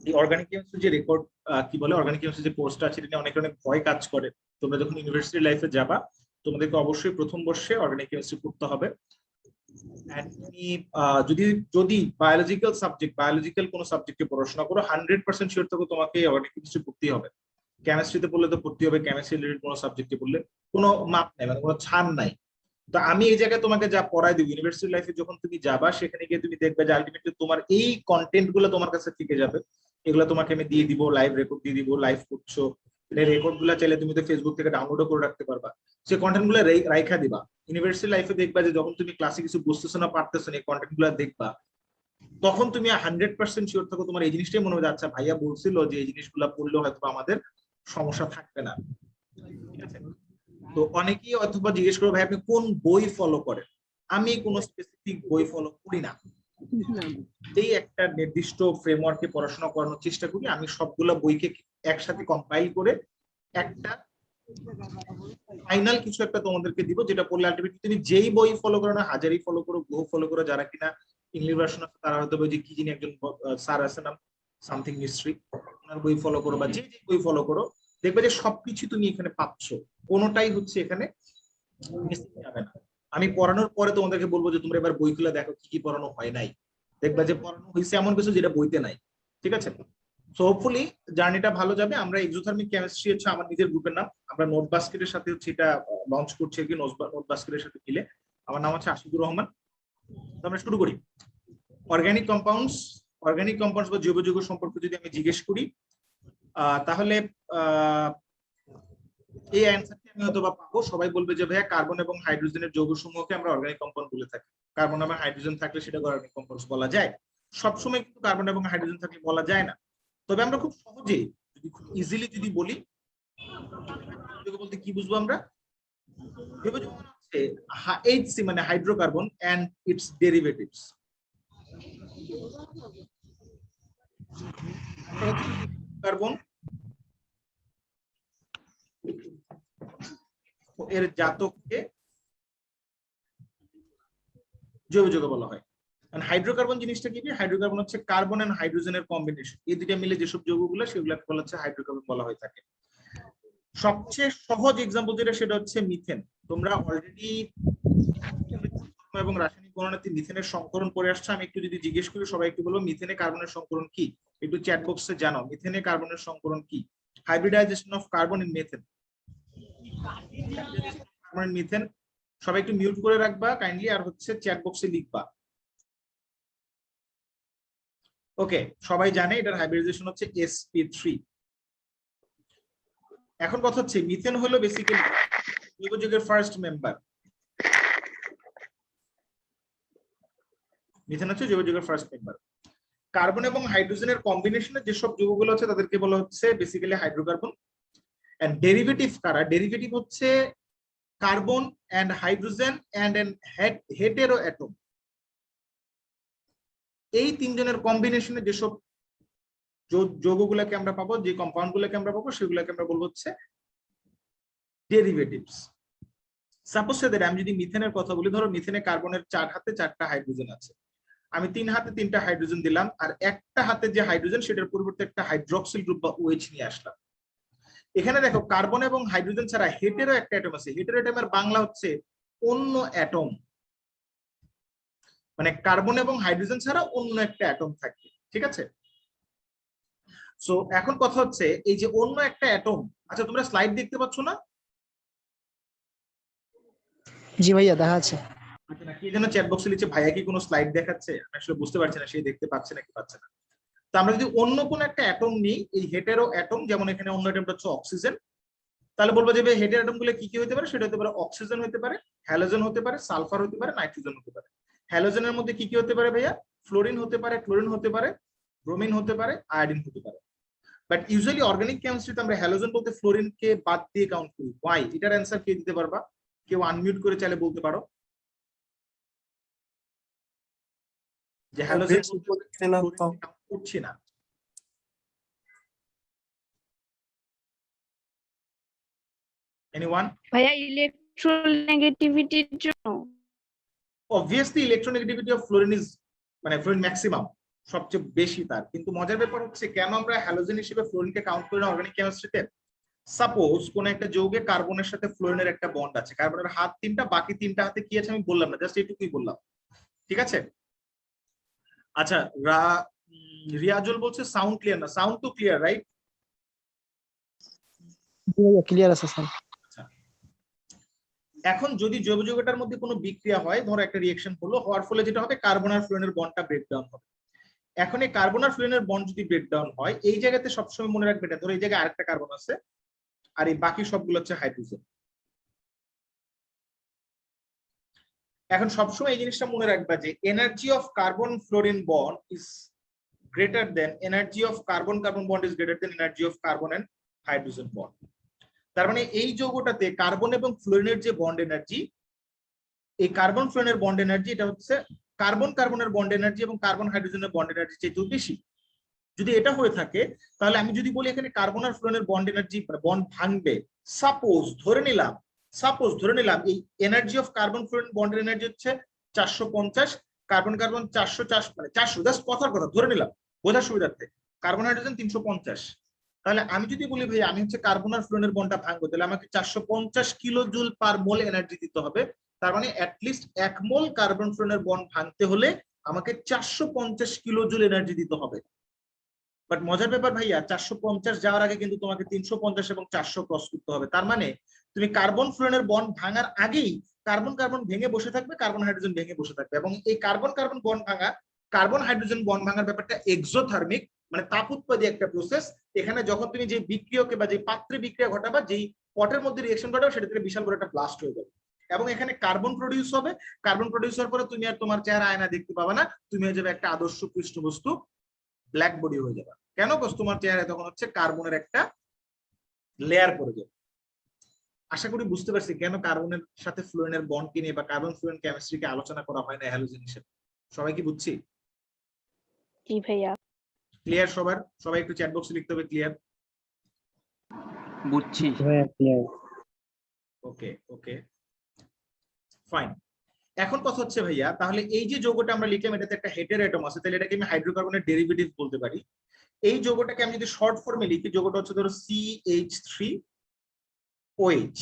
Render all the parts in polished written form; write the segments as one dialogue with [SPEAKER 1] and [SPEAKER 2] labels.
[SPEAKER 1] এই organic chemistry যে record কি বলে অর্গানিক কেমিস্ট্রি যে কোর্সটা আছে এটা অনেক অনেক ভয় কাজ করে। তোমরা যখন ইউনিভার্সিটি লাইফে যাবা তোমাদেরকে অবশ্যই প্রথম বর্ষে অর্গানিক কেমিস্ট্রি পড়তে হবে। তুমি যদি যদি বায়োলজিক্যাল কোনো সাবজেক্টে পড়াশোনা করো 100% শিওর থাকো তোমাকে অর্গানিক কেমিস্ট্রি পড়তেই হবে। কেমিস্ট্রিতে পড়লে তো পড়তে হবে, কেমিস্ট্রি রিলেটেড কোনো সাবজেক্টে পড়লে কোনো মাপ নাই, মানে কোনো ছাড় নাই। তো আমি এই জায়গায় তোমাকে যা পড়াই দিব ইউনিভার্সিটি লাইফে যখন তুমি যাবা সেখানে গিয়ে তুমি দেখবে যে আলটিমেটলি তোমার এই কন্টেন্ট গুলো তোমার কাছে থেকে যাবে। এগুলো তোমাকে আমি দিয়ে দিব, লাইভ রেকর্ড দিয়ে দিব, লাইভ করছো রেকর্ড গুলো চাইলে তুমি তো ফেসবুক থেকে ডাউনলোডও করে রাখতে পারবা। সেই কন্টেন্ট গুলো রাইখা দিবা। ইউনিভার্সিটি লাইফে দেখবা যে যখন তুমি ক্লাসে কিছু বুঝতেছো না পারতেছো না এই কন্টেন্ট গুলো দেখবা, তখন তুমি 100% শিওর থাকো তোমার এই জিনিসটাই মনে হবে আচ্ছা ভাইয়া বলছিল যে এই জিনিসগুলো পড়লেও হয়তো আমাদের সমস্যা থাকবে না। ঠিক আছে? তো অনেকেই অথবা জিজ্ঞেস করো ভাই আপনি কোন বই ফলো করেন? আমি কোনো স্পেসিফিক বই ফলো করি না, এই একটা নির্দিষ্ট ফ্রেমওয়ার্কে পড়াশোনা করানোর চেষ্টা করি। আমি সবগুলো বইকে একসাথে কম্পাইল করে একটা ফাইনাল কিছু একটা তোমাদেরকে দিব, যেটা পড়লে আলটিমেটলি তুমি যেই বই ফলো করো না, হাজারি ফলো করো, গ্রো ফলো করো, যারা কিনা ইংলিশ ভার্সন আছে তারা হয়তো যে কি যিনি একজন স্যার আছে নাম সামথিং মিস্ট্রি, ওনার বই ফলো করো বা যে যে বই ফলো করো, দেখবে যে সবকিছু তুমি এখানে পাচ্ছ, কোনোটাই হচ্ছে এখানে মিসিং যাবে না। আমি পড়ানোর পরে তোমাদেরকে বলবো যে তোমরা এবার বইগুলো দেখো কি কি পড়ানো হয় নাই, দেখবা যে পড়ানো হয়েছে এমন কিছু যেটা বইতে নাই। ঠিক আছে? সো হোপফুলি জার্নিটা ভালো যাবে। আমরা এক্সোথার্মিক কেমিস্ট্রি হচ্ছে আমার নিজের গ্রুপের নাম, আমরা নোট বাস্কেটের সাথে হচ্ছে এটা লঞ্চ করছি কি নোট বাস্কেটের সাথে মিলে। আমার নাম হচ্ছে আশিকুর রহমান। তো আমরা শুরু করি। অর্গানিক কম্পাউন্ডস বা জৈব যৌগ সম্পর্কে যদি আমি জিজ্ঞেস করি তাহলে এই অ্যান্সারটি আমি হয়তো বা পাবো। সবাই বলবে যে ভাইয়া কার্বন এবং হাইড্রোজেনের যৌগ সমূহকে আমরা অর্গানিক কম্পাউন্ড বলে থাকি। কার্বন এবং হাইড্রোজেন থাকলে সেটাকে অর্গানিক কম্পাউন্ডস বলা যায়। সবসময় কিন্তু কার্বন এবং হাইড্রোজেন থাকলে বলা যায় না। তবে আমরা খুব সহজে যদি খুব ইজিলি যদি বলি বলতে কি বুঝবো আমরা? হচ্ছে HC মানে hydrocarbon and its derivatives. Carbon এর জাতককে জৈব যৌগ বলা হয়। হাইড্রোকার্বন জিনিসটা কি? হাইড্রোকার্বন হচ্ছে কার্বন এন্ড হাইড্রোজেনের কম্বিনেশন। এই দুইটা মিলে যেসব যৌগগুলো সেগুলোকে বলা হচ্ছে হাইড্রোকার্বন বলা হয়ে থাকে। সবচেয়ে সহজ এক্সাম্পল যেটা সেটা হচ্ছে মিথেন। তোমরা অলরেডি এবং রাসায়নিক গণনাতে মিথেনের সংকরণ পড়ে আসছে। আমি একটু যদি জিজ্ঞেস করি সবাই একটু বলবো মিথেনে কার্বনের সংকরণ কি? একটু চ্যাট বক্সে জানাও মিথেনে কার্বনের সংকরণ কি? Hybridization of carbon in methane. Methane সবাই একটু মিউট করে রাখবা কাইন্ডলি, আর হচ্ছে চ্যাট বক্সে লিখবা। ওকে, সবাই জানে এটার হাইব্রিডাইজেশন হচ্ছে sp3। এখন কথা হচ্ছে মিথেন হলো বেসিক্যালি জৈব যৌগের ফার্স্ট মেম্বার। মিথেন হচ্ছে জৈব যৌগের ফার্স্ট মেম্বার। কার্বন এবং হাইড্রোজেনের কম্বিনেশনে যেসব যৌগগুলো আছে তাদেরকে বলা হচ্ছে বেসিক্যালি হাইড্রোকার্বন। এন্ড ডেরিভেটিভ কারা? ডেরিভেটিভ হচ্ছে carbon and hydrogen and an hetero atom. এই তিনজনের কম্বিনেশনে যেসব যৌগগুলোকে আমরা পাবো, যে কম্পাউন্ড গুলোকে আমরা পাবো, সেগুলোকে আমরা বলবো হচ্ছে ডেরিভেটিভস। সাপোজ সেদের আমি যদি মিথেনের কথা বলি, ধরো মিথেনে কার্বনের 4 হাতে 4টা হাইড্রোজেন আছে, আমি 3 হাতে 3টা হাইড্রোজেন দিলাম, আর একটা হাতে যে হাইড্রোজেন সেটার পরিবর্তে একটা হাইড্রক্সিল গ্রুপ বা OH নিয়ে আসলাম। এখানে দেখো কার্বন এবং হাইড্রোজেন ছাড়া হেটেরো একটা অ্যাটম আছে। হেটেরো অ্যাটমের বাংলা হচ্ছে অন্য অ্যাটম, মানে কার্বন এবং হাইড্রোজেন ছাড়া অন্য একটা অ্যাটম থাকে। ঠিক আছে? সো এখন কথা হচ্ছে এই যে অন্য একটা অ্যাটম, আচ্ছা তোমরা স্লাইড দেখতে পাচ্ছ না?
[SPEAKER 2] জি ভাইয়া দেখা যাচ্ছে।
[SPEAKER 1] আচ্ছা, কি যেন চ্যাট বক্সে লিখছে ভাইয়া কি কোনো স্লাইড দেখাচ্ছে? আমি আসলে বুঝতে পারছি না সে দেখতে পাচ্ছে নাকি পাচ্ছে না। তো আমরা যদি অন্য কোন একটা অ্যাটম নিই, এই হেটেরো অ্যাটম, যেমন এখানে অন্য অ্যাটমটা হচ্ছে অক্সিজেন, তাহলে বলবো যে হেটেরো অ্যাটম গুলো কি কি হতে পারে? সেটা হতে পারে অক্সিজেন হতে পারে, হ্যালোজেন হতে পারে, সালফার হতে পারে, নাইট্রোজেন হতে পারে। হ্যালোজেনের মধ্যে কি কি হতে পারে ভাইয়া? ফ্লোরিন হতে পারে, ক্লোরিন হতে পারে, ব্রোমিন হতে পারে, আয়োডিন হতে পারে। বাট ইউজুয়ালি অর্গানিক কেমিস্ট্রিতে আমরা হ্যালোজেন বলতে ফ্লোরিনকে বাদ দিয়ে কাউন্ট করি। ওয়াই? এটার অ্যান্সার কে দিতে পারবা? কেউ আনমিউট করে চাইলে বলতে পারো যে হ্যালোজেন করছি না। এনিওয়ান?
[SPEAKER 3] ভাইয়া ইলেকট্রোনেগেটিভিটির জন্য।
[SPEAKER 1] Obviously electronegativity of fluorine is মানে fluorine maximum, সবচেয়ে বেশি তার। কিন্তু মজার ব্যাপার হচ্ছে কেন আমরা হ্যালোজেন হিসেবে ফ্লোরিনকে কাউন্ট করি না অর্গানিক কেমিস্ট্রিতে? সাপোজ কোন একটা যৌগে কার্বনের সাথে ফ্লোরিনের একটা বন্ড আছে, কার্বনের হাত তিনটা, বাকি তিনটা হাতে কি আছে আমি বললাম না, জাস্ট এইটুকুই বললাম, ঠিক আছে? আচ্ছা, রিয়াজুল বলছে সাউন্ড ক্লিয়ার না। সাউন্ড তো ক্লিয়ার, রাইট?
[SPEAKER 2] জি ভাইয়া ক্লিয়ার আছে স্যার।
[SPEAKER 1] এখন যদি জৈব যৌগটার মধ্যে কোনো বিক্রিয়া হয়, ধরো একটা রিয়েকশন হলো, হওয়ার ফলে যেটা হবে কার্বন আর ফ্লোরিনের বন্ডটা ব্রেকডাউন হবে। এখন এই কার্বন আর ফ্লোরিনের বন্ড যদি ব্রেকডাউন হয়, এই জায়গাতে সবসময় মনে রাখবে এটা, ধরো এই জায়গায় আরেকটা কার্বন আছে আর এই বাকি সবগুলো হচ্ছে হাইড্রোজেন। এখন সবসময় এই জিনিসটা মনে রাখবা যে energy of carbon fluorine bond is greater than energy of carbon carbon bond is greater than energy of carbon and hydrogen bond. তার মানে এই যৌগটাতে কার্বন এবং ফ্লোরিনের যে বন্ড এনার্জি, এই কার্বন ফ্লোরিনের বন্ড এনার্জি এটা হচ্ছে কার্বন কার্বনের বন্ড এনার্জি এবং কার্বন হাইড্রোজেনের বন্ড এনার্জি চেয়ে বেশি। যদি এটা হয়ে থাকে তাহলে আমি যদি বলি এখানে কার্বন আর ফ্লোরিনের বন্ড এনার্জি বন্ড ভাঙবে, সাপোজ ধরে নিলাম এই এনার্জি অফ কার্বন ফ্লোরিন বন্ডের এনার্জি হচ্ছে 450, কার্বন কার্বন 400 মানে 400, জাস্ট কথার কথা ধরে নিলাম বোঝার সুবিধার্থে, কার্বন হাইড্রোজেন 350। তাহলে আমি যদি বলি ভাই আমি হচ্ছে কার্বন আর ফ্লোরিনের বন্ডটা ভাঙবো, তাহলে আমাকে 450 কিলো জুল পার মোল এনার্জি দিতে হবে। তার মানে অ্যাটলিস্ট 1 মোল কার্বন ফ্লোরিনের বন্ড ভাঙতে হলে আমাকে 450 কিলো জুল এনার্জি দিতে হবে। বাট মজার ব্যাপার ভাইয়া, 450 যাওয়ার আগে কিন্তু তোমাকে 350 এবং 400 ক্রস করতে হবে। তার মানে তুমি কার্বন ফ্লোরিনের বন্ড ভাঙার আগেই কার্বন কার্বন ভেঙে বসে থাকবে, কার্বন হাইড্রোজেন ভেঙে বসে থাকবে। এবং এই কার্বন কার্বন বন্ড ভাঙা, কার্বন হাইড্রোজেন বন্ড ভাঙার ব্যাপারটা এক্সোথার্মিক, মানে তাপ উৎপাদী একটা প্রসেস। এখানে যখন তুমি যে বিক্রিয়কে বা যে পাত্রে বিক্রিয়া ঘটাবা, যেই পটের মধ্যে রিঅ্যাকশন ঘটাবে, সেটা থেকে বিশাল বড় একটা ব্লাস্ট হয়ে যাবে এবং এখানে কার্বন প্রডিউস হবে। কার্বন প্রডিউস হওয়ার পরে তুমি আর তোমার চেহারা আয়না দেখতে পাবে না, তুমি হয়ে যাবে একটা আদর্শ পৃষ্ঠবস্তু, ব্ল্যাক বডি হয়ে যাবে। কেন? তোমার চেহারায় তখন হচ্ছে কার্বনের একটা লেয়ার পড়ে যাবে। আশা করি বুঝতে পারছি কেন কার্বনের সাথে ফ্লোরিনের বন্ড কিনে বা কার্বন ফ্লোরিন কেমিস্ট্রিকে আলোচনা করা হয় না হ্যালোজেন হিসেবে। সবাই কি বুঝছি?
[SPEAKER 3] জি ভাইয়া।
[SPEAKER 1] ক্লিয়ার সবার? সবাই একটু চ্যাট বক্সে লিখতে হবে ক্লিয়ার।
[SPEAKER 4] বুঝছি।
[SPEAKER 1] ওকে ওকে ফাইন। এখন কথা হচ্ছে ভাইয়া, তাহলে এই যে যৌগটা আমরা লিখলাম এটাতে একটা হেটেরো অ্যাটম আছে, তাহলে এটাকে আমি হাইড্রোকার্বনের ডেরিভেটিভ বলতে পারি। এই যৌগটাকে আমি যদি শর্ট ফর্মে লিখি, যৌগটা হচ্ছে ধরো CH3OH।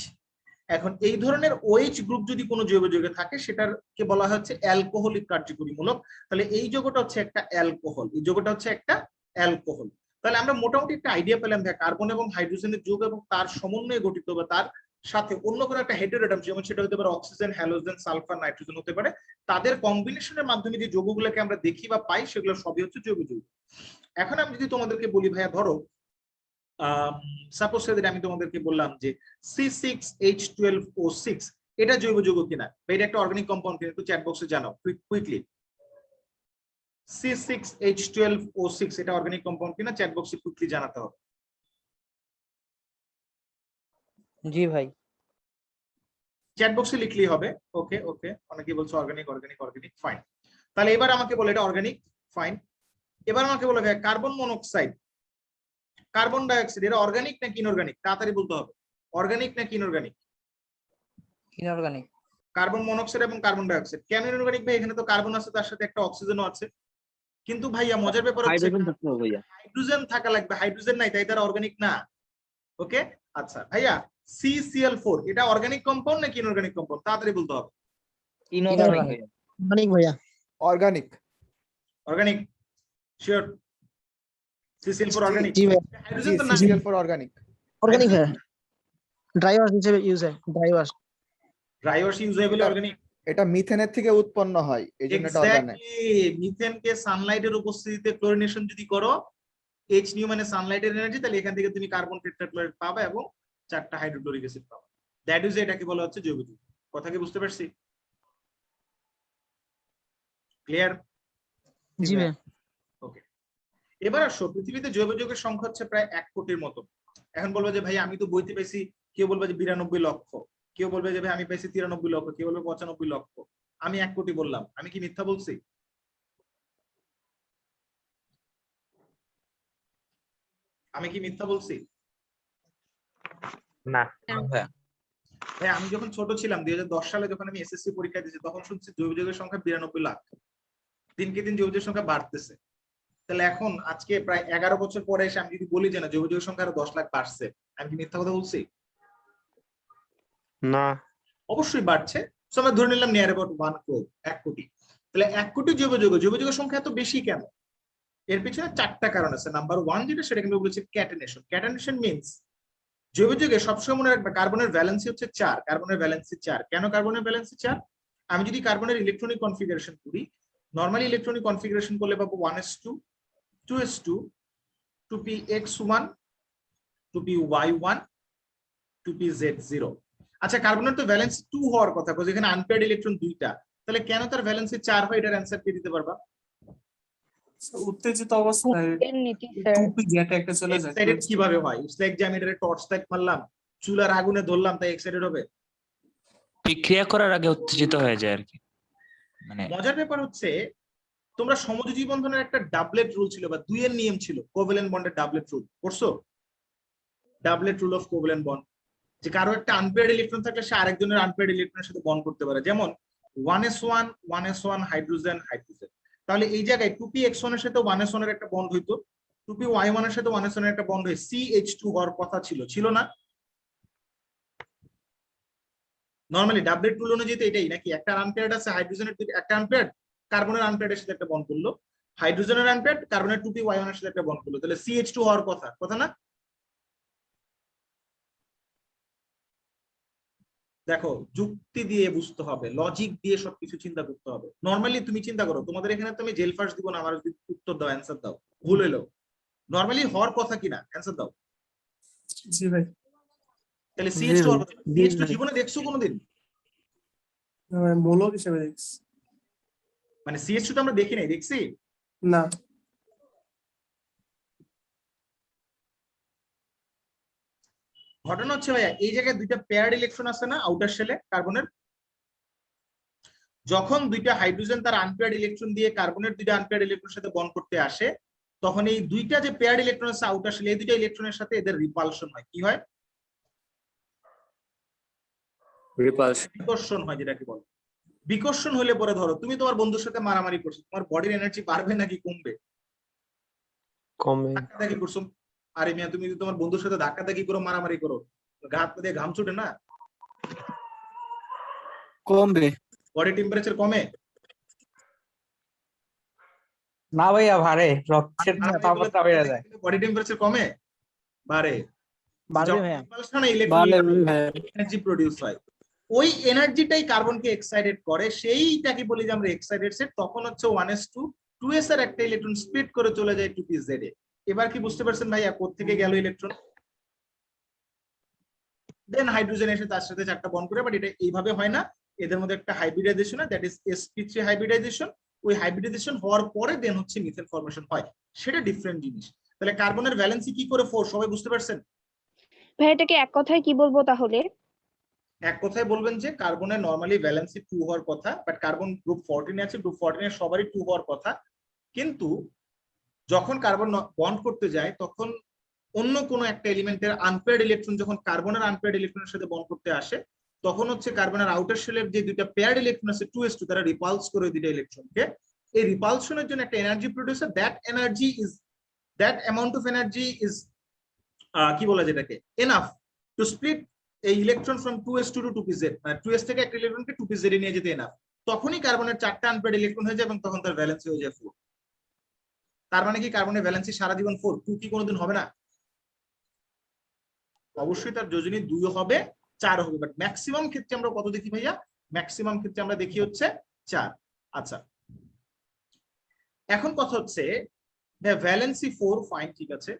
[SPEAKER 1] এখন এই ধরনের OH গ্রুপ যদি কোনো জৈব যৌগে থাকে, সেটাকে বলা হচ্ছে অ্যালকোহলিক কার্যকরীমূলক। তাহলে এই যৌগটা হচ্ছে একটা অ্যালকোহল, এই যৌগটা হচ্ছে একটা অ্যালকোহল। তাহলে আমরা মোটামুটি একটা আইডিয়া পেলাম যে কার্বন এবং হাইড্রোজেনের যৌগ এবং তার সমন্বয়ে গঠিত বা তার সাথে অন্য কোনো একটা হেটেরো অ্যাটম, যেমন সেটা হতে পারে অক্সিজেন, হ্যালোজেন, সালফার, নাইট্রোজেন হতে পারে, তাদের কম্বিনেশনের মাধ্যমে যে যৌগগুলোকে আমরা দেখি বা পাই সেগুলো সবই হচ্ছে জৈব যৌগ। এখন আমি যদি তোমাদেরকে বলি ভাইয়া, ধরো সাপোজ আমি তোমাদেরকে বললাম যে C6H12O6 এটা জৈব যৌগ কিনা বা এটা একটা অর্গানিক কম্পাউন্ড কিনা, একটু চ্যাট বক্সে জানাও কুইকলি। C6H12O6 এটা অর্গানিক কম্পাউন্ড কিনা চ্যাট বক্সে কুইকলি জানাতে হবে।
[SPEAKER 4] জি ভাই।
[SPEAKER 1] চ্যাট বক্সে লিখলেই হবে। ওকে ওকে, অনেকেই বলছে অর্গানিক অর্গানিক অর্গানিক, ফাইন। তাহলে এবার আমাকে বলে এটা অর্গানিক, ফাইন। এবার আমাকে বলে ভাই কার্বন মনোক্সাইড, কার্বন ডাইঅক্সাইড এটা অর্গানিক নাকি ইনঅর্গানিক? তাড়াতাড়ি বলতে হবে, অর্গানিক নাকি ইনঅর্গানিক?
[SPEAKER 4] ইনঅর্গানিক।
[SPEAKER 1] কার্বন মনোক্সাইড এবং কার্বন ডাইঅক্সাইড কেন ইনঅর্গানিক ভাই? এখানে তো কার্বন আছে, তার সাথে একটা অক্সিজেনও আছে। কিন্তু ভাইয়া মজার ব্যাপার হচ্ছে হাইড্রোজেন থাকা লাগবে, হাইড্রোজেন নাই, তাই তারা অর্গানিক না। ওকে আচ্ছা ভাইয়া, CCl4 এটা অর্গানিক কম্পাউন্ড নাকি ইনঅর্গানিক কম্পাউন্ড? তাড়াতাড়ি বলতে হবে।
[SPEAKER 4] ইনঅর্গানিক।
[SPEAKER 2] অর্গানিক ভাইয়া।
[SPEAKER 5] Organic.
[SPEAKER 1] Organic sure? CCl4 organic?
[SPEAKER 2] জি ভাইয়া,
[SPEAKER 1] হাইড্রোজেন তো না।
[SPEAKER 5] CCl4 organic.
[SPEAKER 2] অর্গানিক ভাইয়া। ড্রাই ওয়াশ হিসেবে ইউজ হয়, dry wash.
[SPEAKER 1] Dry wash use হয় বলে অর্গানিক?
[SPEAKER 5] এটা মিথেনের থেকে উৎপন্ন হয়, এইজন্য এটা অর্গানিক।
[SPEAKER 1] মিথেনকে সানলাইটের উপস্থিতিতে ক্লোরিনেশন যদি করো, H মানে সানলাইটের এনার্জি, তাহলে এখান থেকে তুমি কার্বন টেট্রাক্লোরাইড পাবে এবং 4টা হাইড্রোক্লোরিক অ্যাসিড পাবে। দ্যাট ইজ এটাকে বলা হচ্ছে জৈব যৌগ। কথা কি বুঝতে পারছি? ক্লিয়ার?
[SPEAKER 2] জি ভাইয়া।
[SPEAKER 1] ওকে, এবার আসো, পৃথিবীতে জৈব যৌগের সংখ্যা হচ্ছে প্রায় 1 কোটির মতো। এখন বলবো যে ভাই আমি তো বইতে পাইছি, কেউ বলবে যে 92 লক্ষ, কেউ বলবে যে ভাই আমি পাইছি 93 লক্ষ, কেউ বলবে 95 লক্ষ, আমি 1 কোটি বললাম। আমি কি মিথ্যা বলছি? আমি কি মিথ্যা বলছি?
[SPEAKER 4] না।
[SPEAKER 1] ভাই আমি যখন ছোট ছিলাম 2010 সালে যখন আমি SSC পরীক্ষা দিয়েছি, তখন শুনছি জৈব যৌগের সংখ্যা 92 লাখ। দিনকে দিন জৈব যৌগের সংখ্যা বাড়তেছে। তাহলে এখন আজকে প্রায় 11 বছর পরে এসে আমি যদি বলি যে না জৈব যৌগের সংখ্যা আরো 10 লাখ বাড়ছে, আমি কি মিথ্যা কথা বলছি?
[SPEAKER 6] না।
[SPEAKER 1] অবশ্যই বাড়ছে। সো আমরা ধরে নিলাম নিয়ার অ্যাবাউট 1 crore, 1 কোটি। তাহলে 1 কোটি জৈব যৌগের সংখ্যা এত বেশি কেন? এর পিছনে 4টা কারণ আছে। নাম্বার 1 যেটা, সেটা কিন্তু বলেছি ক্যাটেনেশন। ক্যাটেনেশন মিন্স জৈব যৌগে সবসময় মনে রাখবে কার্বনের ভ্যালেন্সি হচ্ছে 4, কার্বনের ভ্যালেন্সি 4। কেন কার্বনের ভ্যালেন্সি 4? আমি যদি কার্বনের ইলেকট্রনিক কনফিগারেশন করি, নরমালি ইলেকট্রনিক কনফিগারেশন করলে পাবো 1s2, 2s2, 2px1, 2py1, 2pz0। আচ্ছা, কার্বনের তো ভ্যালেন্সি 2 হওয়ার কথা, কারণ এখানে আনপেয়ার্ড ইলেকট্রন 2টা, তাহলে কেন তার ভ্যালেন্সি 4 হয়? এটার অ্যানসার কে দিতে পারবা?
[SPEAKER 7] উত্তেজিত অবস্থায়
[SPEAKER 3] এর নীতি স্যার।
[SPEAKER 7] টুপি গ্যাটে একটা চলে যায়।
[SPEAKER 1] এক্সাইটেড কিভাবে হয়? ইটস লাইক যে আমি এটারে টর্চ লাইট মারলাম, চুলার আগুনে ধরলাম, তাই এক্সাইটেড হবে?
[SPEAKER 8] বিক্রিয়া করার আগে উত্তেজিত হয়ে যায় আর কি। মানে
[SPEAKER 1] মজার ব্যাপার হচ্ছে, তোমরা সমযোজী বন্ধনের একটা ডাবলেট রুল ছিল বা 2 এর নিয়ম ছিল, কোভ্যালেন্ট বন্ডের ডাবলেট রুল পড়ছো? ডাবলেট রুল অফ কোভ্যালেন্ট বন্ড, যে কারো একটা আনপেয়ার্ড ইলেকট্রন থাকলে সে আরেকজনের আনপেয়ার্ড ইলেকট্রনের সাথে বন্ড করতে পারে। যেমন 1s1 1s1 হাইড্রোজেন হাইড্রোজেন, তাহলে এই জায়গায় 2px1 এর সাথে 1s1 এর একটা বন্ড হইতো, 2py1 এর সাথে 1s1 এর একটা বন্ড হয়ে CH2 হওয়ার কথা ছিল না? নরমালি ডাবলেট রুল অনুযায়ী তো এটাই নাকি? একটা আনপেয়ার্ড আছে হাইড্রোজেনের, একটা আনপেয়ার্ড কার্বনের আনপেয়ার্ডের সাথে একটা বন্ড করলো, হাইড্রোজেনের আনপেয়ার্ড কার্বনের 2py1 এর সাথে একটা বন্ড করলো, তাহলে CH2 হওয়ার কথা না? দেখো, যুক্তি দিয়ে বুঝতে হবে, লজিক দিয়ে সবকিছু চিন্তা করতে হবে। নরমালি তুমি চিন্তা করো, তোমাদের এখানে তো আমি জেল ফার্স দিব না, আমার যদি উত্তর দাও, অ্যান্সার দাও, ভুল হলো। নরমালি হওয়ার কথা কিনা, অ্যান্সার দাও।
[SPEAKER 7] জি ভাই।
[SPEAKER 1] তাহলে CH2 হওয়ার কথা। CH2 জীবনে দেখছো কোনোদিন?
[SPEAKER 7] মূলক হিসেবে দেখছি
[SPEAKER 1] মানে CH2 তো আমরা দেখি নাই, দেখছি
[SPEAKER 7] না।
[SPEAKER 1] ঘটনা হচ্ছে ভাইয়া, এই জায়গায় দুইটা পেয়ার্ড ইলেকট্রন আছে না আউটার শেলে কার্বনের? যখন দুইটা হাইড্রোজেন তার আনপেয়ার্ড ইলেকট্রন দিয়ে কার্বনের দুইটা আনপেয়ার্ড ইলেকট্রনের সাথে বন্ড করতে আসে, তখন এই দুইটা যে পেয়ার্ড ইলেকট্রন আছে আউটার শেলে, এই দুইটা ইলেকট্রনের সাথে এদের রিপালশন হয়। কি হয়? বিকর্ষণ হয়, যেটাকে বলে। বিকর্ষণ হলে পরে ধরো তুমি তোমার বন্ধুর সাথে মারামারি করছো, তোমার বডির এনার্জি বাড়বে নাকি কমবে?
[SPEAKER 6] কমে।
[SPEAKER 1] ধাক্কাধাক্কি করছো, আরে মিয়া তুমি যদি তোমার বন্ধুর সাথে ধাক্কাধাক্কি করো, মারামারি করো, ঘাত দিয়ে ঘাম ছুটে না?
[SPEAKER 2] কমবে।
[SPEAKER 1] বডি টেম্পারেচার কমে?
[SPEAKER 4] না ভাইয়া, ভারে রক্তের তাপমাত্রা বেড়ে যায়।
[SPEAKER 1] বডি টেম্পারেচার কমে? বাড়ে।
[SPEAKER 2] বাড়বে ভাইয়া।
[SPEAKER 1] এনার্জি প্রডিউস হয়, ওই এনার্জিটাই কার্বনকে এক্সাইটেড করে, সেইটাকে বলি যে আমরা এক্সাইটেড সেট। তখন হচ্ছে 1s2 2s এর একটা ইলেকট্রন স্প্লিট করে চলে যায় 2pz এ। এবার কি বুঝতে পারছেন ভাইয়া কোত্থেকে গেল ইলেকট্রন? দেন হাইড্রোজেন এসে তার সাথে 4টা বন্ড করে, বাট এটা এইভাবে হয় না, এদের মধ্যে একটা হাইব্রিডাইজেশন হয়, দ্যাট ইজ sp3 হাইব্রিডাইজেশন। ওই হাইব্রিডাইজেশন হওয়ার পরে দেন হচ্ছে মিথেন ফরমেশন হয়, সেটা ডিফারেন্ট জিনিস। তাহলে কার্বনের ভ্যালেন্সি কি করে 4, সবাই বুঝতে পারছেন?
[SPEAKER 3] ভাই এটাকে এক কথায় কি বলবো তাহলে?
[SPEAKER 1] এক কথায় বলবেন যে কার্বনের নরমালি ভ্যালেন্সি 2 হওয়ার কথা, বাট কার্বন গ্রুপ 14 আছে, গ্রুপ 14 এর সবারই 2 হওয়ার কথা, কিন্তু যখন কার্বন বন্ড করতে যায় তখন অন্য কোনো একটা এলিমেন্টের আনপেয়ার্ড ইলেকট্রন যখন কার্বনের আনপেয়ার্ড ইলেকট্রনের সাথে বন্ড করতে আসে, তখন হচ্ছে কার্বনের আউটার শেলের যে দুইটা পেয়ার্ড ইলেকট্রন আছে 2s2, তারা রিপালস করে দুইটা ইলেকট্রনকে। এই রিপালশনের জন্য একটা এনার্জি প্রডিউস হয়, that amount of energy is কি বলা যেটাকে এনাফ টু স্প্লিট এই electron from 2s2 to 2pz, মানে 2s থেকে একটা ইলেকট্রনকে 2pz এ নিয়ে যেতে এনাফ। তখনই কার্বনের 4টা আনপেয়ার্ড ইলেকট্রন হয়ে যায় এবং তখন তার ভ্যালেন্সি হয়ে যায় 4। তার মানে কি কার্বনের ভ্যালেন্সি সারা জীবন 4? 2 কি কোনোদিন হবে না? অবশ্যই তার যোজনী 2 হবে, 4 হবে, বাট ম্যাক্সিমাম ক্ষেত্রে আমরা কত দেখি ভাইয়া? ম্যাক্সিমাম ক্ষেত্রে আমরা দেখি হচ্ছে 4। আচ্ছা, এখন কথা হচ্ছে ভ্যালেন্সি 4 ফাইন, ঠিক আছে,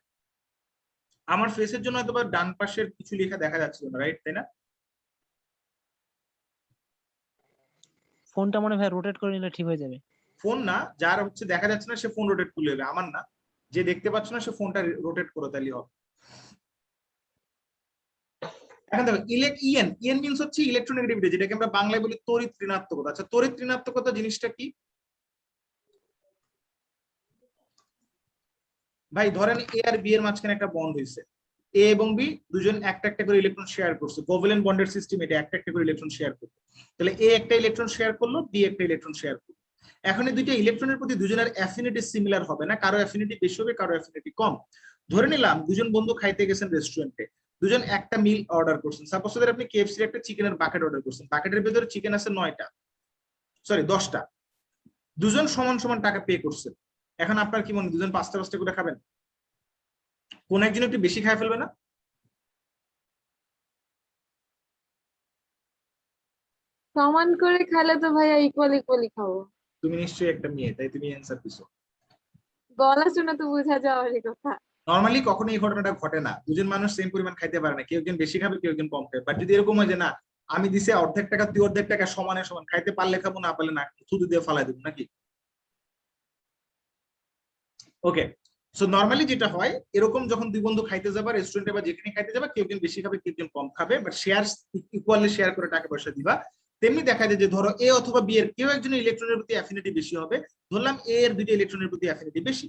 [SPEAKER 1] আমার ফেসের জন্য হয়তো বা ডান পাশের কিছু লেখা দেখা যাচ্ছিল না, রাইট? তাই না?
[SPEAKER 2] ফোনটা মনে হয় রোটেট করে নিলে ঠিক হয়ে যাবে।
[SPEAKER 1] ফোন না, যার হচ্ছে দেখা যাচ্ছে না সে ফোন রোটেট করলে হবে, আমার না। যে দেখতে পাচ্ছ না সে ফোনটা রোটেট করে তাহলে হবে। এখন দেখো ইএন মিন্স হচ্ছে ইলেকট্রোনেগেটিভিটি, যেটাকে আমরা বাংলায় বলি তড়িৎ ঋণাত্মকতা। আচ্ছা, তড়িৎ ঋণাত্মকতা জিনিসটা কি ভাই? ধরেন এ আর বি এর মাঝখানে একটা বন্ড হয়েছে, এ এবং বি দুজন একটা একটা করে ইলেকট্রন শেয়ার করছে, কোভ্যালেন্ট বন্ডের সিস্টেম এটা, একটা একটা করে ইলেকট্রন শেয়ার করবে। তাহলে এ একটা ইলেকট্রন শেয়ার করলো, বি একটা ইলেকট্রন শেয়ার করলো। এখন এই দুইটা ইলেকট্রনের প্রতি দুজনের অ্যাফিনিটি সিমিলার হবে না, কারো অ্যাফিনিটি বেশি হবে, কারো অ্যাফিনিটি কম। ধরে নিলাম দুজন বন্ধু খাইতে গেছেন রেস্টুরেন্টে, দুজন একটা মিল অর্ডার করছেন। সাপোজ ধর আপনি KFC এর একটা চিকেনের বাকেট অর্ডার করছেন, বাকেটের ভেতরে চিকেন আছে 9টা, সরি 10টা, দুজন সমান সমান টাকা পে করছেন। এখন আপনার কি মনে হয় দুজন 5টা 5টা করে খাবেন? কোন একজন একটু বেশি খায় ফেলবে না?
[SPEAKER 9] সমান করে খেলে তো ভাইয়া ইকুয়ালি খাবো।
[SPEAKER 1] তুমি নিশ্চয়ই একটা মেয়ে, তাই তুমি অ্যান্সার দিছো।
[SPEAKER 9] গলা শুনে তো বোঝা যাওয়ারই কথা।
[SPEAKER 1] নরমালি কখনো এই ঘটনাটা ঘটে না, দুজন মানুষ সেম পরিমাণ খাইতে পারে না, কেউ একজন বেশি খাবে কেউ একজন কম খাবে। বাট যদি এরকম হয় যে না আমি দিছি অর্ধেক টাকা তুই অর্ধেক টাকা সমানে সমান, খাইতে পারলে খাবো না পারলে না, থুতু দিয়ে ফালাই দেবো নাকি? ওকে, সো নরমালি যেটা হয় এরকম যখন দুই বন্ধু খাইতে যাবা রেস্টুরেন্টে বা যেখানে খাইতে যাবা, কেউ একজন বেশি খাবে কেউ একজন কম খাবে, বাট শেয়ার ইকুয়ালি শেয়ার করে টাকা পয়সা দিবা। তেমনি দেখা যায় যে ধরো এ অথবা বি এর কেউ একজনের ইলেকট্রনের প্রতি অ্যাফিনিটি বেশি হবে, ধরলাম এ এর দুইটা ইলেকট্রনের প্রতি অ্যাফিনিটি বেশি।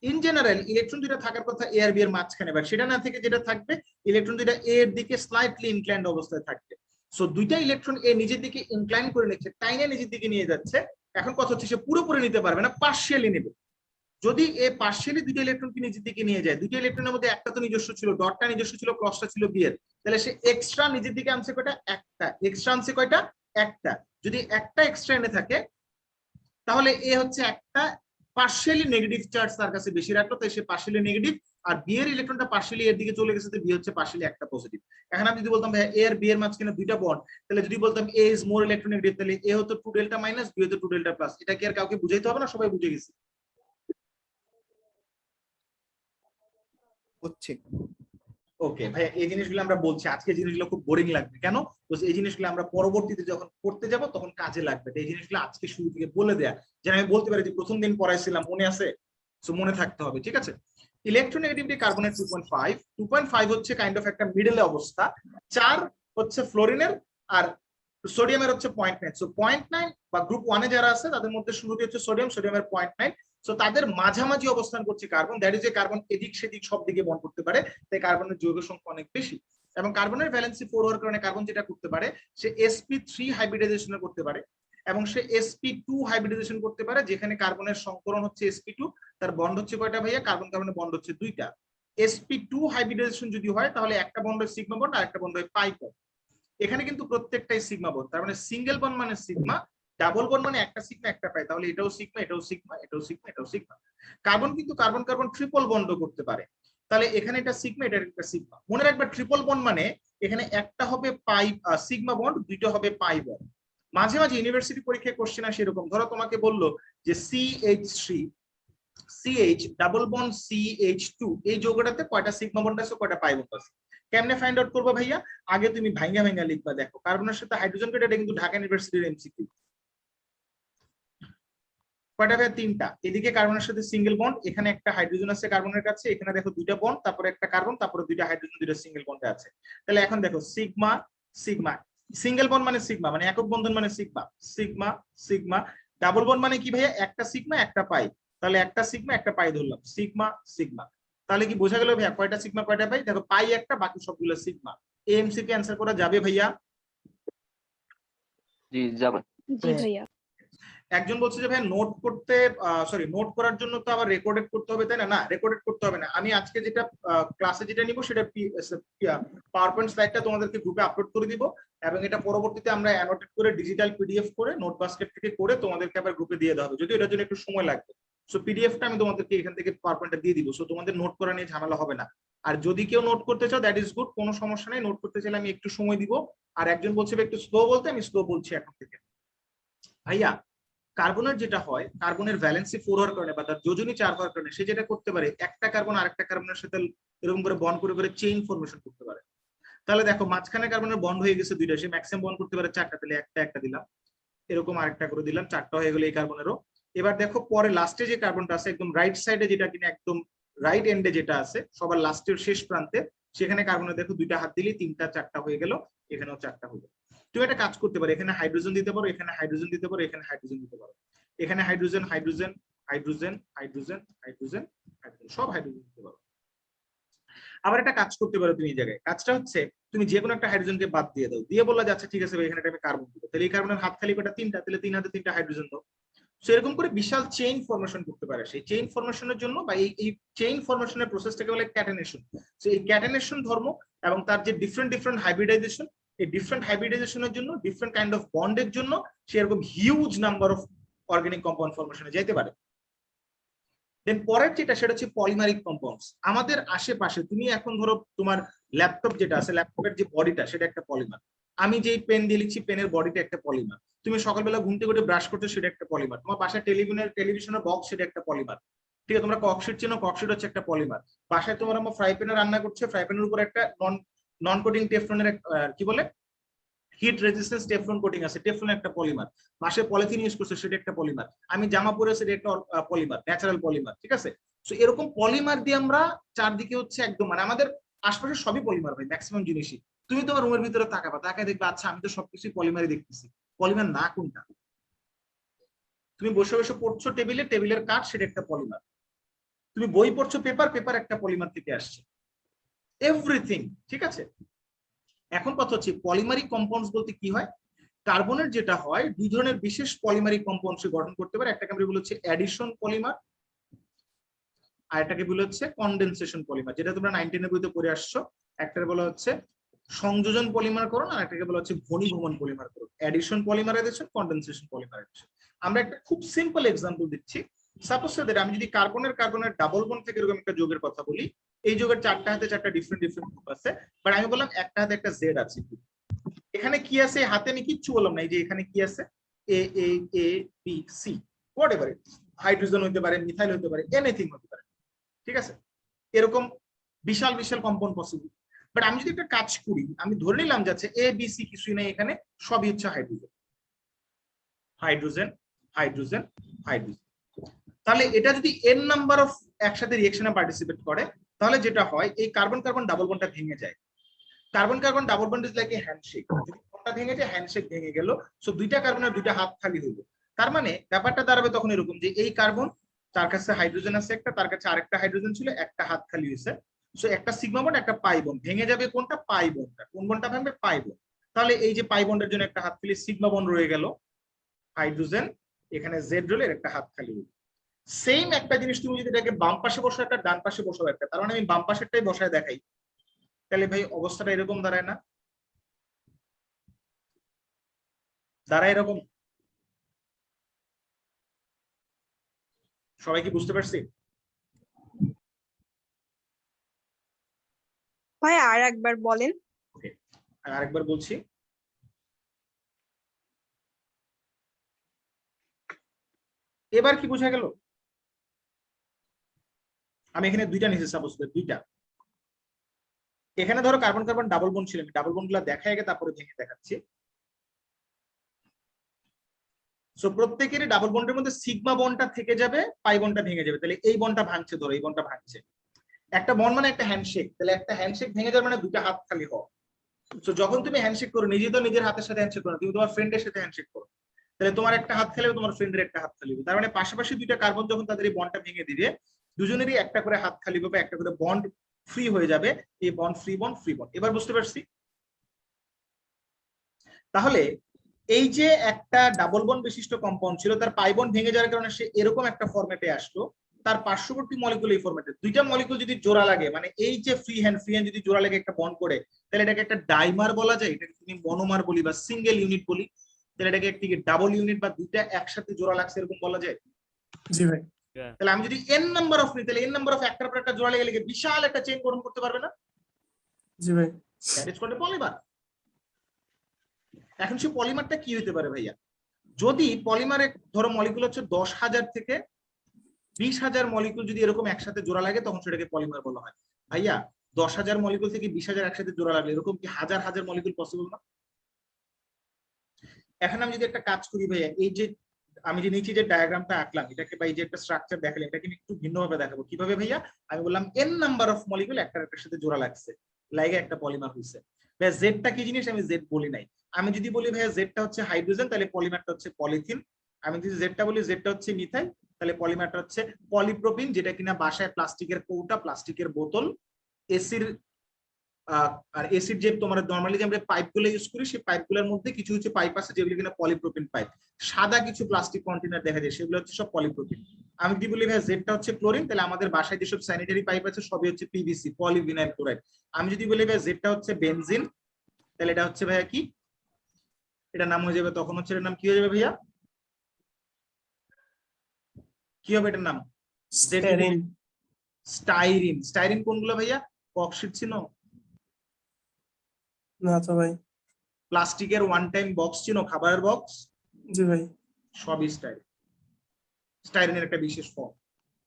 [SPEAKER 1] ইন জেনারেল ইলেকট্রন দুইটা থাকার কথা এ আর বি এর মাঝখানে, বাট সেটা না থেকে যেটা থাকবে ইলেকট্রন দুইটা এ এর দিকে স্লাইটলি ইনক্লাইন্ড অবস্থায় থাকবে। সো দুইটা ইলেকট্রন এ নিজের দিকে ইনক্লাইন করে নিচ্ছে, টাইনে নিজের দিকে নিয়ে যাচ্ছে। এখন কথা হচ্ছে সে পুরোপুরি নিতে পারবে না, পার্শিয়ালি নেবে। যদি এ পার্শিয়ালি দুইটা ইলেকট্রনকে নিজের দিকে নিয়ে যায়, দুইটা ইলেকট্রনের মধ্যে একটা তো নিজস্ব ছিল, ডটটা নিজস্ব ছিল, ক্রসটা ছিল বি এর, তাহলে সে এক্সট্রা নিজের দিকে আনছে কয়টা? একটা। এক্সট্রা আনছে কয়টা? একটা। যদি একটা এক্সট্রা এনে থাকে তাহলে এ হচ্ছে একটা পার্শিয়ালি নেগেটিভ চার্জ তার কাছে বেশি রাখলো, তাই সে পার্শিয়ালি নেগেটিভ, আর বি এর ইলেকট্রনটা পার্শিয়ালি এর দিকে চলে গেছে, বি হচ্ছে পার্শিয়ালি একটা পজিটিভ। এখন আমি যদি বলতাম ভাই এ আর বি এর মাঝখানে দুইটা বন্ড, তাহলে যদি বলতাম এ ইজ মোর ইলেকট্রোনেগেটিভ, তাহলে এ হতো 2 ডেল্টা মাইনাস, বি হতো 2 ডেল্টা প্লাস। এটা কি আর কাউকে বুঝাইতে হবে না? সবাই বুঝে গেছে।
[SPEAKER 5] হচ্ছে
[SPEAKER 1] ওকে ভাই, এই জিনিসগুলো আমরা বলছি আজকে, জিনিসগুলো খুব বোরিং লাগবে কেন? তো এই জিনিসগুলো আমরা পরবর্তীতে যখন করতে যাব তখন কাজে লাগবে। এই জিনিসগুলো আজকে শুরু থেকে বলে দেয়া, যেন আমি বলতে পারি যে প্রথম দিন পড়াইছিলাম মনে আছে, সো মনে থাকতে হবে, ঠিক আছে? ইলেকট্রোনেগেটিভিটি কার্বনের 2.5, 2.5 হচ্ছে কাইন্ড অফ একটা মিডলে অবস্থা, 4 হচ্ছে ফ্লোরিনের, আর সোডিয়ামের হচ্ছে 0.9। সো 0.9 বা গ্রুপ 1 এ যারা আছে তাদের মধ্যে শুরুতে হচ্ছে সোডিয়াম, সোডিয়ামের 0.9। সো তাদের মাঝামাঝি অবস্থান করছে carbon, that is a carbon এদিক সেদিক সব দিকে বন্ড করতে পারে, তাই কার্বনের যৌগ সংখ্যা অনেক বেশি। এবং কার্বনের ভ্যালেন্সি 4 হওয়ার কারণে কার্বন যেটা করতে পারে সে sp3 হাইব্রিডাইজেশন করতে পারে, এবং সে sp2 হাইব্রিডাইজেশন করতে পারে, যেখানে কার্বনের সংকরণ হচ্ছে sp2, তার বন্ড হচ্ছে কয়টা ভাইয়া? কার্বন কার্বনের বন্ড হচ্ছে 2টা। sp2 হাইব্রিডাইজেশন যদি হয় তাহলে একটা বন্ড হয় সিগমা বন্ড আর একটা বন্ড হয় পাই বন্ড। এখানে কিন্তু প্রত্যেকটাই সিগমা বন্ড, তার মানে সিঙ্গেল বন্ড মানে সিগমা, ডাবল বন্ড মানে একটা সিগমা একটা পাই, তাহলে এটাও সিগমা এটাও সিগমা এটাও সিগমা এটাও সিগমা। কার্বন কিন্তু কার্বন কার্বন ট্রিপল বন্ড করতে পারে, তাহলে এখানে এটা সিগমা এটা একটা সিগমা। মনে রাখবা ট্রিপল বন্ড মানে এখানে একটা হবে পাই সিগমা বন্ড, দুইটা হবে পাই বন্ড। মাঝে মাঝে ইউনিভার্সিটি পরীক্ষায় কোশ্চেন আসে এরকম, ধরো তোমাকে বললো যে CH3 CH double bond CH2 এই যৌগটাতে কয়টা সিগমা বন্ড আছে কয়টা পাই বন্ড আছে, কেমনে ফাইন্ড আউট করবো ভাইয়া? আগে তুমি ভাইঙ্গা ভাইঙ্গা লিখবা। দেখো কার্বনের সাথে হাইড্রোজেন কেটে, এটা কিন্তু ঢাকা ইউনিভার্সিটির এমসিকিউ। কয়টা ভাইয়া? 3টা। এদিকে কার্বনের সাথে সিঙ্গেল বন্ড, এখানে একটা হাইড্রোজেন আছে কার্বনের কাছে, এখানে দেখো 2টা বন্ড, তারপরে একটা কার্বন, তারপরে 2টা হাইড্রোজেন, 2টা সিঙ্গেল বন্ডে আছে। তাহলে এখন দেখো সিগমা সিগমা, সিঙ্গেল বন্ড মানে সিগমা মানে একক বন্ধন মানে sigma sigma sigma, double bond মানে কি ভাইয়া? একটা সিগমা একটা পাই, তাহলে একটা সিগমা একটা পাই ধরলাম, সিগমা সিগমা। তাহলে কি বোঝা গেল ভাইয়া কয়টা সিগমা কয়টা পাই? দেখো পাই একটা, বাকি সবগুলো সিগমা। এমসিকিউ অ্যান্সার করা যাবে ভাইয়া?
[SPEAKER 6] জি যাবে।
[SPEAKER 3] জি ভাইয়া।
[SPEAKER 1] একজন বলছে যে ভাই নোট করতে, সরি নোট করার জন্য তো আবার রেকর্ডেড করতে হবে, তাই না? না, রেকর্ডেড করতে হবে না। আমি আজকে যেটা ক্লাসে যেটা নিব সেটা পাওয়ার পয়েন্ট স্লাইডটা তোমাদেরকে গ্রুপে আপলোড করে দিব, এবং এটা পরবর্তীতে আমরা অ্যানোটেট করে ডিজিটাল পিডিএফ করে নোট বাস্কেট থেকে করে তোমাদেরকে আবার গ্রুপে দিয়ে দেওয়া হবে, যদিও এটার জন্য একটু সময় লাগবে। সো পিডিএফটা আমি তোমাদেরকে এখান থেকে পাওয়ার পয়েন্টটা দিয়ে দিব, সো তোমাদের নোট করা নিয়ে ঝামেলা হবে না। আর যদি কেউ নোট করতে চাও দ্যাট ইজ গুড, কোনো সমস্যা নেই, নোট করতে চাইলে আমি একটু সময় দিব। আর একজন বলছে একটু স্লো বলতে, আমি স্লো বলছি এখন থেকে। ভাইয়া কার্বনের যেটা হয়, কার্বনের ভ্যালেন্সি 4 হওয়ার কারণে বা তার যোজনী 4 হওয়ার কারণে সে যেটা করতে পারে একটা কার্বন আরেকটা কার্বনের সাথে এরকম করে বন্ড করে করে চেইন ফরমেশন করতে পারে। তাহলে দেখো মাঝখানে কার্বনের বন্ড হয়ে গেছে 2টা, সে ম্যাক্সিমাম বন্ড করতে পারে 4টা, তাহলে একটা একটা দিলাম, এরকম আরেকটা করে দিলাম, 4টা হয়ে গেল এই কার্বনেরও। এবার দেখো পরে লাস্টে যে কার্বনটা আছে একদম রাইট সাইডে, যেটা কিনা একদম রাইট এন্ডে যেটা আছে সবার লাস্টের শেষ প্রান্তে, সেখানে কার্বনে দেখো 2টা হাত দিলে 3টা 4টা হয়ে গেল, এখানেও 4টা হলো। তুমি একটা কাজ করতে পারো, এখানে হাইড্রোজেন দিতে পারো, এখানে হাইড্রোজেন দিতে পারো, এখানে হাইড্রোজেন দিতে পারো, এখানে hydrogen hydrogen hydrogen hydrogen hydrogen hydrogen সব হাইড্রোজেন দিতে পারো। আবার একটা কাজ করতে পারো তুমি এই জায়গায়, কাজটা হচ্ছে তুমি যে কোনো একটা হাইড্রোজেনকে বাদ দিয়ে দাও, দিয়ে বললা যে আচ্ছা ঠিক আছে এখানে আমি কার্বন দিব, তাহলে এই কার্বনের হাত খালি কয়টা? 3টা, তাহলে 3 হাতে 3টা হাইড্রোজেন দাও। সো এরকম করে বিশাল চেইন ফরমেশন করতে পারে। সেই চেইন ফরমেশনের জন্য বা এই চেইন ফরমেশনের প্রসেসটাকে বলে ক্যাটেনেশন। সো এই ক্যাটেনেশন ধর্ম এবং তার যে ডিফারেন্ট হাইব্রিডাইজেশন, এই ডিফারেন্ট হাইব্রিডাইজেশনের জন্য, ডিফারেন্ট কাইন্ড অফ বন্ডের জন্য সে এরকম huge number of organic compound ফরমেশনে যেতে পারে। দেন পরের যেটা সেটা হচ্ছে পলিমারিক কম্পাউন্ডস। আমাদের আশেপাশে তুমি এখন ধরো তোমার ল্যাপটপ যেটা আছে, ল্যাপটপের যে বডিটা সেটা একটা পলিমার। আমি যেই পেন দিয়ে লিখছি পেনের বডিটা একটা পলিমার। তুমি সকালবেলা ঘুম থেকে উঠে ব্রাশ করছো সেটা একটা পলিমার। তোমার বাসায় টেলিভিশনের বক্স সেটা একটা পলিমার। ঠিক আছে, তোমরা ককশিট চেনো, ককশিট হচ্ছে একটা পলিমার। বাসায় তোমার আমার ফ্রাই প্যানে রান্না করছে, ফ্রাই প্যানের উপর একটা নন কোটিং টেফলনের কি বলে হিট রেজিস্ট্যান্স টেফলন কোটিং আছে, টেফলন একটা পলিমার। বাসায় পলিথিন ইউজ করছে সেটা একটা পলিমার। আমি জামা পরে সেটা একটা পলিমার, ন্যাচারাল পলিমার। ঠিক আছে, তো এরকম পলিমার দিয়ে আমরা চারদিকে হচ্ছে একদম মানে আমাদের আশপাশে সবই পলিমার ভাই, ম্যাক্সিমাম জিনিসই। তুমি তোমার রুমের ভিতরে তাকাবা, তাকায় দেখবে আচ্ছা আমি তো সবকিছুই পলিমারই দেখতেছি। পলিমার না কোনটা? তুমি বসে বসে পড়ছো টেবিলে, টেবিলের কাঠ সেটা একটা পলিমার। তুমি বই পড়ছো পেপার, পেপার একটা পলিমার থেকে আসছে। এভরিথিং ঠিক আছে। এখন কথা হচ্ছে পলিমারিক কম্পাউন্ডস বলতে কি হয়? কার্বনের যেটা হয় দুই ধরনের বিশেষ পলিমারিক কম্পাউন্ডস গঠন করতে পারে। একটাকে আমরা বলি হচ্ছে অ্যাডিশন পলিমার, আর এটাকে বলে হচ্ছে কনডেনসেশন পলিমার, যেটা তোমরা 19 এর বইতে পড়ে আসছো। একটাকে বলা হচ্ছে সংযোজন পলিমারকরণ, আর একটাকে বলা হচ্ছে ঘনীভবন পলিমারকরণ। Addition polymerization, condensation polymerization. আমরা একটা খুব সিম্পল এক্সাম্পল দিচ্ছি। সাপোজ দ্যাট আমি যদি কার্বনের ডাবল বন্ড থেকে এরকম একটা যোগের কথা বলি, এই যোগের চারটা হাতে চারটা ডিফারেন্ট গ্রুপ আছে, বাট আমি বললাম একটা হাতে একটা জেড আছে। এখানে কি আছে হাতে আমি কিচ্ছু বললাম না, এই যে এখানে কি আছে এ এ A B C whatever, hydrogen হতে পারে, মিথাইল হতে পারে, এনিথিং হতে পারে। ঠিক আছে, এরকম বিশাল বিশাল কম্পাউন্ড পসিবল। বাট আমি যদি একটা কাজ করি, আমি ধরে নিলাম যাচ্ছে এ বি সি কিছুই নেই, এখানে সবই হচ্ছে হাইড্রোজেন হাইড্রোজেন হাইড্রোজেন হাইড্রোজেন। তাহলে এটা যদি এন নাম্বার অফ একসাথে রিঅ্যাকশনে পার্টিসিপেট করে, তাহলে যেটা হয় এই কার্বন কার্বন ডাবল বন্ডটা ভেঙে যায়। Carbon carbon double bond is like a handshake. যদি বন্ডটা ভেঙে যায়, হ্যান্ডশেক ভেঙে গেল, সো দুইটা কার্বনের দুইটা হাত খালি হইল। তার মানে ব্যাপারটা দাঁড়াবে তখন এরকম যে এই কার্বন, তার কাছে হাইড্রোজেন আছে একটা, তার কাছে আরেকটা হাইড্রোজেন ছিল, একটা হাত খালি হয়েছে। সো একটা সিগমা বন্ড একটা পাই বন্ড ভেঙে যাবে। কোনটা? পাই বন্ডটা। কোন বন্ডটা ভাঙবে? Pi bond. তাহলে এই যে পাই বন্ডের জন্য একটা হাত খালি সিগমা বন্ড রয়ে গেল, হাইড্রোজেন এখানে জেড রোলের একটা হাত খালি হইল। সেম একটা জিনিস তুমি যদি এটাকে বাম পাশে বসাও একটা, ডান পাশে বসাও একটা, তার মানে আমি বাম পাশেরটাই বসায় দেখাই, তাহলে ভাই অবস্থাটা এরকম দাঁড়ায় না? দাঁড়ায় এরকম। সবাই কি বুঝতে পারছি?
[SPEAKER 3] ভাই আর একবার বলেন।
[SPEAKER 1] আরেকবার বলছি, এবার কি বোঝা গেল? আমি এখানে দুইটা নিচে সাপোজ দুইটা, এখানে ধরো কার্বন কার্বন ডাবল বন্ড ছিল, ডাবল বন্ড গুলা দেখায় আগে তারপরে ভেঙে দেখাচ্ছি। সো প্রত্যেকেরই ডাবল বন্ডের মধ্যে সিগমা বন্ডটা থেকে যাবে, পাই বন্ডটা ভেঙে যাবে। তাহলে এই বন্ডটা ভাঙছে, ধরো এই বন্ডটা ভাঙছে। একটা বন্ড মানে একটা হ্যান্ডশেক, তাহলে একটা হ্যান্ডশেক ভেঙে যাবে মানে দুটা হাত খালি হওয়া। সো যখন তুমি হ্যান্ডশেক করো, নিজে তো নিজের হাতের সাথে হ্যান্ডশেক করো, তুমি তোমার ফ্রেন্ডের সাথে হ্যান্ডশেক করো, তাহলে তোমার একটা হাত খালি হবে, তোমার ফ্রেন্ডের একটা হাত খালি হবে। তার মানে পাশাপাশি দুইটা কার্বন যখন তাদের এই বন্ডটা ভেঙে দিবে, দুজনেরই একটা করে হাত খালি হবে, একটা করে বন্ড ফ্রি হয়ে যাবে। এই bond free bond free bond. এবার বুঝতে পারছি? তাহলে এই যে একটা ডাবল বন্ড বিশিষ্ট কম্পাউন্ড ছিল, তার পাই বন্ড ভেঙে যাওয়ার কারণে সে এরকম একটা ফরম্যাটে আসলো। তার পার্শ্ববর্তী মলিকুল এই ফরম্যাটে, দুইটা মলিকুল যদি জোড়া লাগে, মানে এই যে ফ্রি হ্যান্ড যদি জোড়া লাগে একটা বন্ড করে, তাহলে এটাকে একটা ডাইমার বলা যায়, এটাকে তুমি মনোমার বলি বা সিঙ্গেল ইউনিট বলি। তাহলে এটাকে একটি ডাবল ইউনিট বা দুইটা একসাথে জোড়া লাগছে এরকম বলা যায়।
[SPEAKER 7] জি ভাই।
[SPEAKER 1] তাহলে আমি যদি এন নাম্বার অফ নিই, তাহলে এন নাম্বার অফ একটার পর একটা জোড়া লেগে বিশাল একটা চেইন গঠন করতে পারবে না?
[SPEAKER 7] জি ভাই।
[SPEAKER 1] That is called polymer. এখন সেই পলিমারটা কি হতে পারে ভাইয়া? যদি পলিমারে ধরো মলিকুল হচ্ছে 10,000 থেকে 20,000 মলিকুল যদি এরকম একসাথে জোড়া লাগে, তখন সেটাকে পলিমার বলা হয়। ভাইয়া 10,000 মলিকুল থেকে 20,000 একসাথে জোড়া লাগলে এরকম কি হাজার হাজার মলিকুল পসিবল না? এখন আমি যদি একটা কাজ করি ভাইয়া, এই যে আমি যে নিচে যে ডায়াগ্রামটা আঁকলাম, এটাকে বা এই যে একটা স্ট্রাকচার দেখালাম, এটাকে আমি একটু ভিন্নভাবে দেখাবো। কিভাবে ভাইয়া? আমি বললাম এন নাম্বার অফ মলিকুল একটার সাথে জোড়া লাগছে, লাগে একটা পলিমার হয়েছে। ভাইয়া জেডটা কি জিনিস আমি জেড বলি নাই। আমি যদি বলি ভাইয়া জেডটা হচ্ছে হাইড্রোজেন, তাহলে পলিমারটা হচ্ছে পলিথিন। আমি যদি জেডটা বলি জেডটা হচ্ছে মিথাইল, তাহলে পলিমারটা হচ্ছে পলিপ্রোপিন, যেটা কিনা বাসায় প্লাস্টিকের কৌটা, প্লাস্টিকের বোতল, এসির আর এসিড যে তোমার নরমালি যে আমরা পাইপগুলো ইউজ করি সেই পাইপগুলোর মধ্যে কিছু কিছু পাইপ আছে যেগুলো কিনা পলিপ্রোপিন পাইপ। সাদা কিছু প্লাস্টিক কন্টেনার দেখা যায় সেগুলো হচ্ছে সব পলিপ্রোপিন। আমি যদি বলি ভাই জেডটা হচ্ছে ক্লোরিন, তাহলে আমাদের বাসায় যেসব স্যানিটারি পাইপ আছে সবই হচ্ছে পিভিসি, পলিভিনাইল ক্লোরাইড। আমি যদি বলি ভাই জেডটা হচ্ছে বেনজিন, তাহলে এটা হচ্ছে ভাইয়া কি, এটা নাম হয়ে যাবে, তখন হচ্ছে এর নাম কি হয়ে যাবে ভাইয়া, কি হবে এটার নাম?
[SPEAKER 7] স্টেরিন।
[SPEAKER 1] স্টাইরিন। স্টাইরিন কোনগুলো ভাইয়া? বক্সিট ছিল,
[SPEAKER 7] না তো ভাই।
[SPEAKER 1] প্লাস্টিকের ওয়ান টাইম বক্স ছিল, খাবারের বক্স,
[SPEAKER 7] জি ভাই।
[SPEAKER 1] সবই স্টাইরিন। স্টাইরিনের একটা বিশেষ ফর্ম,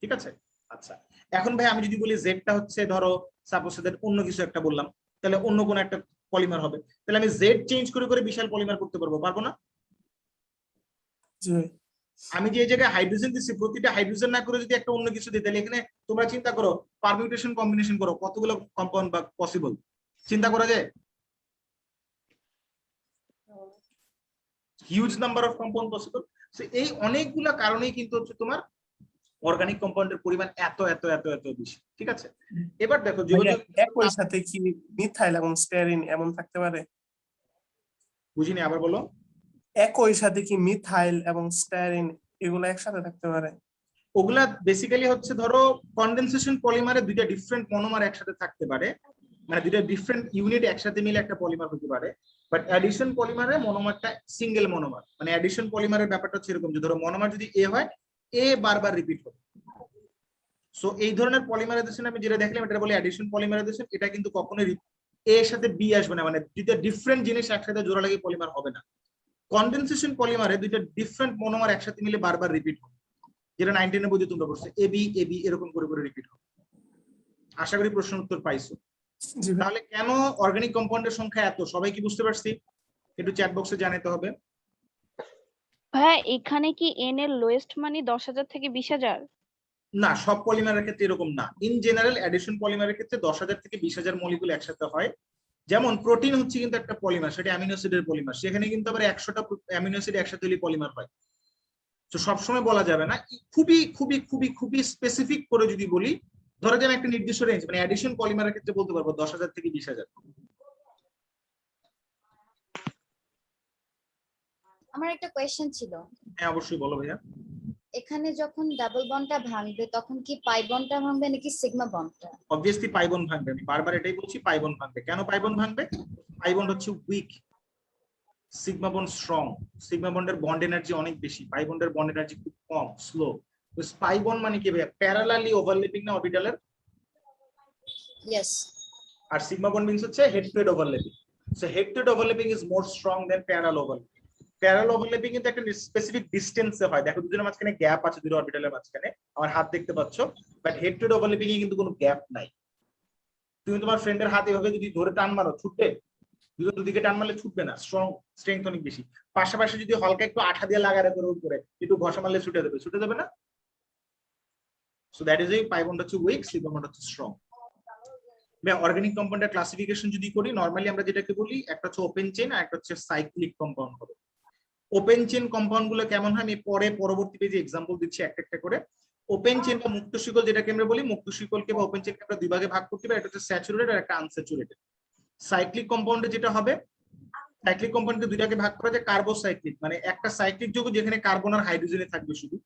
[SPEAKER 1] ঠিক আছে? আচ্ছা, এখন ভাই আমি যদি বলি জেডটা হচ্ছে ধরো সাপোজ অন্য কিছু একটা বললাম, তাহলে অন্য কোন একটা পলিমার হবে, তাহলে আমি জেড চেঞ্জ করে করে বিশাল পলিমার করতে পারবো, পারবো না?
[SPEAKER 7] জি ভাই।
[SPEAKER 1] আমি যে জায়গায় হাইড্রোজেন দিচ্ছি প্রতিটা হাইড্রোজেন না করে যদি একটা অন্য কিছু দিই, তাহলে এখানে তোমরা চিন্তা করো পারমিউটেশন কম্বিনেশন করো কতগুলো কম্পাউন্ড বা পসিবল, চিন্তা করা যায়? Huge number of compound possible. এই অনেকগুলা কারণেই কিন্তু হচ্ছে তোমার অর্গানিক কম্পাউন্ডের পরিমাণ এত এত এত এত বেশি, ঠিক আছে? এবার দেখো
[SPEAKER 7] একই সাথে কি মিথাইল এবং স্টেরিন এমন থাকতে পারে?
[SPEAKER 1] বুঝিনি, আবার বলো।
[SPEAKER 7] একই সাথে কি মিথাইল এবং স্টেরিন এগুলো একসাথে থাকতে পারে?
[SPEAKER 1] ওগুলা বেসিক্যালি হচ্ছে ধরো কনডেনসেশন পলিমারে দুইটা ডিফারেন্ট মনোমার একসাথে থাকতে পারে, মানে দুইটা ডিফারেন্ট ইউনিট একসাথে মিলে একটা পলিমার হতে পারে। বাট অ্যাডিশন পলিমারে মনোমারটা সিঙ্গেল মনোমার, মানে অ্যাডিশন পলিমারের ব্যাপারটা হচ্ছে এরকম যে ধরো মনোমার যদি এ হয়, এ বারবার রিপিট হবে। সো এই ধরনের পলিমারাইজেশন আমি যেটা দেখলাম এটা বলে অ্যাডিশন পলিমারাইজেশন, এটা কিন্তু কখনোই এ এর সাথে বি আসবে না, মানে দুইটা ডিফারেন্ট জিনিস একসাথে জোড়া লাগিয়ে পলিমার হবে না। কনডেনসেশন পলিমারে দুইটা ডিফারেন্ট মনোমার একসাথে মিলে বারবার রিপিট হবে, যেটা 19 বইতে তোমরা পড়ছো, এবি এবি এরকম করে করে রিপিট হবে। আশা করি প্রশ্ন উত্তর পাইছো।
[SPEAKER 7] জি ভাই।
[SPEAKER 1] তাহলে কেন অর্গানিক কম্পাউন্ডের সংখ্যা এত, সবাই কি বুঝতে পারছি? একটু চ্যাট বক্সে জানাতে হবে।
[SPEAKER 3] ভাইয়া এখানে কি এন এর লোয়েস্ট মানে 10,000 থেকে 20,000?
[SPEAKER 1] না, সব পলিমারের ক্ষেত্রে এরকম না। ইন জেনারেল অ্যাডিশন পলিমারের ক্ষেত্রে 10,000 থেকে 20,000 মলিকুল একসাথে হয়। যেমন প্রোটিন হচ্ছে কিন্তু একটা পলিমার, সেটা অ্যামিনো অ্যাসিডের পলিমার, সেখানে কিন্তু আবার 100টা অ্যামিনো অ্যাসিড একসাথে হলে পলিমার হয়। তো সবসময় বলা যাবে না, খুবই খুবই খুবই খুবই স্পেসিফিক করে যদি বলি, ধরো যে আমি একটা নির্দিষ্ট রেঞ্জ মানে অ্যাডিশন পলিমারের ক্ষেত্রে বলতে পারবো 10,000 থেকে 20,000।
[SPEAKER 10] আমার একটা কোয়েশ্চেন ছিল।
[SPEAKER 1] হ্যাঁ অবশ্যই, বলো ভাইয়া।
[SPEAKER 10] এখানে যখন ডাবল বন্ডটা ভাঙবে তখন কি পাই বন্ডটা ভাঙবে নাকি সিগমা বন্ডটা?
[SPEAKER 1] অবভিয়াসলি পাই বন্ড ভাঙবে, আমি বারবার এটাই বলছি, পাই বন্ড ভাঙবে। কেন পাই বন্ড ভাঙবে? পাই বন্ড হচ্ছে weak, sigma bond strong. Sigma বন্ডের বন্ড এনার্জি অনেক বেশি, পাই বন্ডের বন্ড এনার্জি খুব কম, স্লো। তো পাই বন্ড মানে কি ভাইয়া? প্যারালালি ওভারল্যাপিং না অরবিটালের?
[SPEAKER 10] ইয়েস।
[SPEAKER 1] আর সিগমা বন্ড মিন্স হচ্ছে head to head overlapping. So head to head overlapping is more strong than parallel overlapping. Parallel overlapping কিন্তু একটা স্পেসিফিক ডিসটেন্সে হয়, দেখো দুজনের মাঝখানে গ্যাপ আছে, দুটো অরবিটালের মাঝখানে, আমার হাত দেখতে পাচ্ছ, but head to head overlapping এ কিন্তু কোনো গ্যাপ নাই। তুমি তোমার ফ্রেন্ডের হাত এভাবে যদি ধরে টান মারো, ছুটবে? দুদিকে টান মারলে ছুটবে না, স্ট্রেংথ অনেক বেশি। পাশাপাশি যদি হালকা একটু আঠা দিয়ে লাগারে ধরে উপরে একটু ঘষা মারলে ছুটে যাবে, ছুটে যাবে না? সো দ্যাট ইজ এই পাই বন্ড হচ্ছে উইক, সিগমা বন্ড হচ্ছে স্ট্রং। অর্গানিক কম্পাউন্ডের ক্লাসিফিকেশন যদি করি, নরমালি আমরা যেটাকে বলি একটা হচ্ছে ওপেন চেইন আর একটা হচ্ছে সাইক্লিক কম্পাউন্ড হবে। ওপেন চেইন কম্পাউন্ড গুলো কেমন হয় আমি পরে পরবর্তী পেজে এক্সাম্পল দিচ্ছি একটা একটা করে। ওপেন চেইন বা মুক্ত শিকল যেটাকে আমরা বলি, মুক্ত শিকলকে বা ওপেন চেইনকে আমরা দুই ভাগে ভাগ করতে পারি, একটা হচ্ছে স্যাচুরেটেড আর একটা আনস্যাচুরেটেড। সাইক্লিক কম্পাউন্ডে যেটা হবে, সাইক্লিক কম্পাউন্ডকে দুইটাকে ভাগ করা যায়, কার্বোসাইক্লিক মানে একটা সাইক্লিক যৌগ যেখানে কার্বন আর হাইড্রোজেনে থাকবে শুধু।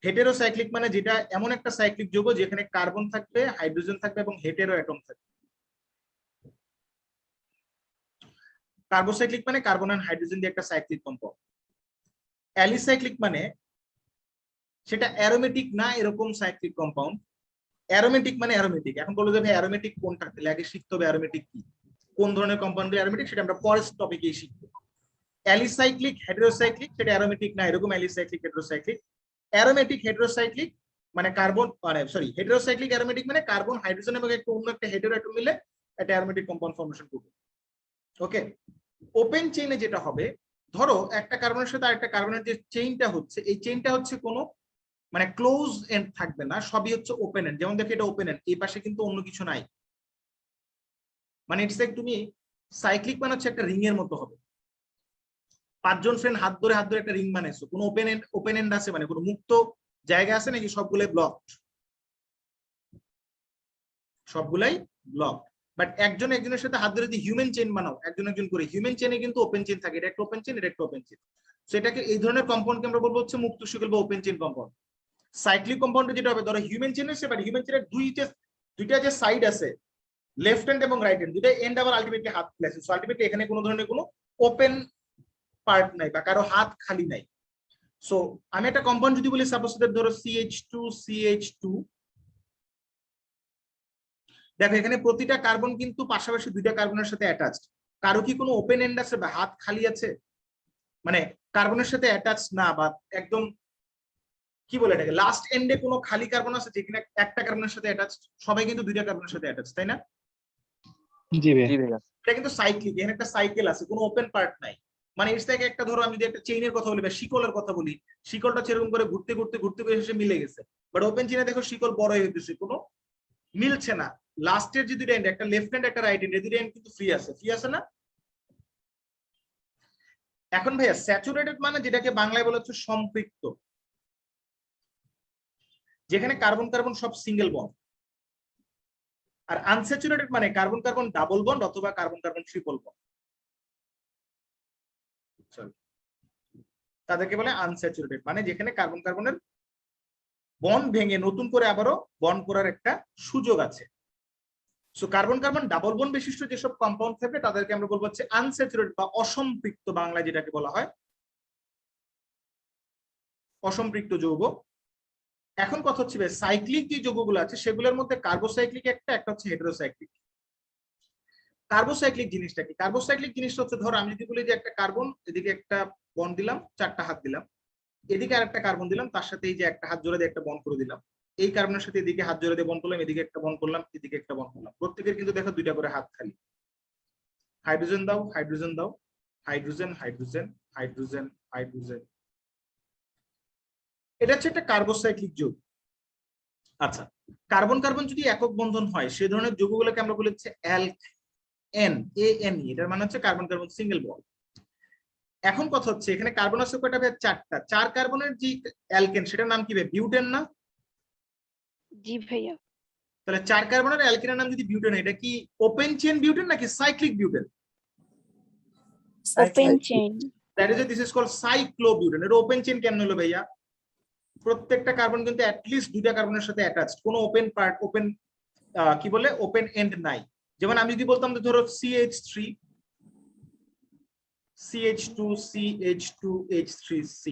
[SPEAKER 1] হেটেরোসাইক্লিক মানে যেটা এমন একটা সাইক্লিক যৌগ যেখানে কার্বন থাকবে, হাইড্রোজেন থাকবে এবং হেটেরো অ্যাটম থাকবে। কার্বোসাইক্লিক মানে কার্বন আর হাইড্রোজেন দিয়ে একটা সাইক্লিক কম্পাউন্ড। অ্যালিসাইক্লিক মানে সেটা অ্যারোমেটিক না এরকম সাইক্লিক কম্পাউন্ড। অ্যারোমেটিক মানে অ্যারোমেটিক। এখন বলবো যে ভাই অ্যারোমেটিক কোনটা, তাহলে আগে শিখতে হবে অ্যারোমেটিক কি, কোন ধরনের কম্পাউন্ড অ্যারোমেটিক, সেটা আমরা পরের টপিকেই শিখবো। অ্যালিসাইক্লিক হেটেরোসাইক্লিক সেটা অ্যারোমেটিক না এরকম অ্যালিসাইক্লিক হেটেরোসাইক্লিক। অ্যারোমেটিক হেটেরোসাইক্লিক মানে কার্বন মানে সরি হেটেরোসাইক্লিক অ্যারোমেটিক মানে কার্বন হাইড্রোজেন এবং একটা অন্য একটা হেটেরো অ্যাটম মিলে একটা অ্যারোমেটিক কম্পাউন্ড ফর্মেশন করবে। ওকে, ওপেন চেইনে যেটা হবে, ধরো একটা কার্বনের সাথে আরেকটা কার্বনের যে চেইনটা হচ্ছে, এই চেইনটা হচ্ছে কোনো মানে ক্লোজ এন্ড থাকবে না, সবই হচ্ছে ওপেন এন্ড। যেমন দেখো এটা ওপেন এন্ড, এই পাশে কিন্তু অন্য কিছু নাই, মানে ইটস লাইক তুমি সাইক্লিক মানে হচ্ছে একটা রিং এর মতো হবে। 5 জন ফ্রেন্ড হাত ধরে একটা রিং বানাইছো, কোনো ওপেন এন্ড আছে মানে কোনো মুক্ত জায়গা আছে নাকি? সবগুলাই ব্লক, সবগুলাই ব্লক। বাট একজন একজনের সাথে হাত ধরে যদি হিউম্যান চেইন বানাও একজন একজন করে, হিউম্যান চেইনে কিন্তু ওপেন চেইন থাকে, এটা একটা ওপেন চেইন, এটা একটা ওপেন চেইন। সো এটাকে এই ধরনের কম্পাউন্ডকে আমরা বলবো হচ্ছে মুক্ত শিকল বা ওপেন চেইন কম্পাউন্ড। সাইক্লিক কম্পাউন্ডে যেটা হবে, ধরো হিউম্যান চেইন আছে, বাট হিউম্যান চেইনের দুইটা যে সাইড আছে, লেফট হ্যান্ড এবং রাইট হ্যান্ড, দুইটা এন্ড আবার আলটিমেটলি হাত খোলা আছে। সো আলটিমেটলি এখানে কোনো ধরনের কোনো ওপেন পার্ট নাই বা কারো হাত খালি নাই। সো আমি একটা কম্পাউন্ড যদি বলি, সাপোজ ধরো CH2, দেখো এখানে প্রতিটা কার্বন কিন্তু পাশাপাশি দুইটা কার্বনের সাথে অ্যাটাচড। কারো কি কোনো ওপেন এন্ড আছে বা হাত খালি আছে, মানে কার্বনের সাথে অ্যাটাচ না, বা একদম কি বলে এটাকে লাস্ট এন্ডে কোনো খালি কার্বন আছে যেখানে একটা কার্বনের সাথে অ্যাটাচড? সবাই কিন্তু দুইটা কার্বনের সাথে অ্যাটাচড, তাই না?
[SPEAKER 6] জি ভাইয়া।
[SPEAKER 1] এটা কিন্তু সাইক্লিক, এখানে একটা সাইকেল আছে, কোনো ওপেন পার্ট নাই। মানে এর থেকে একটা ধরো আমি যদি একটা চেইনের কথা বলি বা শিকলের কথা বলি, শিকলটা সেরকম করে ঘুরতে ঘুরতে ঘুরতে ঘুরে এসে মিলে গেছে, বাট ওপেন চেইনে দেখো শিকল বড় হয়ে গেছে, কোনো মিলছে না। লাস্টের যে দুইটা এন্ড, একটা লেফট হ্যান্ড একটা রাইট হ্যান্ড, এই দুইটা এন্ড কিন্তু ফ্রি আছে না? এখন ভাইয়া স্যাচুরেটেড মানে যেটাকে বাংলায় বলা হচ্ছে সম্পৃক্ত, যেখানে কার্বন কার্বন সব সিঙ্গেল বন্ড। আর আনস্যাচুরেটেড মানে কার্বন কার্বন ডাবল বন্ড অথবা কার্বন কার্বন ট্রিপল বন্ড, তাদেরকে বলে আনস্যাচুরেটেড, মানে যেখানে কার্বন কার্বনের বন্ড ভেঙে নতুন করে আবারও বন্ড করার একটা সুযোগ আছে। So carbon carbon double bond বিশিষ্ট যেসব কম্পাউন্ড থাকবে তাদেরকে আমরা বলবো হচ্ছে আনস্যাচুরেটেড বা অসম্পৃক্ত, বাংলায় যেটাকে বলা হয় অসম্পৃক্ত যৌগ। এখন কথা হচ্ছে সাইক্লিক যে যৌগগুলো আছে সেগুলোর মধ্যে কার্বোসাইক্লিক একটা হচ্ছে হেটেরোসাইক্লিক। কার্বোসাইক্লিক জিনিসটা কি? কার্বোসাইক্লিক জিনিসটা হচ্ছে, ধরো আমি যদি বলি যে একটা কার্বন, এদিকে একটা বন্ড দিলাম, চারটা হাত দিলাম, এদিকে আর একটা কার্বন দিলাম, তার সাথে এই যে একটা হাত জোড়া দিয়ে একটা বন্ড করে দিলাম, এই কার্বনের সাথে এদিকে হাত জোড়া দিয়ে বন্ড করলাম, এদিকে একটা বন্ড করলাম, এদিকে একটা বন্ড করলাম, প্রত্যেকের কিন্তু দেখো দুইটা করে হাত খালি। হাইড্রোজেন দাও, হাইড্রোজেন দাও, হাইড্রোজেন হাইড্রোজেন হাইড্রোজেন হাইড্রোজেন, এটা হচ্ছে একটা কার্বোসাইক্লিক যৌগ। আচ্ছা, কার্বন কার্বন যদি একক বন্ধন হয় সেই ধরনের যৌগগুলোকে আমরা বলি হচ্ছে ANE, এটার মানে হচ্ছে কার্বন কার্বন সিঙ্গেল বন্ড। এখন কথা হচ্ছে এখানে কার্বন আছে কয়টা ভাই? চারটা। 4 কার্বনের যে অ্যালকেন সেটার নাম কি ভাই? বিউটেন না?
[SPEAKER 3] জি ভাইয়া।
[SPEAKER 1] তাহলে 4 কার্বনের অ্যালকেনের নাম যদি বিউটেন, এটা কি ওপেন চেইন বিউটেন নাকি cyclic butane?
[SPEAKER 3] Open chain.
[SPEAKER 1] That is this is called cyclobutane. এটা ওপেন চেইন কেন হলো ভাইয়া? প্রত্যেকটা কার্বন কিন্তু অ্যাটলিস্ট দুইটা কার্বনের সাথে অ্যাটাচড, কোনো ওপেন পার্ট, ওপেন কি বলে ওপেন এন্ড নাই। যেমন আমি যদি বলতাম যে ধরো CH3 CH2 CH2 H3C,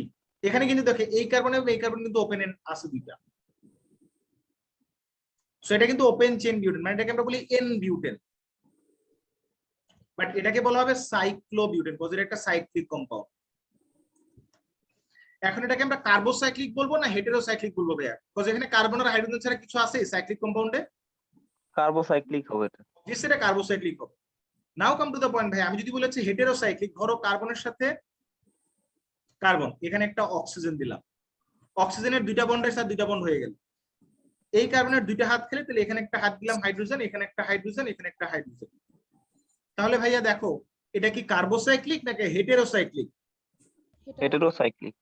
[SPEAKER 1] এখানে কিন্তু দেখো এই কার্বন এবং এই কার্বন কিন্তু ওপেন এন্ড আছে দুইটা। সো এটা কিন্তু ওপেন চেইন বিউটেন, মানে এটাকে আমরা বলি N বিউটেন, বাট এটাকে বলা হবে সাইক্লোবিউটেন বিকজ এটা একটা সাইক্লিক কম্পাউন্ড। এখন এটাকে আমরা কার্বোসাইক্লিক বলবো না হেটেরোসাইক্লিক বলবো ভাইয়া? বিকজ এখানে কার্বন আর হাইড্রোজেন ছাড়া কিছু আছে সাইক্লিক কম্পাউন্ডে?
[SPEAKER 6] কার্বোসাইক্লিক হবে এটা।
[SPEAKER 1] জি, সেটা কার্বোসাইক্লিক হবে। নাও কাম টু দ্য পয়েন্ট ভাই, আমি যদি বলেছি হেটেরোসাইক্লিক, ধরো কার্বনের সাথে কার্বন, এখানে একটা অক্সিজেন দিলাম, অক্সিজেনের দুইটা বন্ডের সাথে দুইটা বন্ড হয়ে গেল, এই কার্বনের দুইটা হাত খেলে, তাহলে এখানে একটা হাত দিলাম হাইড্রোজেন, এখানে একটা হাইড্রোজেন, এখানে একটা হাইড্রোজেন। তাহলে ভাইয়া দেখো এটা কি কার্বোসাইক্লিক নাকি হেটেরোসাইক্লিক?
[SPEAKER 6] হেটেরোসাইক্লিক।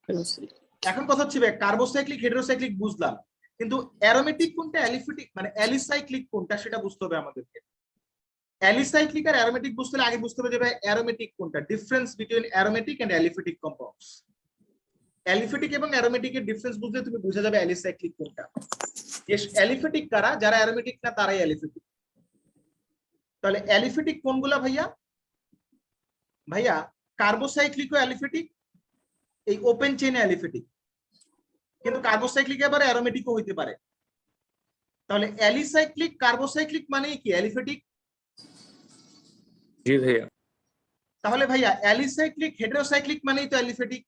[SPEAKER 1] এখন কথা হচ্ছে ভাই, কার্বোসাইক্লিক হেটেরোসাইক্লিক বুঝলাম, কিন্তু অ্যারোমেটিক কোনটা, অ্যালিফিটিক মানে অ্যালিসাইক্লিক কোনটা সেটা বুঝতে হবে আমাদেরকে। অ্যালিসাইক্লিক আর অ্যারোমেটিক বুঝতে হলে আগে বুঝতে হবে যে ভাই অ্যারোমেটিক কোনটা, difference between aromatic and aliphatic compounds. Aliphatic এবং অ্যারোমেটিকের ডিফারেন্স বুঝলে তুমি বুঝে যাবে অ্যালিসাইক্লিক কোনটা। অ্যালিফিটিক কারা? যারা অ্যারোমেটিক না তারাই অ্যালিফিটিক। তাহলে অ্যালিফিটিক কোনগুলা ভাইয়া? ভাইয়া কার্বোসাইক্লিকও অ্যালিফিটিক, এই ওপেন চেইনে অ্যালিফিটিক, কিন্তু কার্বোসাইক্লিক আবার অ্যারোমেটিকও হইতে পারে। তাহলে অ্যালিসাইক্লিক কার্বোসাইক্লিক মানে কি অ্যালিফিটিক?
[SPEAKER 8] জি ভাইয়া।
[SPEAKER 1] তাহলে ভাইয়া অ্যালিসাইক্লিক হেটেরোসাইক্লিক মানেই তো অ্যালিফিটিক।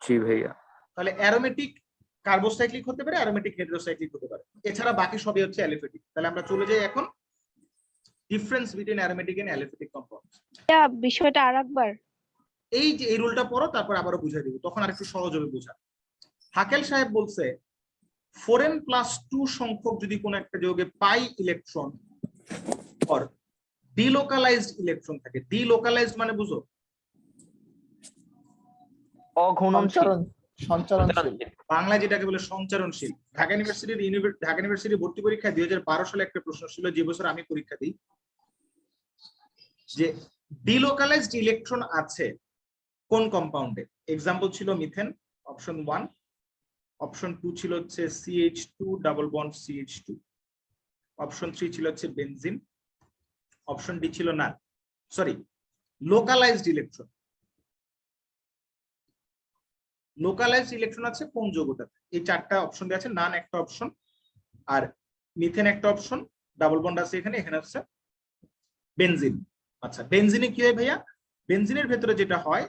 [SPEAKER 8] জি ভাইয়া।
[SPEAKER 1] তাহলে অ্যারোমেটিক কার্বোসাইক্লিক হতে পারে, অ্যারোমেটিক হেটেরোসাইক্লিক হতে পারে, এছাড়া বাকি সবই হচ্ছে অ্যালিফিটিক। তাহলে আমরা চলে যাই এখন difference between aromatic and aliphatic compounds.
[SPEAKER 3] বিষয়টা আরেকবার
[SPEAKER 1] এই যে এই রুলটা পড়ো, তারপর আবারও বুঝাই দেব, তখন আরেকটু সহজ হবে বোঝা। হাকেল সাহেব বলছে 4n+2 সংখ্যক যদি কোনো একটা যৌগে pi electron or delocalized electron থাকে, ডিলোকালাইজড মানে বুঝো?
[SPEAKER 4] অঘূর্ণনশীল।
[SPEAKER 5] সঞ্চারণশীল।
[SPEAKER 1] বাংলা যেটাকে বলে সঞ্চারণশীল। ঢাকা ইউনিভার্সিটির ভর্তি পরীক্ষায় 2012 সালে একটা প্রশ্ন ছিল, যে বছর আমি পরীক্ষা দিই, যে ডিলোকালাইজড ইলেকট্রন আছে কোন কম্পাউন্ডে। এক্সাম্পল ছিল মিথেন, অপশন 1, অপশন 2 ছিল হচ্ছে CH2 double bond CH2, option 3 ছিল হচ্ছে বেনজিন, অপশন ডি ছিল না, sorry, localised electron. Localised electron আছে কোন যৌগটাতে? এই 4টা অপশন দেওয়া আছে, নান একটা অপশন, আর মিথেন একটা অপশন, ডাবল বন্ড আছে এখানে, এখানে হচ্ছে বেনজিন। আচ্ছা, বেনজিনে কি হয় ভাইয়া? বেনজিনের ভেতরে যেটা হয়,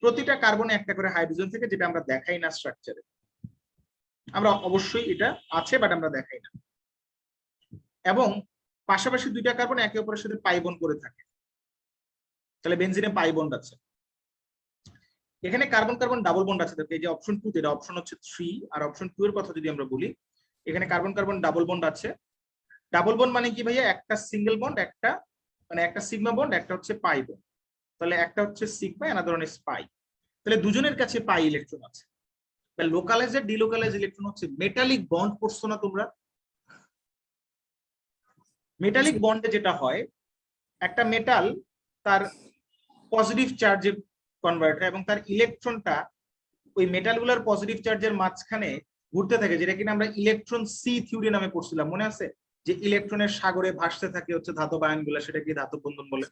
[SPEAKER 1] প্রতিটা কার্বনে একটা করে হাইড্রোজেন থেকে, যেটা আমরা দেখাই না স্ট্রাকচারে। আমরা অবশ্যই এটা আছে, বাট আমরা দেখাই না। এবং পাশাপাশি 2টা কার্বন একে অপরের সাথে পাই বন্ড করে থাকে, তাহলে বেনজিনে পাই বন্ড আছে। এখানে কার্বন কার্বন ডাবল বন্ড আছে, এই যে অপশন 2 তে, এটা অপশন হচ্ছে 3, আর অপশন 2 এর কথা যদি আমরা বলি, এখানে কার্বন কার্বন ডাবল বন্ড আছে। ডাবল বন্ড মানে কি ভাইয়া? একটা সিঙ্গেল বন্ড, একটা মানে একটা সিগমা বন্ড, একটা হচ্ছে পাই বন্ড। তাহলে একটা হচ্ছে সিগমা, অ্যানাদার ওয়ান ইজ পাই। তাহলে দুজনের কাছে পাই ইলেকট্রন আছে। তাহলে লোকালাইজ আর ডিলোকালাইজ ইলেকট্রন হচ্ছে মেটালিক বন্ড। পড়ছো না তোমরা? মেটালিক বন্ডে যেটা হয়, একটা মেটাল তার পজিটিভ চার্জে কনভার্ট হয় এবং তার ইলেকট্রনটা ওই মেটালগুলোর পজিটিভ চার্জের মাঝখানে ঘুরতে থাকে, যেটা কিনা আমরা ইলেকট্রন সি থিওরি নামে পড়ছিলাম, মনে আছে? যে ইলেকট্রনের সাগরে ভাসতে থাকে হচ্ছে ধাতব আয়নগুলো, সেটা কি ধাতব বন্ধন বলে।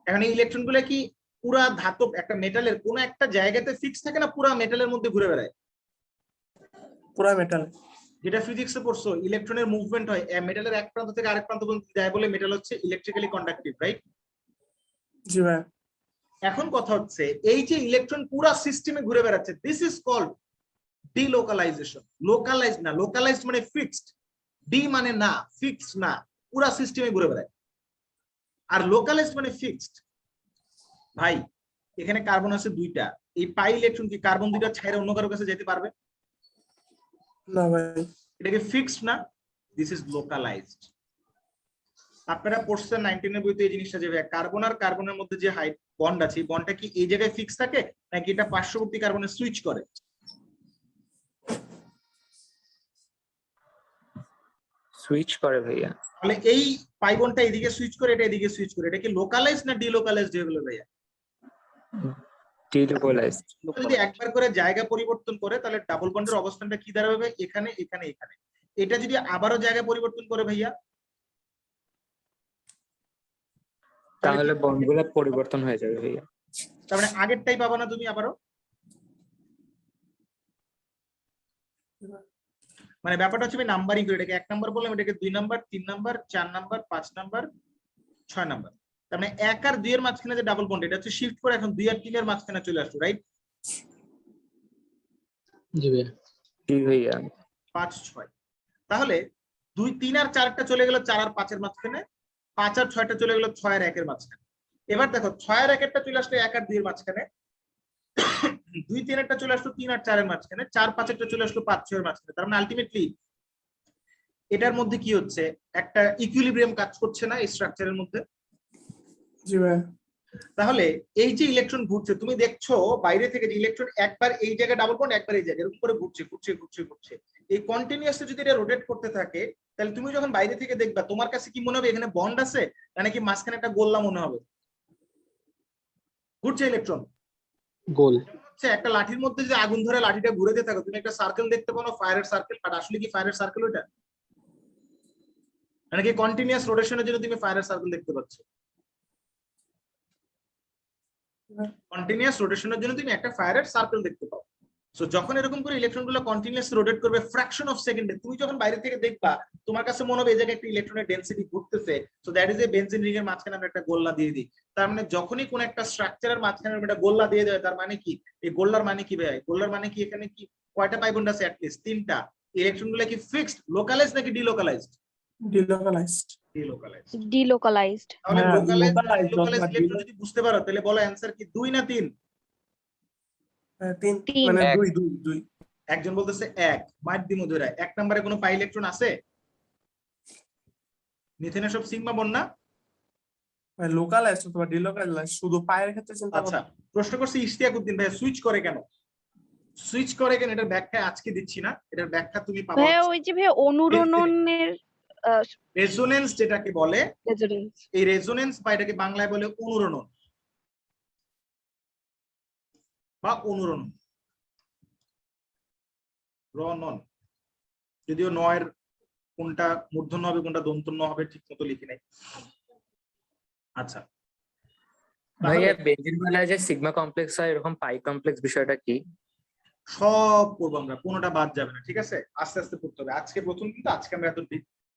[SPEAKER 1] এখন এই ইলেকট্রন গুলা কি পুরা ধাতব, একটা মেটালের কোন একটা জায়গাতে ফিক্স থাকে না, পুরা মেটালের মধ্যে ঘুরে বেড়ায়?
[SPEAKER 7] পুরা মেটাল,
[SPEAKER 1] যেটা ফিজিক্সে পড়ছো, ইলেকট্রনের মুভমেন্ট হয় মেটালের এক প্রান্ত থেকে আরেক প্রান্ত পর্যন্ত যায় বলে মেটাল হচ্ছে ইলেকট্রিক্যালি কন্ডাক্টিভ, রাইট?
[SPEAKER 7] জি ভাই।
[SPEAKER 1] এখন কথা হচ্ছে, এই যে ইলেকট্রন পুরা সিস্টেমে ঘুরে বেড়াচ্ছে, this is called delocalisation. Localised না, লোকালাইজড মানে ফিক্সড, ডি মানে না, ফিক্সড না, পুরা সিস্টেমে ঘুরে বেড়ায়। আর লোকালাইজড মানে ফিক্সড। ভাই এখানে কার্বন আছে 2টা, এই পাই ইলেকট্রন কি কার্বন 2টা ছাইরে অন্য কারো কাছে যেতে পারবে?
[SPEAKER 7] না ভাই।
[SPEAKER 1] এটা কি ফিক্সড না? This is localised. আপনারা পড়ছেন 19 এর বইতে এই জিনিসটা, যে কার্বন আর কার্বনের মধ্যে যে হাই বন্ড আছে, এই বন্ডটা কি এই জায়গায় ফিক্স থাকে নাকি এটা পার্শ্ববর্তী কার্বনে সুইচ করে?
[SPEAKER 8] সুইচ করে ভাইয়া।
[SPEAKER 1] তাহলে এই পাই বন্ডটা এদিকে সুইচ করে, এটা এদিকে সুইচ করে, এটা কি লোকালাইজড না ডিলোকালাইজড হয়ে গেল ভাইয়া?
[SPEAKER 8] ডিলোকালাইজড।
[SPEAKER 1] যদি একবার করে জায়গা পরিবর্তন করে, তাহলে ডাবল বন্ডের অবস্থানটা কি দাঁড়াবে? এখানে, এখানে, এখানে। এটা যদি আবারও জায়গা পরিবর্তন করে ভাইয়া,
[SPEAKER 8] তাহলে বন্ডগুলো পরিবর্তন হয়ে যাবে ভাইয়া।
[SPEAKER 1] তার মানে আগেরটাই পাবা না তুমি আবারও? মানে ব্যাপারটা হচ্ছে নাম্বারিং করে, এটাকে 1 নাম্বার বললাম, এটাকে 2 number, 3 number, 4 number, 5 number, 6 number. তার মানে 1 আর 2 এর মাঝখানে যে ডাবল বন্ড, এটা হচ্ছে শিফট করে এখন 2 আর 3 এর মাঝখানে চলে আসলো, রাইট?
[SPEAKER 2] জি ভাইয়া।
[SPEAKER 8] জি ভাইয়া।
[SPEAKER 1] 5, 6। তাহলে 2, 3 আর 4টা চলে গেল 4 আর 5 এর মাঝখানে, 5 আর 6টা চলে গেল 6 আর 1 এর মাঝখানে। এবার দেখো 6 আর 1 এরটা চলে আসলো 1 আর 2 এর মাঝখানে, 2, 3 এরটা চলে আসলো 3 আর 4 এর মাঝখানে, 4, 5 এরটা চলে আসলো 5, 6 এর মাঝখানে। তার মানে আলটিমেটলি এটার মধ্যে কি হচ্ছে? একটা ইকুইলিব্রিয়াম কাজ করছে না এই স্ট্রাকচারের মধ্যে?
[SPEAKER 7] জি ভাই।
[SPEAKER 1] তাহলে এই যে ইলেকট্রন ঘুরছে, তুমি দেখছো বাইরে থেকে যে ইলেকট্রন একবার এই জায়গায় ডাবল বন্ড, একবার এই জায়গায় উপরে ঘুরছে ঘুরছে ঘুরছে ঘুরছে, এই কন্টিনিউয়াসলি যদি এটা রোটেট করতে থাকে, তাহলে তুমি যখন বাইরে থেকে দেখবা, তোমার কাছে কি মনে হবে? এখানে বন্ড আছে নাকি মাঝখানে একটা গোল্লা মনে হবে? ঘুরছে ইলেকট্রন,
[SPEAKER 2] গোল।
[SPEAKER 1] হচ্ছে একটা লাঠির মধ্যে যে আগুন ধরে লাঠিটা ঘুরেতে থাকো, তুমি একটা সার্কেল দেখতে পাও, ফায়ারের সার্কেল, বাট আসলে কি ফায়ারের সার্কেল ওইটা? নাকি কন্টিনিউয়াস রোটেশনের জন্য তুমি ফায়ারের সার্কেল দেখতে পাচ্ছ? কন্টিনিউয়াস রোটেশনের জন্য তুমি একটা ফায়ারের সার্কেল দেখতে পাও। সো যখন এরকম করে ইলেকট্রনগুলো কন্টিনিউয়াস রোটেট করবে ফ্র্যাকশন অফ সেকেন্ডে, তুমি যখন বাইরে থেকে দেখবা, তোমার কাছে মনে হবে এই জায়গায় একটা ইলেকট্রনের ডেনসিটি ঘুরতেছে। So that is a benzene ring এর মাঝখানে আমরা একটা গোল্লা দিয়ে দিই। তার মানে যখনই কোন একটা স্ট্রাকচারের মাঝখানে আমরা একটা গোল্লা দিয়ে দেয়, তার মানে কি? এই গোল্লার মানে কি ভাই? গোল্লার মানে কি? এখানে কি কয়টা পাই বন্ড আছে? অ্যাট লিস্ট 3টা। ইলেকট্রনগুলো কি ফিক্সড, লোকালাইজড নাকি ডিলোকালাইজড?
[SPEAKER 7] ডিলোকালাইজড।
[SPEAKER 1] ডিলোকালাইজড।
[SPEAKER 3] ডিলোকালাইজড।
[SPEAKER 1] তাহলে
[SPEAKER 7] হ্যাঁ,
[SPEAKER 1] লোকালাইজড
[SPEAKER 7] localized
[SPEAKER 1] ডিলোকালাইজড
[SPEAKER 7] অথবা
[SPEAKER 1] ইলেকট্রন যদি বুঝতে পারো, তাহলে বলো অ্যানসার কি 2 না 3?
[SPEAKER 7] 3
[SPEAKER 3] তিন।
[SPEAKER 7] মানে
[SPEAKER 6] এক।
[SPEAKER 7] 2।
[SPEAKER 1] একজন বলতেছে 1, মাইট দিমু ধরে। 1 নম্বরে কোনো পাই ইলেকট্রন আছে? মিথেনের সব সিগমা বন্ড না?
[SPEAKER 7] ভাই লোকালাইজড অথবা ডিলোকালাইজড, শুধু পায়ের ক্ষেত্রে চিন্তা
[SPEAKER 1] আচ্ছা, প্রশ্ন করছি ইশতিয়াক উদ্দিন ভাই, সুইচ করে কেন? সুইচ করে কেন এটার ব্যাখ্যা আজকে দিচ্ছি না, এটার ব্যাখ্যা তুমি পাবা
[SPEAKER 3] ভাইয়া ওই যে ভাইয়া অনুরণনের
[SPEAKER 1] রেজোনেন্স যেটাকে বলে,
[SPEAKER 3] রেজোনেন্স।
[SPEAKER 1] এই রেজোনেন্স বা এটাকে বাংলায় বলে অনুরণন বা অনুরণন, রণন, যদিও নয়ের কোনটা মূর্ধন্য হবে কোনটা দন্তন্য হবে ঠিক মতো লিখি নাই। আচ্ছা
[SPEAKER 11] ভাইয়া বেঞ্জিন বেলায় যে সিগমা কমপ্লেক্স হয় এরকম পাই কমপ্লেক্স বিষয়টা কি?
[SPEAKER 1] সব পড়বো আমরা, কোনোটা বাদ যাবে না, ঠিক আছে? আস্তে আস্তে পড়তে হবে, আজকে প্রথম কিন্তু আজকে আমরা এত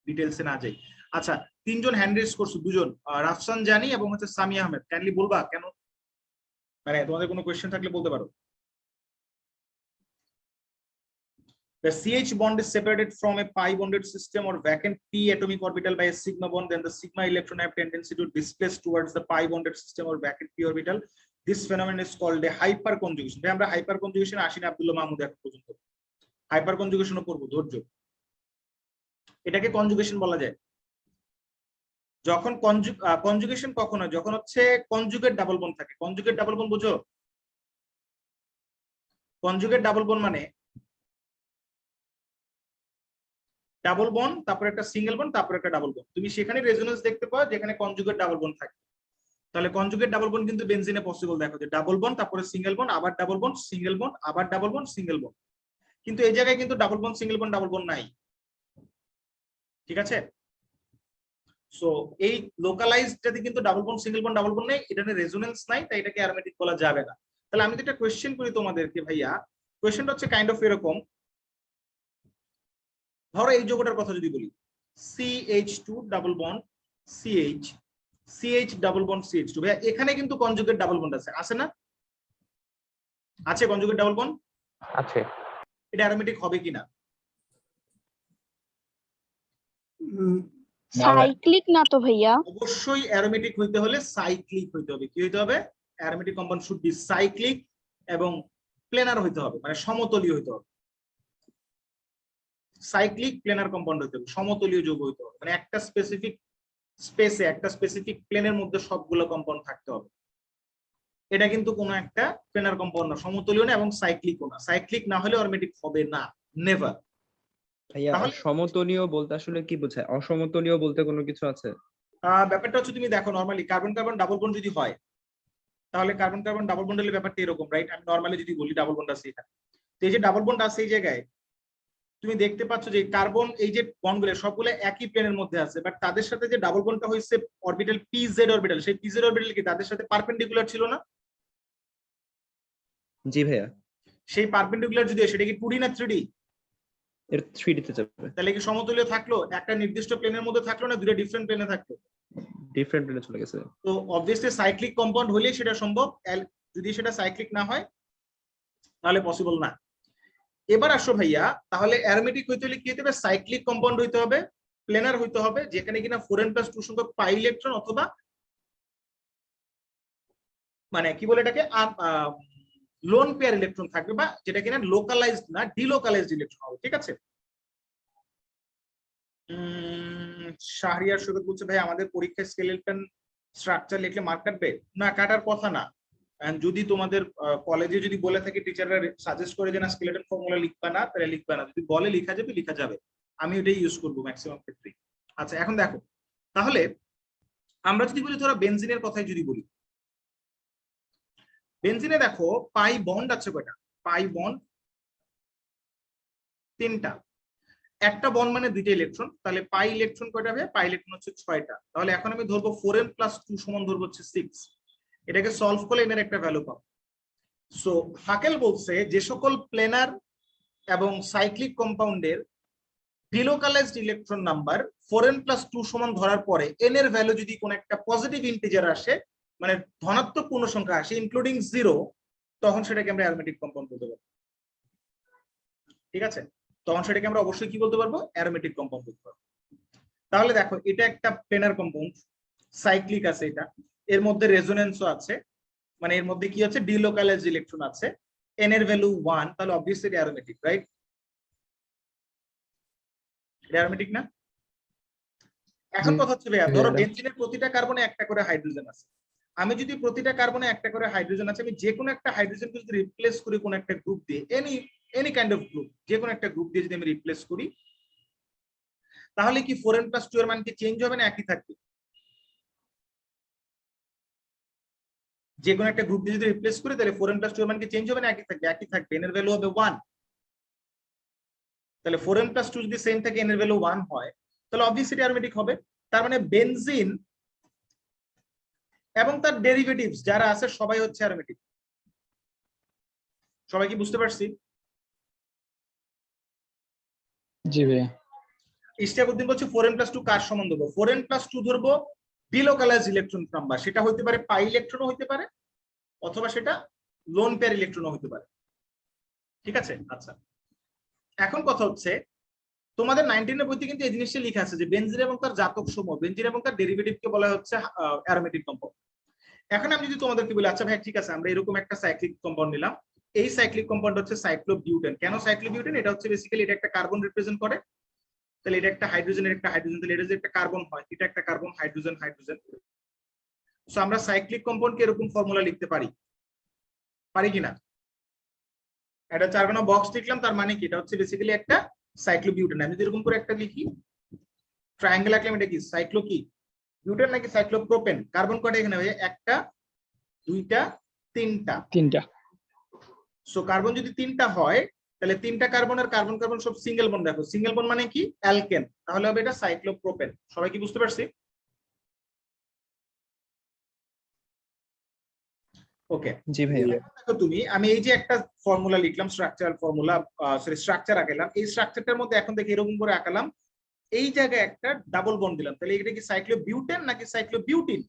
[SPEAKER 1] ডিটেলসে না যাই। আচ্ছা, তিনজন হ্যান্ড রেজ করছো, দুজন রাফসান জানি এবং হচ্ছে সামি আহমেদ, কাইন্ডলি বলবা কেন, মানে তোমাদের কোনো কোয়েশ্চেন থাকলে বলতে পারো। The CH bond is separated from a pi bonded system or vacant p atomic orbital by a sigma bond, then the sigma electron have tendency to displace towards the pi bonded system or vacant p orbital. This phenomenon is called a hyperconjugation. আমরা hyperconjugation আসিনি আব্দুল্লাহ মাহমুদ এখন পর্যন্ত, হাইপারকনজুগেশনও করব, ধৈর্য। এটাকে conjugation বলা যায়। যখন কনজুগেশন কখন হয়, যখন হচ্ছে কনজুগেট ডাবল বন্ড থাকে। কনজুগেট ডাবল বন্ড বুঝো? কনজুগেট ডাবল বন্ড মানে ডাবল বন্ড, তারপর একটা সিঙ্গেল বন্ড, তারপর একটা ডাবল বন্ড। তুমি সেখানে রেজোনেন্স দেখতে পাও যেখানে কনজুগেট ডাবল বন্ড থাকে। তাহলে কনজুগেট ডাবল বন্ড কিন্তু বেনজিনে পসিবল, দেখো যে ডাবল বন্ড তারপরে সিঙ্গেল বন্ড, আবার ডাবল বন্ড, সিঙ্গেল বন্ড, আবার ডাবল বন্ড, সিঙ্গেল বন্ড। কিন্তু এই জায়গায় কিন্তু double bond single bond double bond নাই, ঠিক আছে? সো এই লোকালাইজডটাতে কিন্তু double bond single bond double bond নেই, এখানে রেজোনেন্স নাই, তাই এটাকে অ্যারোমেটিক বলা যাবে না। তাহলে আমি তো একটা কোশ্চেন করি তোমাদেরকে ভাইয়া, কোশ্চেনটা হচ্ছে কাইন্ড অফ এরকম, ধরো এই যৌগটার কথা যদি বলি, CH2 double bond CH, CH double bond CH2, ভাইয়া এখানে কিন্তু কনজুগেট ডাবল বন্ড আছে, আছে না? আছে কনজুগেট ডাবল বন্ড
[SPEAKER 11] আছে।
[SPEAKER 1] এটা অ্যারোমেটিক হবে কিনা?
[SPEAKER 3] সাইক্লিক না তো ভাইয়া?
[SPEAKER 1] অবশ্যই অ্যারোমেটিক হইতে হলে সাইক্লিক হইতে হবে। কি হইতে হবে? Aromatic compound should be cyclic এবং প্লেনার হইতে হবে, মানে সমতলীয় হইতে হবে। সাইক্লিক প্লেনার কম্পাউন্ড হইতে হবে, সমতলীয় যৌগ হইতে হবে, মানে একটা স্পেসিফিক স্পেসে একটা স্পেসিফিক প্লেনের মধ্যে সবগুলো কম্পাউন্ড থাকতে হবে। এটা কিন্তু কোনো একটা প্লেনার কম্পাউন্ড না, সমতলীয় না এবং সাইক্লিকও না। সাইক্লিক না হলে অ্যারোমেটিক হবে না, নেভার।
[SPEAKER 12] ভাইয়া সমতলীয় বলতে আসলে কি বোঝায়? অসমতলীয় বলতে কোনো কিছু আছে?
[SPEAKER 1] ব্যাপারটা হচ্ছে তুমি দেখো, normally carbon carbon double bond যদি হয়, তাহলে কার্বন কার্বন ডাবল বন্ড হলে ব্যাপারটা এরকম, রাইট? আমি নরমালি যদি বলি ডাবল বন্ড আছে এখানে, তো এই যে ডাবল বন্ড আছে এই জায়গায় তুমি দেখতে পাচ্ছ যে কার্বন এই যে বন্ডগুলো সবগুলো একই প্লেনের মধ্যে আছে, বাট তাদের সাথে যে ডাবল বন্ডটা হয়েছে অরবিটাল PZ অরবিটাল, সেই PZ অরবিটাল কি তাদের সাথে পারপেন্ডিকুলার ছিল না?
[SPEAKER 12] জি ভাইয়া।
[SPEAKER 1] সেই পারপেন্ডিকুলার যদি সেটা কি 2D না 3D?
[SPEAKER 12] এর 3D তে যাবে।
[SPEAKER 1] তাহলে কি সমতলীয় থাকলো? একটা নির্দিষ্ট প্লেনের মধ্যে থাকলো না দুটো ডিফারেন্ট প্লেনে থাকলো?
[SPEAKER 12] ডিফারেন্ট প্লেনে চলে গেছে।
[SPEAKER 1] তো অবভিয়াসলি সাইক্লিক কম্পাউন্ড হলেই সেটা সম্ভব, যদি সেটা সাইক্লিক না হয় তাহলে পসিবল না। এবার আসো ভাইয়া, তাহলে অ্যারোমেটিক হইতে হলে কি হইতে হবে? সাইক্লিক কম্পাউন্ড হইতে হবে, প্লেনার হইতে হবে, যেখানে কিনা 4n+2 সংখ্যক পাই ইলেকট্রন অথবা মানে কি বলে এটাকে লোন পেয়ার ইলেকট্রন থাকবে, বা যেটা কিনা লোকালাইজড না ডিলোকালাইজড ইলেকট্রন হবে, ঠিক আছে? শাহরিয়ার সৈকত বলছে ভাই আমাদের পরীক্ষায় স্কেলেটন স্ট্রাকচার লিখলে মার্ক কাটবে না? কাটার কথা না। যদি তোমাদের কলেজে যদি বলে থাকে টিচাররা সাজেস্ট করে যে না স্কেলেটন ফর্মুলা লিখবা না, তাহলে লিখবা না। যদি বলে লিখা যাবে লিখা যাবে, আমি ওটাই ইউজ করবো ম্যাক্সিমাম ক্ষেত্রে। আচ্ছা এখন দেখো, তাহলে আমরা যদি বলি ধরো বেনজিনের কথাই যদি বলি, বেনজিনে দেখো পাই বন্ড আছে কয়টা? পাই বন্ড 3টা, একটা বন্ড মানে 2টা ইলেকট্রন, তাহলে পাই ইলেকট্রন কয়টা হবে? পাই ইলেকট্রন হচ্ছে 6টা। তাহলে এখন আমি ধরবো 4n+2 সমান ধরবো হচ্ছে 6, এটাকে সলভ করলে এর একটা ভ্যালু পাবো। সো হাকেল বলছে যে সকল প্লেনার এবং সাইক্লিক কম্পাউন্ডের ডিলোকালাইজড ইলেকট্রন নাম্বার 4n+2 সমান ধরার পরে n এর ভ্যালু যদি কোন একটা পজিটিভ ইন্টিজার আসে, মানে ধনাত্মক পূর্ণ সংখ্যা আসে ইনক্লুডিং 0, তখন সেটাকে আমরা অ্যারোমেটিক কম্পাউন্ড বলতে পারবো, ঠিক আছে? তখন সেটাকে আমরা অবশ্যই কি বলতে পারবো? অ্যারোমেটিক কম্পাউন্ড বলতে পারবো। তাহলে দেখো এটা একটা প্লেনার কম্পাউন্ড, সাইক্লিক আছে, এটা এর মধ্যে রেজোনেন্সও আছে, মানে এর মধ্যে কি আছে? ডিলোকালাইজড ইলেকট্রন আছে, n এর ভ্যালু 1, তাহলে অবভিয়াসলি অ্যারোমেটিক, রাইট? অ্যারোমেটিক না? এখন কথা হচ্ছে ভাইয়া ধরো বেনজিনের প্রতিটা কার্বনে একটা করে হাইড্রোজেন আছে, আমি যদি প্রতিটা কার্বনে একটা করে হাইড্রোজেন আছে, আমি যে কোনো একটা হাইড্রোজেনকে যদি রিপ্লেস করি কোনো একটা গ্রুপ দিয়ে, এনি কাইন্ড অফ গ্রুপ, যে কোনো একটা গ্রুপ দিয়ে যদি আমি রিপ্লেস করি, তাহলে কি 4n+2 এর মান কি চেঞ্জ হবে না একই থাকবে? যে কোনো একটা গ্রুপ দিয়ে যদি রিপ্লেস করি তাহলে 4n+2 এর মান কি চেঞ্জ হবে না একই থাকবে? একই থাকবে, n এর ভ্যালু হবে 1। তাহলে 4n+2 যদি সেম থাকে, n এর ভ্যালু 1 হয়, তাহলে অবভিয়াসলি অ্যারোমেটিক হবে। তার মানে বেনজিন এবং তার ডেরিভেটিভস যারা আছে সবাই হচ্ছে অ্যারোমেটিক। সবাই কি বুঝতে পারছি?
[SPEAKER 12] জি ভাইয়া।
[SPEAKER 1] ইশতিয়াকুদ্দিন বলছে 4n+2 কার সমান ধরবো? 4n+2 ধরবো ডিলোকালাইজ ইলেকট্রন নাম্বার, সেটা হতে পারে পাই ইলেকট্রনও হতে পারে, অথবা সেটা লোন পেয়ার ইলেকট্রনও হতে পারে। ঠিক আছে, আচ্ছা। এখন কথা হচ্ছে, তোমাদের 19 এর বইতে কিন্তু এই জিনিসটা লেখা আছে যে বেনজিন এবং তার জাতক সমূহ, বেনজিন এবং তার ডেরিভেটিভকে বলা হচ্ছে অ্যারোমেটিক কম্পাউন্ড। এখন আমি যদি তোমাদেরকে বলি, আচ্ছা ভাই ঠিক আছে, আমরা এরকম একটা সাইক্লিক কম্পাউন্ড নিলাম, এই সাইক্লিক কম্পাউন্ড হচ্ছে সাইক্লোবিউটেন। কেন সাইক্লোবিউটেন? এটা হচ্ছে বেসিক্যালি এটা একটা কার্বন রিপ্রেজেন্ট করে, তাহলে এটা একটা হাইড্রোজেনের একটা হাইড্রোজেন, তাহলে এটা যে একটা কার্বন হয়, এটা একটা কার্বন, হাইড্রোজেন হাইড্রোজেন। সো আমরা সাইক্লিক কম্পাউন্ডকে এরকম ফর্মুলা লিখতে পারি, পারি কিনা? এটা 4 কোণা বক্স লিখলাম, তার মানে কি এটা হচ্ছে বেসিক্যালি একটা সাইক্লোবিউটেন। আমি যদি এরকম করে একটা লিখি, ট্রায়াঙ্গেল আঁকলাম, এটা কি সাইক্লো কি বিউটেন নাকি সাইক্লোপ্রোপেন? কার্বন কয়টা এখানে ভাই? একটা, দুইটা, তিনটা। সো কার্বন যদি 3টা হয়, তাহলে 3টা কার্বন আর কার্বন কার্বন সব সিঙ্গেল বন্ড রাখো। সিঙ্গেল বন্ড মানে কি? অ্যালকেন। তাহলে হবে এটা সাইক্লোপ্রোপেন। সবাই কি বুঝতে পারছি? ওকে
[SPEAKER 12] জি ভাইয়া।
[SPEAKER 1] তুমি আমি এই যে একটা ফর্মুলা লিখলাম, স্ট্রাকচারাল ফর্মুলা, স্ট্রাকচার আঁকালাম, এই স্ট্রাকচারটার মধ্যে এখন দেখি এরকম করে আঁকালাম, এই জায়গায় একটা ডাবল বন্ড দিলাম, তাহলে এটা কি সাইক্লোবিউটেন নাকি সাইক্লোবিউটিন?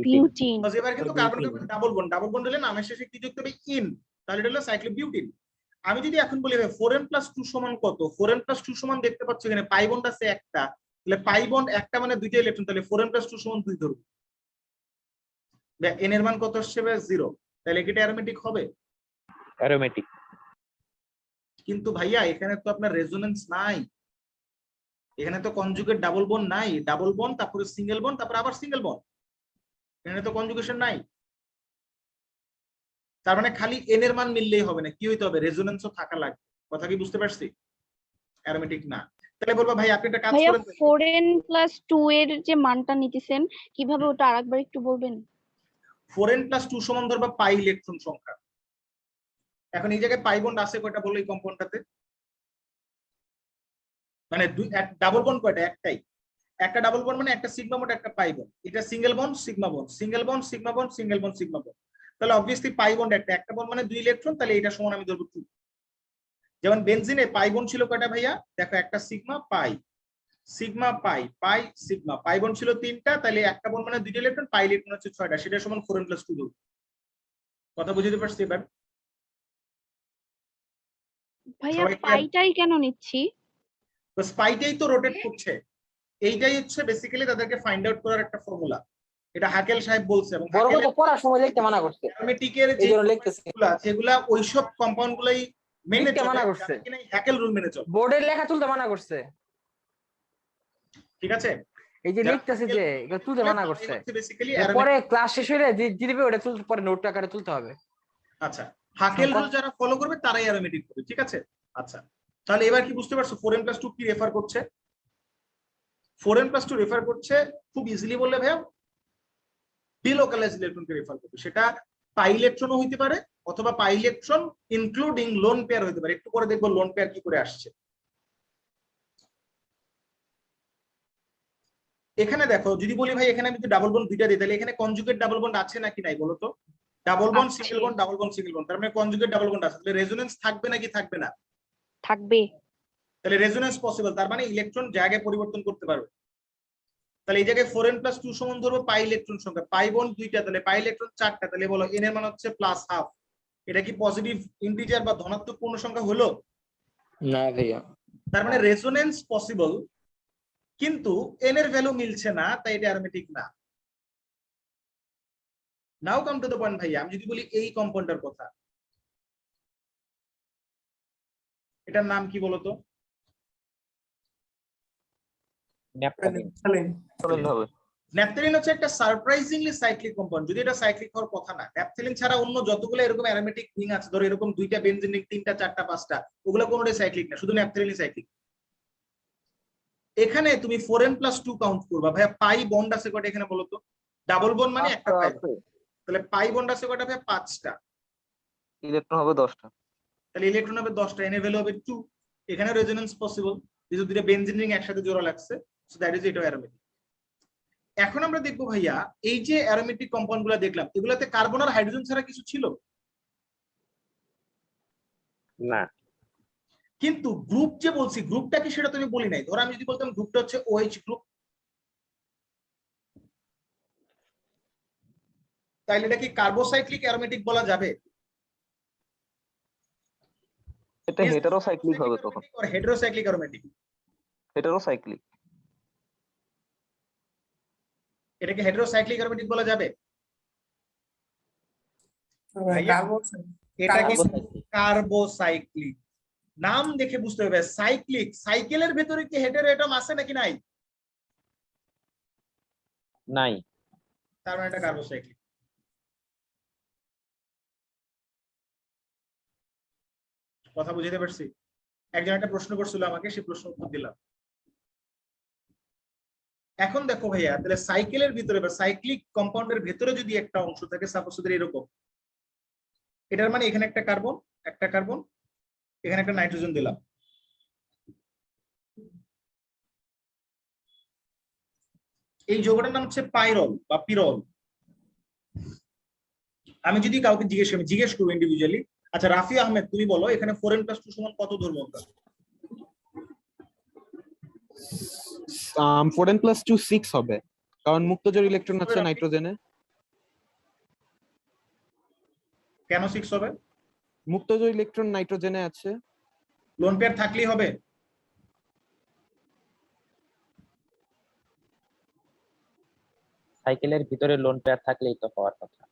[SPEAKER 3] বিউটিন।
[SPEAKER 1] এবার কিন্তু কার্বন কার্বন ডাবল বন্ড দিলে নামের শেষে কি যুক্ত হবে? ইন, তাহলে এটা হলো সাইক্লোবিউটিন। আমি যদি এখন বলি 4n+2 সমান কত? 4n+2 সমান দেখতে পাচ্ছ এখানে পাই বন্ড আছে একটা, তাহলে পাই বন্ড একটা মানে দুইটা ইলেকট্রন, তাহলে 4n+2 সমান 2 ধরবো। n এর মান কত আসছে? 0। তাহলে এটা অ্যারোমেটিক হবে?
[SPEAKER 6] অ্যারোমেটিক।
[SPEAKER 1] কিন্তু ভাইয়া এখানে তো আপনার রেজোনেন্স নাই, এখানে তো কনজুগেট ডাবল বন্ড নাই, ডাবল বন্ড তারপরে সিঙ্গেল বন্ড তারপর আবার সিঙ্গেল বন্ড, এখানে তো কনজুগেশন নাই। তার মানে খালি n এর মান মিললেই হবে না, কি হইতে হবে? রেজোনেন্সও থাকা লাগবে। কথা কি বুঝতে পারছি? অ্যারোমেটিক না। তাহলে বলবো ভাই আপনি একটা কাজ
[SPEAKER 3] ভাইয়া
[SPEAKER 1] করেন,
[SPEAKER 3] 4n+2 এর যে মানটা নিতেছেন কিভাবে, ওটা আরেকবার একটু বলবেন?
[SPEAKER 1] 4n+2 সমান ধরবা পাই ইলেকট্রন সংখ্যা। এখন এই জায়গায় পাই বন্ড আছে কয়টা বলো এই কম্পাউন্ডটাতে? মানে ডাবল বন্ড কয়টা? একটাই। একটা ডাবল বন্ড মানে একটা সিগমা বন্ড একটা পাই বন্ড। এটা single bond sigma bond, single bond sigma bond, single bond sigma bond. তাহলে অবভিয়াসলি পাই বন্ড একটা বন্ড মানে 2 ইলেকট্রন, তাহলে এটা সমান আমি ধরবো 2। যেমন বেনজিনে পাই বন্ড ছিল কয়টা ভাইয়া? দেখো একটা সিগমা পাই, সিগমা পাই, পাই সিগমা, পাই বন্ড ছিল 3টা, তাহলে একটা বন্ড মানে 2 ইলেকট্রন, পাই ইলেকট্রন হচ্ছে 6টা, সেটা সমান 4n+2 ধরবো। কথা বুঝতে পারছি এবার?
[SPEAKER 3] ভাইয়া পাইটাই কেন নিচ্ছি?
[SPEAKER 1] তো স্পাইটাই তো রোটেট করছে, এইটাই হচ্ছে বেসিক্যালি তাদেরকে ফাইন্ড আউট করার একটা ফর্মুলা। এটা হাকেল সাহেব বলছে, এবং
[SPEAKER 4] পড়ার সময় লিখতে মানা করছে,
[SPEAKER 1] অ্যারোমেটিকের যে যেগুলা ওইসব কম্পাউন্ড গুলাই মেনে
[SPEAKER 4] মানা করছে,
[SPEAKER 1] হ্যাকেল রুল মেনে চলে,
[SPEAKER 4] বোর্ডের লেখা তুলতে মানা করছে।
[SPEAKER 1] ঠিক আছে,
[SPEAKER 4] এই যে লিখতেছে যে এগুলো তুলতে মানা করছে,
[SPEAKER 1] বেসিক্যালি
[SPEAKER 4] পরে ক্লাস শেষ হলে দিবে ওটা তুলতে, পরে নোট আকারে তুলতে হবে।
[SPEAKER 1] আচ্ছা, হাকেল রুল যারা ফলো করবে তারাই অ্যারোমেটিক করবে, ঠিক আছে। আচ্ছা, তাহলে এবার কি বুঝতে পারছো 4n+2 কি রেফার করছে? 4n+2 রেফার করছে খুব ইজিলি বললে ভাইয়া ডিলোকালাইজ ইলেকট্রনকে রেফার করবে। সেটা পাই ইলেকট্রনও হইতে পারে, অথবা pi electron including lone pair হইতে পারে। একটু পরে দেখবো লোন পেয়ার কি করে আসছে। এখানে দেখো, যদি বলি ভাই এখানে আমি যদি ডাবল বন্ড দুইটা দিই, তাহলে এখানে কনজুগেট ডাবল বন্ড আছে নাকি নাই বলো তো? Double bond single bond, double bond single bond, তার মানে কনজুগেট ডাবল বন্ড আছে, তাহলে রেজোনেন্স থাকবে নাকি থাকবে না?
[SPEAKER 3] থাকবে।
[SPEAKER 1] তাহলে রেজোনেন্স পসিবল, তার মানে ইলেকট্রন জায়গায় পরিবর্তন করতে পারবে। তাহলে এই জায়গায় 4n+2 সমান ধরবো পাই ইলেকট্রন সংখ্যা, পাই বন্ড 2টা, তাহলে পাই ইলেকট্রন 4টা, তাহলে বলো n এর মান হচ্ছে +½ এটা কি পজিটিভ ইন্টিজার বা ধনাত্মক পূর্ণ সংখ্যা হলো?
[SPEAKER 11] না ভাইয়া।
[SPEAKER 1] তার মানে রেজোনেন্স পসিবল, কিন্তু n এর ভ্যালু মিলছে না, তাই এটা অ্যারোমেটিক না। নাও কাম টু দ্য পয়েন্ট ভাইয়া, আমি যদি বলি এই কম্পাউন্ডের কথা, এটার নাম কি বলতো?
[SPEAKER 6] ন্যাপথালিন হবে।
[SPEAKER 1] ন্যাপথেলিন হচ্ছে একটা সারপ্রাইজিংলি সাইক্লিক কম্পাউন্ড, যদি এটা সাইক্লিক হওয়ার কথা না। ন্যাপথেলিন ছাড়া অন্য যতগুলো এরকম অ্যারোমেটিক রিং আছে, ধরো এরকম 2টা বেনজিন রিং, 3টা 4টা 5টা, ওগুলো কোনোটাই সাইক্লিক না, শুধু ন্যাপথেলিনই সাইক্লিক। এখানে তুমি 4n+2 কাউন্ট করবা। ভাইয়া পাই বন্ড আছে কয়টা এখানে বলো তো? ডাবল বন্ড মানে একটা পাই, তাহলে পাই বন্ড আছে কয়টা ভাইয়া? 5টা।
[SPEAKER 6] ইলেকট্রন হবে 10টা।
[SPEAKER 1] তাহলে ইলেকট্রন হবে 10টা, এর ভ্যালু হবে 2। এখানে রেজোনেন্স পসিবল, যেহেতু দুটো বেনজিন রিং একসাথে জোড়া লাগছে, সো দ্যাট ইজ এটা অ্যারোমেটিক। এখন আমরা দেখবো ভাইয়া এই যে অ্যারোমেটিক কম্পাউন্ড গুলো দেখলাম, এগুলাতে কার্বন আর হাইড্রোজেন ছাড়া কিছু ছিল
[SPEAKER 6] না।
[SPEAKER 1] কিন্তু গ্রুপ যে বলছি, গ্রুপটা কি সেটা তুমি বলি নাই। ধরো আমি যদি বলতাম গ্রুপটা হচ্ছে OH গ্রুপ, তাহলে এটা কি কার্বোসাইক্লিক অ্যারোমেটিক বলা যাবে?
[SPEAKER 6] এটা হেটেরোসাইক্লিক হবে তখন।
[SPEAKER 1] আর হেটেরোসাইক্লিক অ্যারোমেটিক,
[SPEAKER 6] হেটেরোসাইক্লিক।
[SPEAKER 1] এটা কি হেটেরোসাইক্লিক অ্যারোমেটিক বলা যাবে? ভাইয়া, এটা কি কার্বোসাইক্লিক? নাম দেখে বুঝতে হবে সাইক্লিক। সাইকেলের ভেতরে কি হেটেরো অ্যাটম আছে নাকি নাই?
[SPEAKER 6] নাই।
[SPEAKER 1] তার মানে এটা কার্বোসাইক্লিক। কথা বুঝতে পারছি? একজন একটা প্রশ্ন করছিল আমাকে, সেই প্রশ্ন উত্তর দিলাম। এখন দেখো ভাইয়া, তাহলে সাইকেলের ভিতরে বা সাইক্লিক কম্পাউন্ডের ভিতরে যদি একটা অংশ থাকে, সাপোজ এরকম, এটার মানে এখানে একটা কার্বন, এখানে একটা নাইট্রোজেন দিলাম। এই যৌগটার নাম হচ্ছে পাইরল বা পিরল। আমি যদি কাউকে জিজ্ঞেস করবো ইন্ডিভিজুয়ালি, আচ্ছা রাফি আহমেদ তুমি বলো এখানে 4n+2 সমান কত ধরবো?
[SPEAKER 13] 4n+2 6 হবে, কারণ মুক্তজোড় ইলেকট্রন আছে নাইট্রোজেনে।
[SPEAKER 1] কেন 6 হবে?
[SPEAKER 13] মুক্তজোড় ইলেকট্রন নাইট্রোজেনে আছে।
[SPEAKER 1] লোন পেয়ার থাকলেই হবে?
[SPEAKER 11] সাইকেলের ভিতরে লোন পেয়ার থাকলেই তো হওয়ার কথা।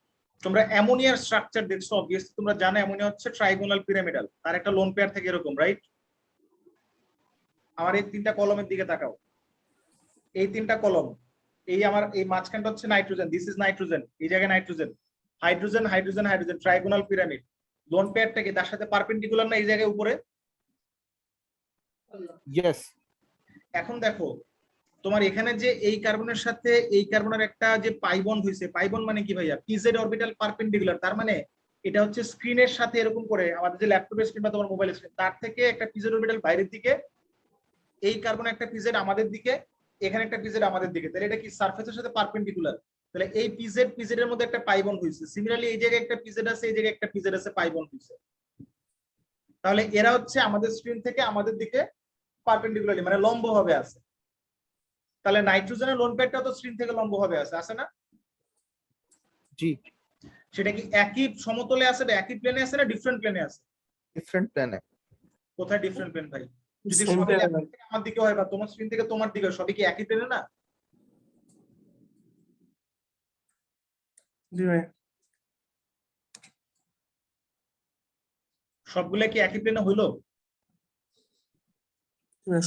[SPEAKER 1] তোমরা অ্যামোনিয়ার স্ট্রাকচার দেখছো, অবভিয়াসলি তোমরা জানো অ্যামোনিয়া হচ্ছে ট্রাইগোনাল পিরামিডাল, তার একটা লোন পেয়ার থাকে এরকম, রাইট? আমার এই 3টা কলমের দিকে তাকাও, এই 3টা কলম, এই আমার এই মাঝখানটা হচ্ছে নাইট্রোজেন, দিস ইজ নাইট্রোজেন, এই জায়গায় nitrogen, hydrogen hydrogen hydrogen, trigonal pyramid. Loan পেয়ারটা কি তার সাথে পারপেন্ডিকুলার না এই জায়গায় উপরে?
[SPEAKER 13] ইয়েস।
[SPEAKER 1] এখন দেখো তোমার এখানে যে এই কার্বনের সাথে এই কার্বনের একটা যে পাই বন্ড হইছে, পাই বন্ড মানে কি ভাইয়া? পিজেড অরবিটাল পারপেন্ডিকুলার, তার মানে এটা হচ্ছে স্ক্রিনের সাথে এরকম করে, আমাদের যে ল্যাপটপের স্ক্রিন বা তোমার মোবাইল স্ক্রিন, তার থেকে একটা পিজেড অরবিটাল বাইরের দিকে, এই কার্বন একটা পিজেড আমাদের দিকে, এখানে একটা পিজেড আমাদের দিকে, তাহলে এটা কি সারফেসের সাথে পারপেন্ডিকুলার। তাহলে এই পিজেড এর মধ্যে একটা পাই বন্ড হইছে। সিমিলারলি এই জায়গায় একটা পিজেড আছে, এই জায়গায় একটা পিজেড আছে, পাই বন্ড হইছে। তাহলে এরা হচ্ছে আমাদের স্ক্রিন থেকে আমাদের দিকে পারপেন্ডিকুলারলি মানে লম্বভাবে আছে। তাহলে নাইট্রোজেনের লোন পেয়ারটা তো স্ক্রিন থেকে লম্বভাবে আছে না?
[SPEAKER 5] জি।
[SPEAKER 1] সেটা কি একই সমতলে আছে বা একই প্লেনে আছে না ডিফারেন্ট প্লেনে আছে?
[SPEAKER 5] ডিফারেন্ট প্ল্যানে।
[SPEAKER 1] কোথায় ডিফারেন্ট প্লেন ভাই? যদি সবই আমার দিকে হয় বা তোমার স্ক্রিন থেকে তোমার দিকে হয়, সবই কি একই প্লেনে না?
[SPEAKER 7] জি ভাই।
[SPEAKER 1] সবগুলা কি একই প্লেনে হইলো?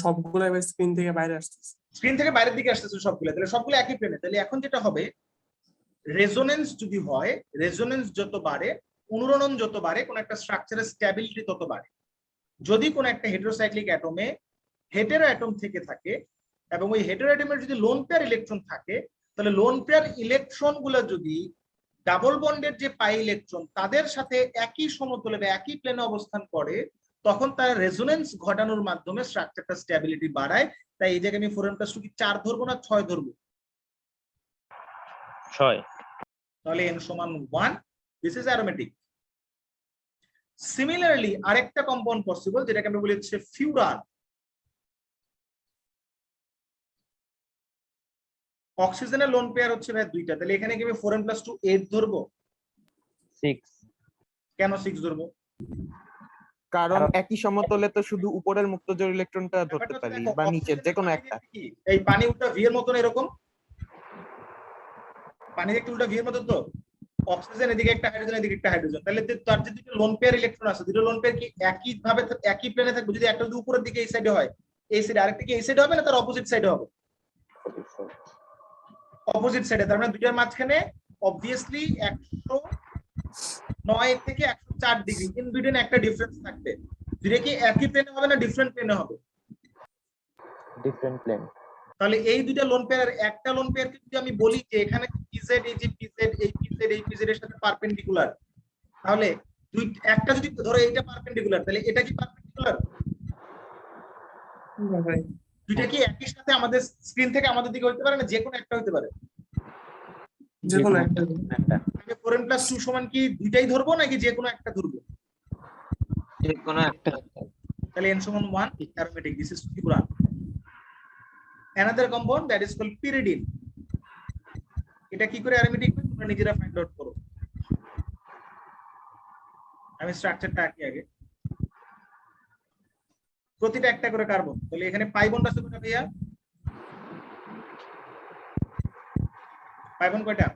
[SPEAKER 7] সবগুলো এবার স্ক্রিন থেকে বাইরে আসতেছে,
[SPEAKER 1] স্ক্রিন থেকে বাইরের দিকে আসতেছে সবগুলো, তাহলে সবগুলো একই প্লেনে। তাহলে এখন যেটা হবে, রেজোনেন্স যদি হয়, রেজোনেন্স যত বাড়ে, অনুরণন যত বাড়ে, কোন একটা স্ট্রাকচারের স্ট্যাবিলিটি তত বাড়ে। যদি কোন একটা হেটেরোসাইক্লিক অ্যাটমে হেটেরো অ্যাটম থেকে থাকে এবং ওই হেটেরো অ্যাটমের যদি লোন পেয়ার ইলেকট্রন থাকে, তাহলে লোন পেয়ার ইলেকট্রন গুলো যদি ডাবল বন্ডের যে পাই ইলেকট্রন তাদের সাথে একই সমতলে বা একই প্লেনে অবস্থান করে, তখন তার রেজোনেন্স ঘটানোর মাধ্যমে স্ট্রাকচারটা স্ট্যাবিলিটি বাড়ায়। তাই এই জায়গায় আমি 4n+2 কি 4 ধরবো না 6 ধরবো?
[SPEAKER 6] 6।
[SPEAKER 1] তাহলে n সমান 1, দিস ইজ অ্যারোমেটিক। সিমিলারলি আরেকটা কম্পাউন্ড পসিবল, যেটাকে আমরা বলি হচ্ছে ফিউরান। অক্সিজেনের লোন পেয়ার হচ্ছে ভাই 2টা, তাহলে এখানে কি আমি 4n+2 8 ধরবো?
[SPEAKER 6] 6।
[SPEAKER 1] কেন 6 ধরবো?
[SPEAKER 13] কারণ একই সমতলে তো শুধু উপরের মুক্তজোড় ইলেকট্রনটা ধরতে পারি বা নিচের যে কোনো একটা।
[SPEAKER 1] এই পানি উল্টা ভি এর মতন এরকম, পানি একটা উল্টা ভি এর মতন তো, অক্সিজেন এদিকে একটা হাইড্রোজেন এদিকে একটা হাইড্রোজেন, তাহলে তার যে দুটো লোন পেয়ার ইলেকট্রন আছে, দুটো লোন পেয়ার কি একই ভাবে একই প্লেনে থাকবে? যদি একটা যদি উপরের দিকে এই সাইডে হয়, এই সাইডে, আরেকটা কি এই সাইডে হবে না তার অপোজিট সাইডে হবে? অপোজিট সাইডে, তার মানে দুইটার মাঝখানে অবভিয়াসলি 109 থেকে 104 ডিগ্রি ইন বিটুইন একটা ডিফারেন্স থাকবে। দুইটা কি একই প্লেনে হবে না ডিফারেন্ট প্লেনে হবে?
[SPEAKER 6] Different plane.
[SPEAKER 1] তাহলে এই দুইটা লোন পেয়ারের একটা লোন পেয়ারকে যদি আমি বলি যে এখানে পিজেড, এই যে পিজেড, এই পিজেড, এই পিজেড এর সাথে পারপেন্ডিকুলার, তাহলে একটা যদি ধরো এইটা পারপেন্ডিকুলার, তাহলে এটা কি পারপেন্ডিকুলার?
[SPEAKER 7] না ভাই,
[SPEAKER 1] দুইটা কি একই সাথে আমাদের স্ক্রিন থেকে আমাদের দিকে হতে পারে না? যে কোনো একটা হতে পারে।
[SPEAKER 7] যে কোনো একটা।
[SPEAKER 1] আমি 4n+2 সমান কি দুইটাই ধরবো নাকি যে কোনো একটা ধরবো?
[SPEAKER 6] যে কোনো একটা।
[SPEAKER 1] তাহলে n সমান 1 aromatic. This is furan. Another compound that is called pyridine. এটা কি করে aromatic হয় তোমরা নিজেরা ফাইন্ড আউট করো। আমি স্ট্রাকচারটা আঁকি আগে। প্রতিটা একটা করে কার্বন, তাহলে এখানে পাই বন্ড আছে কয়টা ভাইয়া? পাই বন্ড কয়টা?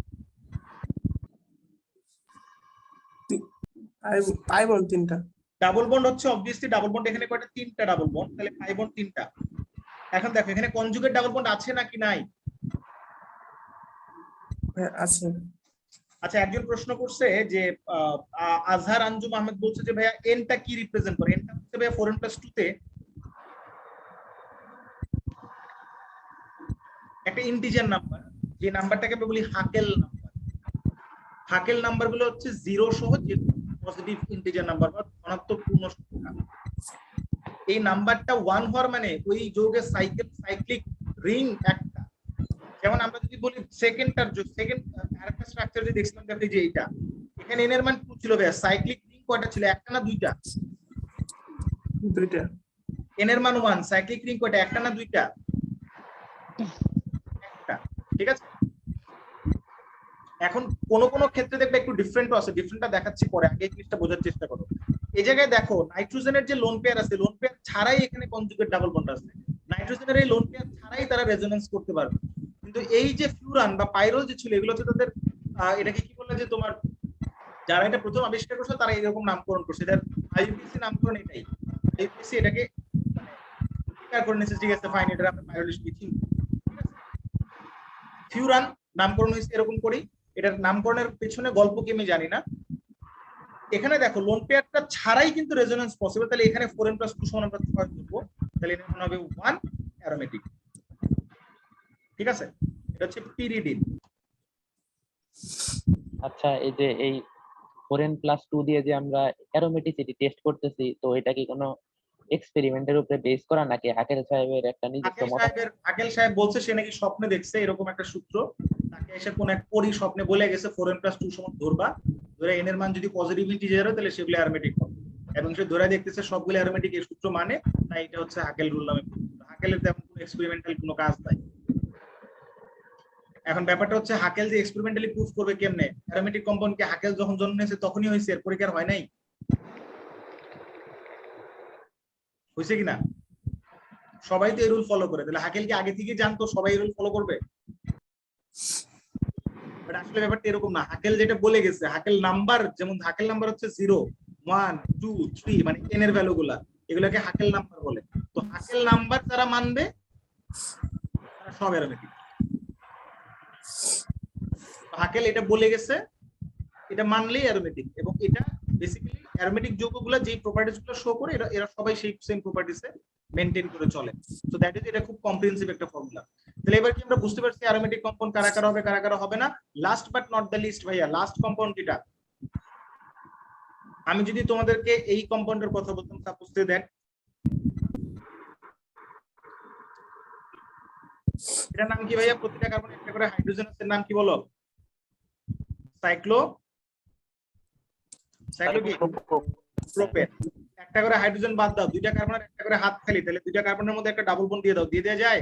[SPEAKER 7] পাই বন্ড 3টা।
[SPEAKER 1] ডাবল বন্ড হচ্ছে অবভিয়াসলি ডাবল বন্ড এখানে কয়টা? 3টা ডাবল বন্ড, তাহলে পাই বন্ড 3টা। এখন দেখো এখানে কনজুগেট ডাবল বন্ড আছে নাকি নাই?
[SPEAKER 7] হ্যাঁ আছে।
[SPEAKER 1] আচ্ছা, একজন প্রশ্ন করছে যে আজহার আঞ্জুম আহমেদ বলছে যে ভাইয়া এনটা কি রিপ্রেজেন্ট করে? এনটা হচ্ছে ভাইয়া 4n+2 তে একটা ইন্টিজার নাম্বার, যে নাম্বারটাকে আমরা বলি হাকেল নাম্বার। হাকেল নাম্বার গুলো হচ্ছে 0 সহ যে পজিটিভ ইন্টিজার নাম্বার বা ধনাত্মক পূর্ণ সংখ্যা। এই নাম্বারটা 1 হওয়ার মানে ওই যৌগের সাইক্লিক রিং একটা। যেমন আমরা যদি বলি সেকেন্ডটার সেকেন্ড আরেকটা স্ট্রাকচার যদি দেখছিলাম আপনি যে এইটা, এখানে n এর মান 2 ছিল ভাইয়া, সাইক্লিক রিং কয়টা ছিল? একটা না দুইটা?
[SPEAKER 7] দুইটা।
[SPEAKER 1] n এর মান 1, সাইক্লিক রিং কয়টা? একটা না দুইটা? একটা। ঠিক আছে, এখন কোন কোন ক্ষেত্রে দেখবে একটু ডিফারেন্টও আছে, ডিফারেন্টটা দেখাচ্ছি পরে, আগে এই জিনিসটা বোঝার চেষ্টা করো। এই জায়গায় দেখো নাইট্রোজেনের যে লোন পেয়ার আছে, লোন পেয়ার ছাড়াই এখানে কনজুগেট ডাবল বন্ড আছে। নাইট্রোজেনের এই লোন পেয়ার ছাড়াই তারা রেজোনেন্স করতে পারবে। কিন্তু এই যে ফ্লুরান বা পাইরোল যে ছিল, এগুলো হচ্ছে তাদের এটাকে কি বলে যে তোমার যারা এটা প্রথম আবিষ্কার করছে তারা এরকম নামকরণ করছে, এটার আইইউপিএসি নামকরণ এটাই। আইইউপিএসি এটাকে স্বীকার করে নিয়েছে, ঠিক আছে ফাইন, এটা আমরা পাইরোল হিসেবে চিনি। ফ্লুরান নামকরণ হয়েছে এরকম করেই। এটার নামকরণের পেছনে গল্প কি আমি জানি না। এখানে দেখো লোন পেয়ারটা ছাড়াই কিন্তু রেজোনেন্স পসিবল, তাহলে এখানে 4n+2 সমান আমরা 6 করব, তাহলে এর মান হবে 1 অ্যারোমেটিক। ঠিক আছে, এটা হচ্ছে পিরিডিন।
[SPEAKER 6] আচ্ছা, এই যে এই 4n+2 দিয়ে যে আমরা অ্যারোমেটিসিটি টেস্ট করতেছি, তো এটা কি কোনো এক্সপেরিমেন্টের উপরে বেস করা নাকি হাকেল সাহেবের একটা নিজস্ব মত?
[SPEAKER 1] হাকেল সাহেব বলছে সে নাকি স্বপ্নে দেখছে এরকম একটা সূত্র, তাকে এসে কোন এক পরি স্বপ্নে বলে গেছে 4n+2 সমান ধরবা, ধরে n এর মান যদি পজিটিভ ইন্টিজার হয় তাহলে সেগুলো অ্যারোমেটিক হবে, এবং সে ধরে দেখতেছে সবগুলো অ্যারোমেটিক এই সূত্র মানে, তাই এটা হচ্ছে হাকেল রুল নামে। হাকেলের তেমন কোনো এক্সপেরিমেন্টাল কোনো কাজ নাই। এখন ব্যাপারটা হচ্ছে হাকেল যে এক্সপেরিমেন্টালি প্রুফ করবে কেমনে? অ্যারোমেটিক কম্পাউন্ড কি হাকেল যখন জন্ম নিয়েছে তখনই হয়েছে, এর পরে কি আর হয় নাই? হয়েছে কিনা? সবাই তো এই রুল ফলো করে, তাহলে হাকেল কি আগে থেকে জানতো সবাই এই রুল ফলো করবে? বাট আসলে ব্যাপারটা এরকম না। হাকেল যেটা বলে গেছে, হাকেল নাম্বার, যেমন হাকেল নাম্বার হচ্ছে 0, 1, 2, 3 মানে n এর ভ্যালু গুলা, এগুলাকে হাকেল নাম্বার বলে। তো হাকেল নাম্বার যারা মানবে তারা সব অ্যারোমেটিক। হাকেল এটা বলে গেছে, এটা মানলেই অ্যারোমেটিক, এবং এটা বেসিক্যালি অ্যারোমেটিক যৌগগুলো যেই প্রপার্টিজ গুলো শো করে এরা সবাই সেই সেম প্রপার্টিসে মেইনটেইন করে চলে। সো দ্যাট ইজ, এটা খুব কম্প্রিহেনসিভ একটা ফর্মুলা। তাহলে এবার কি আমরা বুঝতে পারছি অ্যারোমেটিক কম্পাউন্ড কারা কারা হবে, কারা কারা হবে না? Last but not the least ভাইয়া, লাস্ট কম্পাউন্ড কিটা? আমি যদি তোমাদেরকে এই কম্পাউন্ডের কথা বলতাম, সাপোজ দেখ এটার নাম কি ভাইয়া? প্রতিটা কার্বনে একটা করে হাইড্রোজেন আছে, নাম কি বলো? প্রোপেন। একটা করে হাইড্রোজেন বাদ দাও, দুইটা কার্বনের একটা করে হাত খালি, তাহলে দুইটা কার্বনের মধ্যে একটা ডাবল বন্ড দিয়ে দাও, দিয়ে দেওয়া যায়?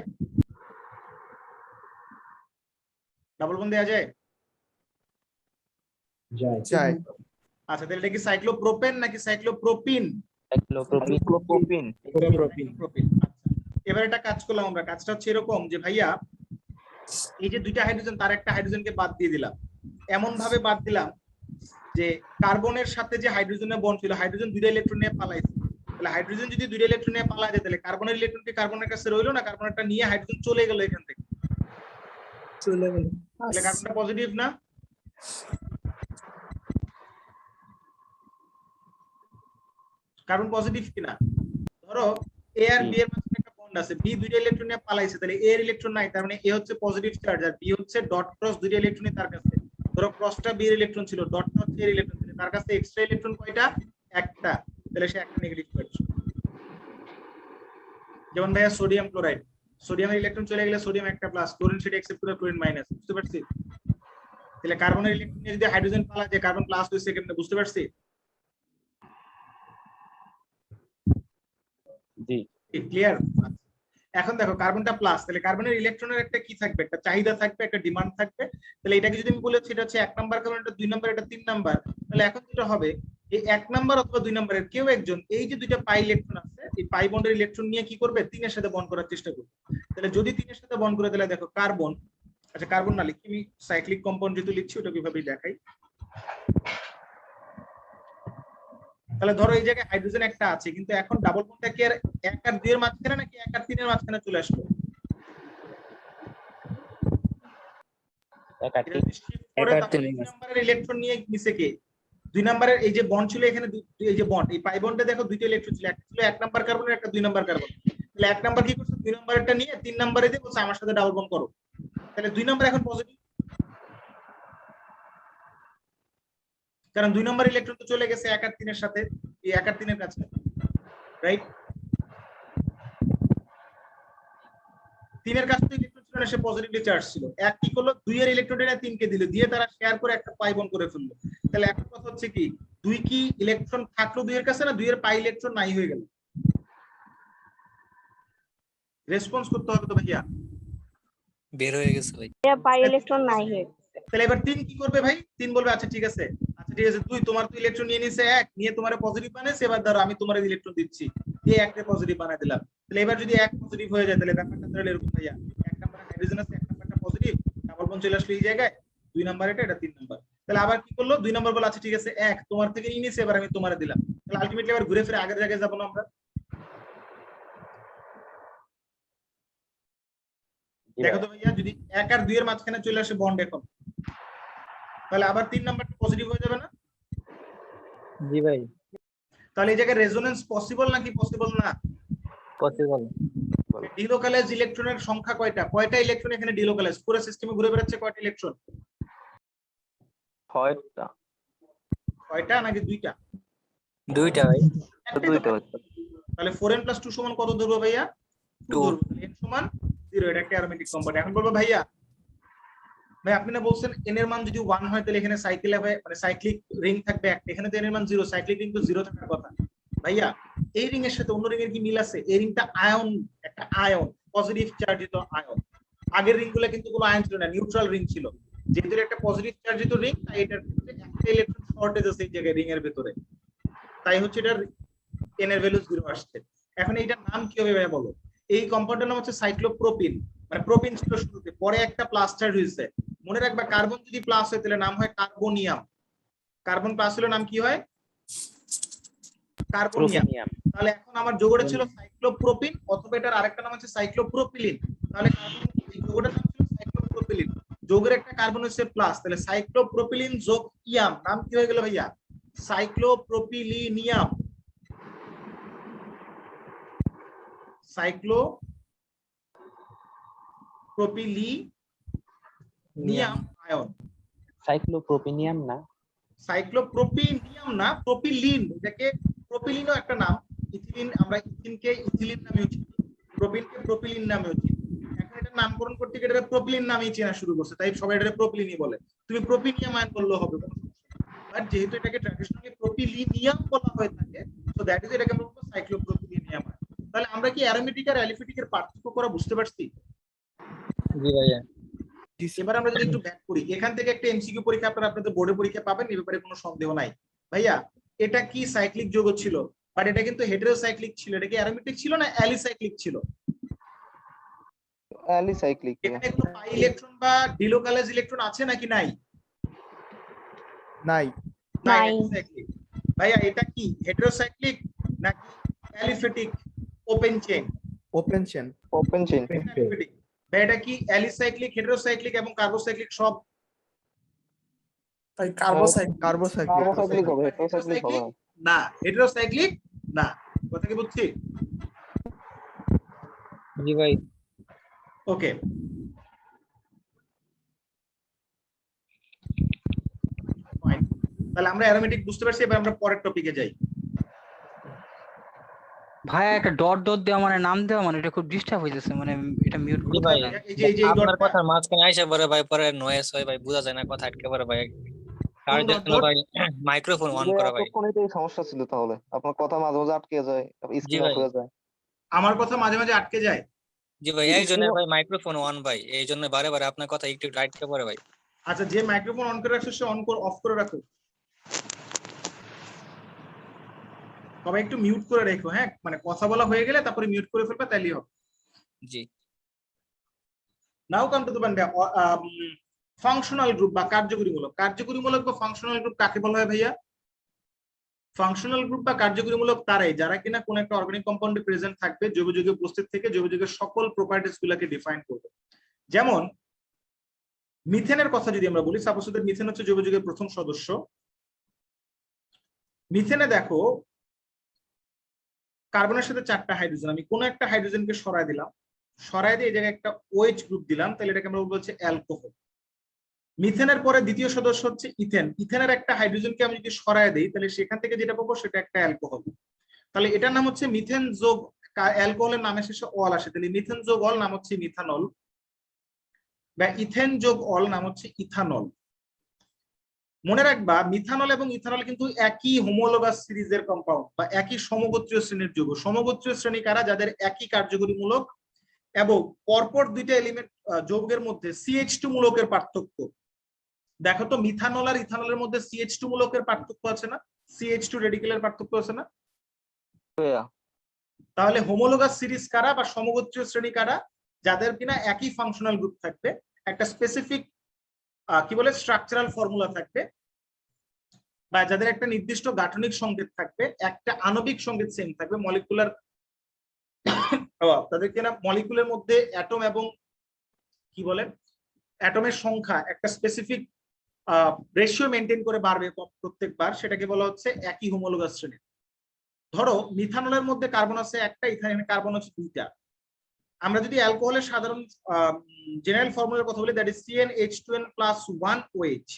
[SPEAKER 1] ডাবল বন্ড দেওয়া যায়?
[SPEAKER 5] যায়।
[SPEAKER 1] আচ্ছা, তাহলে এটা কি সাইক্লোপ্রোপেন নাকি সাইক্লোপ্রোপিন?
[SPEAKER 6] সাইক্লোপ্রোপিন।
[SPEAKER 1] প্রোপিন। এবার এটা কাজ করলাম আমরা, কাজটা হচ্ছে এরকম যে ভাইয়া এই যে দুইটা হাইড্রোজেন, তার একটা হাইড্রোজেনকে বাদ দিয়ে দিলাম, এমন ভাবে বাদ দিলাম যে কার্বনের সাথে যে হাইড্রোজেনের বন্ড ছিল, হাইড্রোজেন দুইটা ইলেকট্রন নিয়ে পালাইছে। তাহলে হাইড্রোজেন যদি দুইটা ইলেকট্রন নিয়ে পালায় যায়, তাহলে কার্বনের ইলেকট্রন কি কার্বনের কাছে রইলো না? কার্বনেরটা নিয়ে হাইড্রোজেন চলে গেল এখান থেকে।
[SPEAKER 7] চলে গেল
[SPEAKER 1] তাহলে কার্বনটা পজিটিভ না? কার্বন পজিটিভ কিনা? ধরো এ আর বি এর মাঝখানে একটা বন্ড আছে, বি দুইটা ইলেকট্রন নিয়ে পালাইছে, তাহলে এ এর ইলেকট্রন নাই, তার মানে এ হচ্ছে পজিটিভ চার্জ আর বি হচ্ছে ডট ক্রস দুইটা ইলেকট্রনই তার কাছে। ধরো ক্রসটা বি এর ইলেকট্রন ছিল, ডটটা হচ্ছে এর ইলেকট্রন ছিল, তার কাছে এক্সট্রা ইলেকট্রন কয়টা? একটা, তাহলে সে একটা নেগেটিভ চার্জ। যেমন ভাইয়া সোডিয়াম ক্লোরাইড, সোডিয়ামের ইলেকট্রন চলে গেলে সোডিয়াম একটা প্লাস, ক্লোরিন সেটা অ্যাকসেপ্ট করে ক্লোরিন মাইনাস, বুঝতে পারছি? তাহলে কার্বনের ইলেকট্রন নিয়ে যদি হাইড্রোজেন পালা যায়, কার্বন প্লাস হইছে কেমনে, বুঝতে পারছি?
[SPEAKER 6] জি
[SPEAKER 1] ক্লিয়ার? এখন দেখো কার্বনটা প্লাস, তাহলে কার্বনের ইলেকট্রনের একটা কি থাকবে? একটা চাহিদা থাকবে, একটা ডিমান্ড থাকবে। তাহলে এটাকে যদি আমি বলেছি এটা হচ্ছে 1 নাম্বার কার্বন, এটা 2 নাম্বার, এটা 3 নাম্বার, তাহলে এখন যেটা হবে এই 1 নাম্বার অথবা 2 নাম্বারের কেউ একজন এই যে দুইটা পাই ইলেকট্রন আছে, এই পাই বন্ডের ইলেকট্রন নিয়ে কি করবে? 3 এর সাথে বন্ড করার চেষ্টা করবে। তাহলে যদি 3 এর সাথে বন্ড করে, তাহলে দেখো কার্বন, আচ্ছা কার্বন না লিখি, আমি সাইক্লিক কম্পাউন্ড যেহেতু লিখছি ওটা কিভাবে দেখাই। তাহলে ধরো এই জায়গায় হাইড্রোজেন একটা আছে, কিন্তু এখন ডাবল বন্ডটা কি আর 1 আর 2 এর মাঝখানে নাকি 1 আর 3 এর মাঝখানে চলে আসলো? নাম্বারের ইলেকট্রন নিয়ে নিচে কে? 2 নাম্বারের এই যে বন্ড ছিল এখানে, এই যে বন্ড, এই পাই বন্ডে দেখো দুইটা ইলেকট্রন ছিল, একটা ছিল 1 নাম্বার কার্বনের, একটা 2 নাম্বার কার্বন। তাহলে 1 নাম্বার কি করছে? 2 নাম্বারটা নিয়ে 3 নাম্বারে দিয়ে বলছে আমার সাথে ডাবল বন্ড করো। তাহলে 2 নাম্বার এখন পজিটিভ, কারণ 2 নাম্বার ইলেকট্রন তো চলে গেছে 1 আর 3 এর সাথে, এই 1 আর 3 এর কাছে, রাইট? 3 এর কাছে তো ইলেকট্রন ছিল না, সে পজিটিভলি চার্জ ছিল। 1 কি করলো? 2 এর ইলেকট্রনটা 3 কে দিল, দিয়ে তারা শেয়ার করে একটা পাই বন্ড করে ফেললো। তাহলে এখন কথা হচ্ছে কি, 2 কি ইলেকট্রন থাকলো 2 এর কাছে, না 2 এর পাই ইলেকট্রন নাই হয়ে গেল? রেসপন্স করতে হবে তো ভাইয়া।
[SPEAKER 11] বের হয়ে গেছে ভাই,
[SPEAKER 3] পাই ইলেকট্রন নাই হয়ে গেছে।
[SPEAKER 1] তাহলে এবার 3 কি করবে ভাই? 3 বলবে আচ্ছা ঠিক আছে, আচ্ছা ঠিক আছে, 2 তোমার তো ইলেকট্রন নিয়ে নিছে 1, নিয়ে তোমার পজিটিভ বানাইছে, এবার ধরো আমি তোমার ইলেকট্রন দিচ্ছি, দিয়ে 1 কে পজিটিভ বানাই দিলাম। তাহলে এবার যদি 1 পজিটিভ হয়ে যায়, তাহলে ব্যাপারটা তাহলে এরকম ভাইয়া, 1 নাম্বার হাইড্রোজেন আছে, 1 নাম্বারটা পজিটিভ, ডাবল বন্ড চলে আসলো এই জায়গায়, 2 নাম্বার এটা 3 নাম্বার। তাহলে আবার কি করলো? 2 নাম্বার বলে আচ্ছা ঠিক আছে 1 তোমার থেকে নিয়ে নিছে, এবার আমি তোমারে দিলাম। তাহলে আলটিমেটলি আবার ঘুরে ফিরে আগের জায়গায় যাব না আমরা? দেখো তো ভাইয়া, যদি 1 আর 2 এর মাঝখানে চলে আসে বন্ড এখন, তাহলে আবার 3 নাম্বারটা পজিটিভ হয়ে যাবে না?
[SPEAKER 6] জি ভাই
[SPEAKER 1] তাহলে এই জায়গায় রেজোনেন্স পসিবল নাকি পসিবল না?
[SPEAKER 6] পসিবল।
[SPEAKER 1] ডিলোকালাইজ ইলেকট্রনের সংখ্যা কয়টা? কয়টা ইলেকট্রন এখানে ডিলোকালাইজ? পুরো সিস্টেমে ঘুরে বেড়াচ্ছে কয়টা ইলেকট্রন?
[SPEAKER 11] 6টা,
[SPEAKER 1] কয়টা নাকি 2টা?
[SPEAKER 11] 2টা ভাই,
[SPEAKER 1] একটাই তো পাচ্ছি। তাহলে 4n + 2 সমান কত ধরবো ভাইয়া? 2 ধরবো। তাহলে n সমান 0, এটা একটা অ্যারোমেটিক কম্পাউন্ড। এখন বলবো ভাইয়া, ভাই আপনি না বলছেন n এর মান যদি 1 হয় তাহলে এখানে সাইকেল হবে, মানে সাইক্লিক রিং থাকবে একটা, এখানে তো n এর মান 0, সাইক্লিক রিং তো 0 থাকার কথা। ভাইয়া এই রিং এর সাথে অন্য রিং এর কি মিল আছে? এই রিংটা আয়ন, একটা আয়ন, পজিটিভ চার্জিত আয়ন। আগের রিং গুলো কিন্তু কোনো আয়ন ছিল না, নিউট্রাল রিং ছিল। যেহেতু একটা পজিটিভ চার্জিত রিং, তাই এটার ভিতরে একটা ইলেকট্রন শর্টেজ আছে এই জায়গায় রিং এর ভিতরে, তাই হচ্ছে এটার n এর ভ্যালু 0 আসছে। এখন এইটার নাম কি হবে ভাইয়া বলো? এই কম্পাউন্ডের নাম হচ্ছে সাইক্লোপ্রোপিন, মানে প্রোপিন ছিল শুরুতে, পরে একটা প্লাস চার্জ হয়েছে। মনে রাখবা কার্বন যদি প্লাস হয় তাহলে নাম হয় কার্বোনিয়াম, কার্বন প্লাস হলে নাম কি হয়? কার্বোনিয়াম। তাহলে এখন আমার যৌগটা ছিল সাইক্লোপ্রোপিন, অথবা এটার আরেকটা নাম হচ্ছে সাইক্লোপ্রোপিলিন। তাহলে কার্বন এই যৌগটার নাম ছিল সাইক্লোপ্রোপিলিন, যৌগের একটা কার্বন হচ্ছে প্লাস, তাহলে সাইক্লোপ্রোপিলিন যোগ ইয়াম, নাম কি হয়ে গেল ভাইয়া? সাইক্লোপ্রোপিলিনিয়াম। সাইক্লোপ্রোপিলিনিয়াম আয়ন।
[SPEAKER 6] সাইক্লোপ্রোপিনিয়াম না,
[SPEAKER 1] সাইক্লোপ্রোপিনিয়াম না, প্রোপিলিন। এটাকে প্রোপিলিনও একটা নাম, ইথিলিন, আমরা ইথিনকে ইথিলিন নামেও চিনি, প্রোপিনকে প্রোপিলিন নামেও চিনি। এখন এটা নামকরণ করতে গিয়ে এটা প্রোপিলিন নামেই চেনা শুরু করছে, তাই সবাই এটা প্রোপিলিনই বলে। তুমি প্রোপিনিয়াম আয়ন বললেও হবে, বাট যেহেতু এটাকে ট্র্যাডিশনালি প্রোপিলিনিয়াম বলা হয়ে থাকে, সো দ্যাট ইজ এটাকে আমরা বলবো সাইক্লোপ্রোপিলিনিয়াম আয়ন। তাহলে আমরা কি অ্যারোমেটিক আর অ্যালিফেটিকের পার্থক্য করা বুঝতে পারছি?
[SPEAKER 6] জি ভাইয়া।
[SPEAKER 1] এবার আমরা যদি একটু ব্যাক করি, এখান থেকে একটা এমসিকিউ পরীক্ষা আপনারা আপনাদের বোর্ডে পরীক্ষা পাবেন, এই ব্যাপারে কোনো সন্দেহ নাই। ভাইয়া এটা কি সাইক্লিক যৌগ ছিল, বাট এটা কিন্তু হেটেরোসাইক্লিক ছিল, এটা কি অ্যারোমেটিক ছিল না অ্যালিসাইক্লিক ছিল?
[SPEAKER 13] অ্যালিসাইক্লিক।
[SPEAKER 1] এখানে কোনো পাই ইলেকট্রন বা ডিলোকালাইজ ইলেকট্রন আছে নাকি নাই?
[SPEAKER 13] নাই।
[SPEAKER 3] নাই।
[SPEAKER 1] অ্যালিসাইক্লিক। ভাইয়া এটা কি হেটেরোসাইক্লিক নাকি aliphatic open chain?
[SPEAKER 13] Open chain.
[SPEAKER 5] Open chain.
[SPEAKER 1] ভাই এটা কি অ্যালিসাইক্লিক, হেটেরোসাইক্লিক এবং কার্বোসাইক্লিক সব?
[SPEAKER 7] ভাই কার্বোসাইক্লিক।
[SPEAKER 5] কার্বোসাইক্লিক
[SPEAKER 11] হবে, heterocyclic হবে না।
[SPEAKER 1] না, হেটেরোসাইক্লিক না। কথা কি বুঝছি?
[SPEAKER 11] জি ভাই।
[SPEAKER 1] ওকে, তাহলে আমরা অ্যারোমেটিক বুঝতে পারছি। এবার আমরা পরের টপিকে যাই।
[SPEAKER 2] ভাই একটা ডট ডট দেওয়া মানে নাম দেওয়া মানে এটা খুব ডিস্টার্ব হইতেছে, মানে এটা মিউট করতে
[SPEAKER 11] ভাই,
[SPEAKER 2] না।
[SPEAKER 1] এই যে
[SPEAKER 11] আপনার
[SPEAKER 1] ডটটা
[SPEAKER 11] কথার মাঝখানে আইসা পরে ভাই পরে নয়েজ হয় ভাই, বোঝা যায় না, কথা আটকে পড়ে ভাই। তার
[SPEAKER 1] কোন
[SPEAKER 11] জন্য
[SPEAKER 1] ডট?
[SPEAKER 11] ভাই মাইক্রোফোন অন করা ভাই।
[SPEAKER 5] এতক্ষণই তো এই সমস্যা ছিল, তাহলে আপনার কথা মাঝে মাঝে আটকে যায়,
[SPEAKER 11] জি
[SPEAKER 5] স্ক্রিন
[SPEAKER 11] ভাই।
[SPEAKER 5] অফ হয়ে যায়।
[SPEAKER 1] আমার কথা মাঝে মাঝে আটকে যায়।
[SPEAKER 11] জি ভাই, এই জন্য ভাই মাইক্রোফোন অন ভাই, এই জন্য বারে বারে আপনার কথা একটু আটকে পড়ে ভাই।
[SPEAKER 1] আচ্ছা, যে মাইক্রোফোন অন করে রাখছো সে অন করে অফ করে রাখো। তবে একটু মিউট করে রেখো, হ্যাঁ, মানে কথা বলা হয়ে গেলে তারপরে মিউট করে ফেলবে, তাইলেই হবে।
[SPEAKER 11] জি।
[SPEAKER 1] Now come to the point. Functional group বা কার্যকরীমূলক। কার্যকরীমূলক বা ফাংশনাল গ্রুপ কাকে বলা হয় ভাইয়া? ফাংশনাল গ্রুপ বা কার্যকরীমূলক তারাই যারা কিনা কোন একটা অর্গানিক কম্পাউন্ডে প্রেজেন্ট থাকবে, জৈব যৌগে উপস্থিত থেকে জৈব যৌগের সকল প্রপার্টিজ গুলাকে ডিফাইন করবে। যেমন মিথেনের কথা যদি আমরা বলি, সাপোজ মিথেন হচ্ছে জৈব যৌগের প্রথম সদস্য। মিথেনে দেখো কার্বনের সাথে 4টা হাইড্রোজেন, আমি কোন একটা হাইড্রোজেনকে সরায় দিলাম, সরায় দিয়ে এই জায়গায় একটা OH গ্রুপ দিলাম, তাহলে এটাকে আমরা বলবো হচ্ছে অ্যালকোহল। মিথেনের পরে দ্বিতীয় সদস্য হচ্ছে ইথেন। ইথেনের একটা হাইড্রোজেনকে আমি যদি সরায় দিই, তাহলে সেখান থেকে যেটা পাবো সেটা একটা অ্যালকোহল। তাহলে এটার নাম হচ্ছে মিথেন যোগ, অ্যালকোহলের নামের শেষে অল আসে, তাহলে মিথেন যোগ অল নাম হচ্ছে মিথানল, বা ইথেন যোগ অল নাম হচ্ছে ইথানল। মনে রাখবা মিথানল এবং ইথানল কিন্তু একই হোমোলোগাস সিরিজের কম্পাউন্ড বা একই সমগোত্রীয় শ্রেণীর যৌগ। সমগোত্রীয় শ্রেণী কারা? যাদের একই কার্যকরীমূলক এবং পরপর দুইটা এলিমেন্ট যৌগের মধ্যে CH2 মূলকের পার্থক্য। দেখো তো মিথানল আর ইথানলের মধ্যে CH2 মূলকের পার্থক্য আছে না? CH2 রেডিকেলের পার্থক্য আছে না? তাহলে হোমোলোগাস সিরিজ কারা বা সমগোত্রীয় শ্রেণী কারা? যাদের কিনা একই ফাংশনাল গ্রুপ থাকবে, একটা স্পেসিফিক কি বলে স্ট্রাকচারাল ফর্মুলা থাকবে, বা যাদের একটা নির্দিষ্ট গাঠনিক সংকেত থাকবে, একটা আণবিক সংকেত সেম থাকবে, মলিকুলার, তাদের কিনা মলিকুলের মধ্যে অ্যাটম এবং কি বলে অ্যাটমের সংখ্যা একটা স্পেসিফিক রেশিও মেনটেন করে বাড়বে প্রত্যেকবার, সেটাকে বলা হচ্ছে একই হোমোলোগাস শ্রেণী। ধরো মিথানলের মধ্যে কার্বন আছে একটা, ইথানলে কার্বন হচ্ছে 2টা। আমরা যদি অ্যালকোহলের সাধারণ জেনারেল ফর্মুলার কথা বলি, দ্যাট ইজ CnH2n + 1 OH।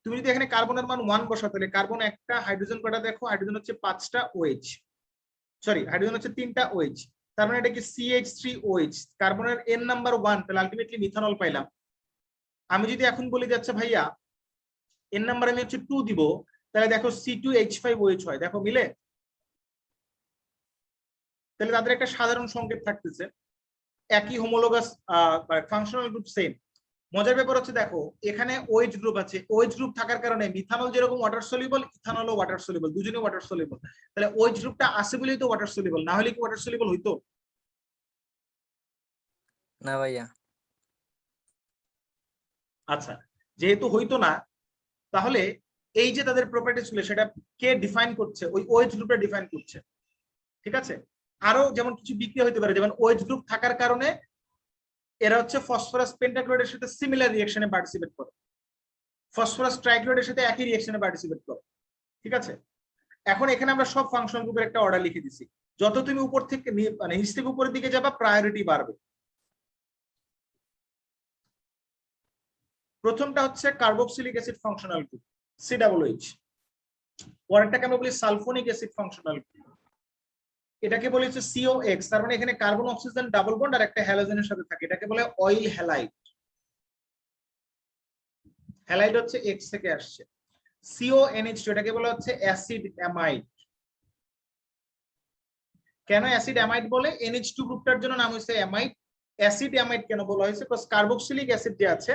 [SPEAKER 1] তুমি যদি এখানে কার্বনের মান 1 বসাও, তাহলে কার্বন একটা, হাইড্রোজেন কয়টা দেখো, হাইড্রোজেন হচ্ছে 5টা OH, সরি হাইড্রোজেন হচ্ছে 3টা OH, তার মানে এটা কি CH3OH, কার্বনের n নাম্বার 1, তাহলে আলটিমেটলি মিথানল পাইলাম। আমি যদি এখন বলি যাচ্ছে ভাইয়া n নাম্বার আমি হচ্ছে 2 দিব, তাহলে দেখো C2H5OH হয়, দেখো মিলে? তাহলে তাদের একটা সাধারণ সংকেত থাকতেছে, একই হোমোলোগাস ফাংশনাল গ্রুপ সেম। মজার ব্যাপার হচ্ছে দেখো এখানে OH গ্রুপ আছে, OH গ্রুপ থাকার কারণে মিথানল যেরকম ওয়াটার সলিউবল, ইথানলও ওয়াটার সলিউবল, দুজনেই ওয়াটার সলিউবল। তাহলে OH গ্রুপটা আছে বলেই তো ওয়াটার সলিউবল, না হলে কি ওয়াটার সলিউবল হইতো?
[SPEAKER 11] না ভাইয়া।
[SPEAKER 1] আচ্ছা, যেহেতু হইতো না, তাহলে এই যে তাদের প্রপার্টিজ গুলো সেটা কে ডিফাইন করছে? ওই OH গ্রুপটা ডিফাইন করছে, ঠিক আছে? আরো যেমন কিছু বিক্রিয়া হতে পারে, যেমন OH গ্রুপ থাকার কারণে এরা হচ্ছে ফসফরাস পেন্টাক্লোরাইডের সাথে সিমিলার রিঅ্যাকশনে পার্টিসিপেট করে, ফসফরাস ট্রাইক্লোরাইডের সাথে একই রিঅ্যাকশনে পার্টিসিপেট করে, ঠিক আছে? এখন এখানে আমরা সব ফাংশনাল গ্রুপের একটা অর্ডার লিখে দিছি, যত তুমি উপর থেকে মানে নিচ থেকে উপরের দিকে যাবা প্রায়োরিটি বাড়বে। প্রথমটা হচ্ছে carboxylic acid functional group COOH, পরেরটাকে আমরা বলি সালফোনিক অ্যাসিড ফাংশনাল গ্রুপ, এটাকে বলে হচ্ছে COX, তার মানে এখানে কার্বন অক্সিজেন ডাবল বন্ড আর একটা হ্যালোজেনের সাথে থাকে, এটাকে বলে অয়েল হ্যালাইড। হ্যালাইড হচ্ছে X থেকে আসছে। CONH2, এটাকে বলা হচ্ছে অ্যাসিড অ্যামাইড। কেন অ্যাসিড অ্যামাইড বলে? NH2 গ্রুপটার জন্য নাম হয়েছে অ্যামাইড। অ্যাসিড অ্যামাইড কেন বলা হয়েছে? বিকজ কার্বক্সিলিক অ্যাসিড যে আছে,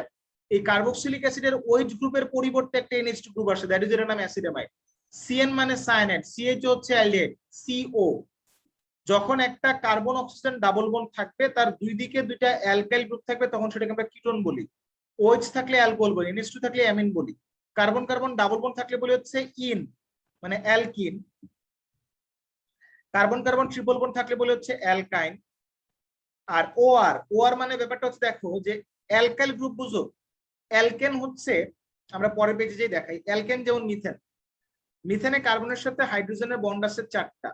[SPEAKER 1] এই কার্বক্সিলিক অ্যাসিডের OH গ্রুপের পরিবর্তে একটা NH2 গ্রুপ আসে, দ্যাট ইজ এর নাম অ্যাসিড অ্যামাইড। CN মানে সায়ানাইড, CH হচ্ছে অ্যালডিহাইড, CO যখন একটা কার্বন অক্সিজেন ডাবল বন্ড থাকবে, তার দুই দিকে দুইটা অ্যালকাইল গ্রুপ থাকবে, তখন সেটাকে আমরা কিটোন বলি। OH থাকলে অ্যালকোহল বলি, NH2 থাকলে অ্যামিন বলি। কার্বন কার্বন ডাবল বন্ড থাকলে বলি হচ্ছে ইন মানে alkyne, carbon carbon triple bond থাকলে বলি হচ্ছে অ্যালকাইন, আর ওআর মানে ব্যাপারটা হচ্ছে দেখো যে অ্যালকাইল গ্রুপ বুঝো, অ্যালকেন হচ্ছে আমরা পরের পেজে যেই দেখাই, অ্যালকেন যেমন মিথেন, মিথেনে কার্বনের সাথে হাইড্রোজেনের বন্ড আছে 4টা।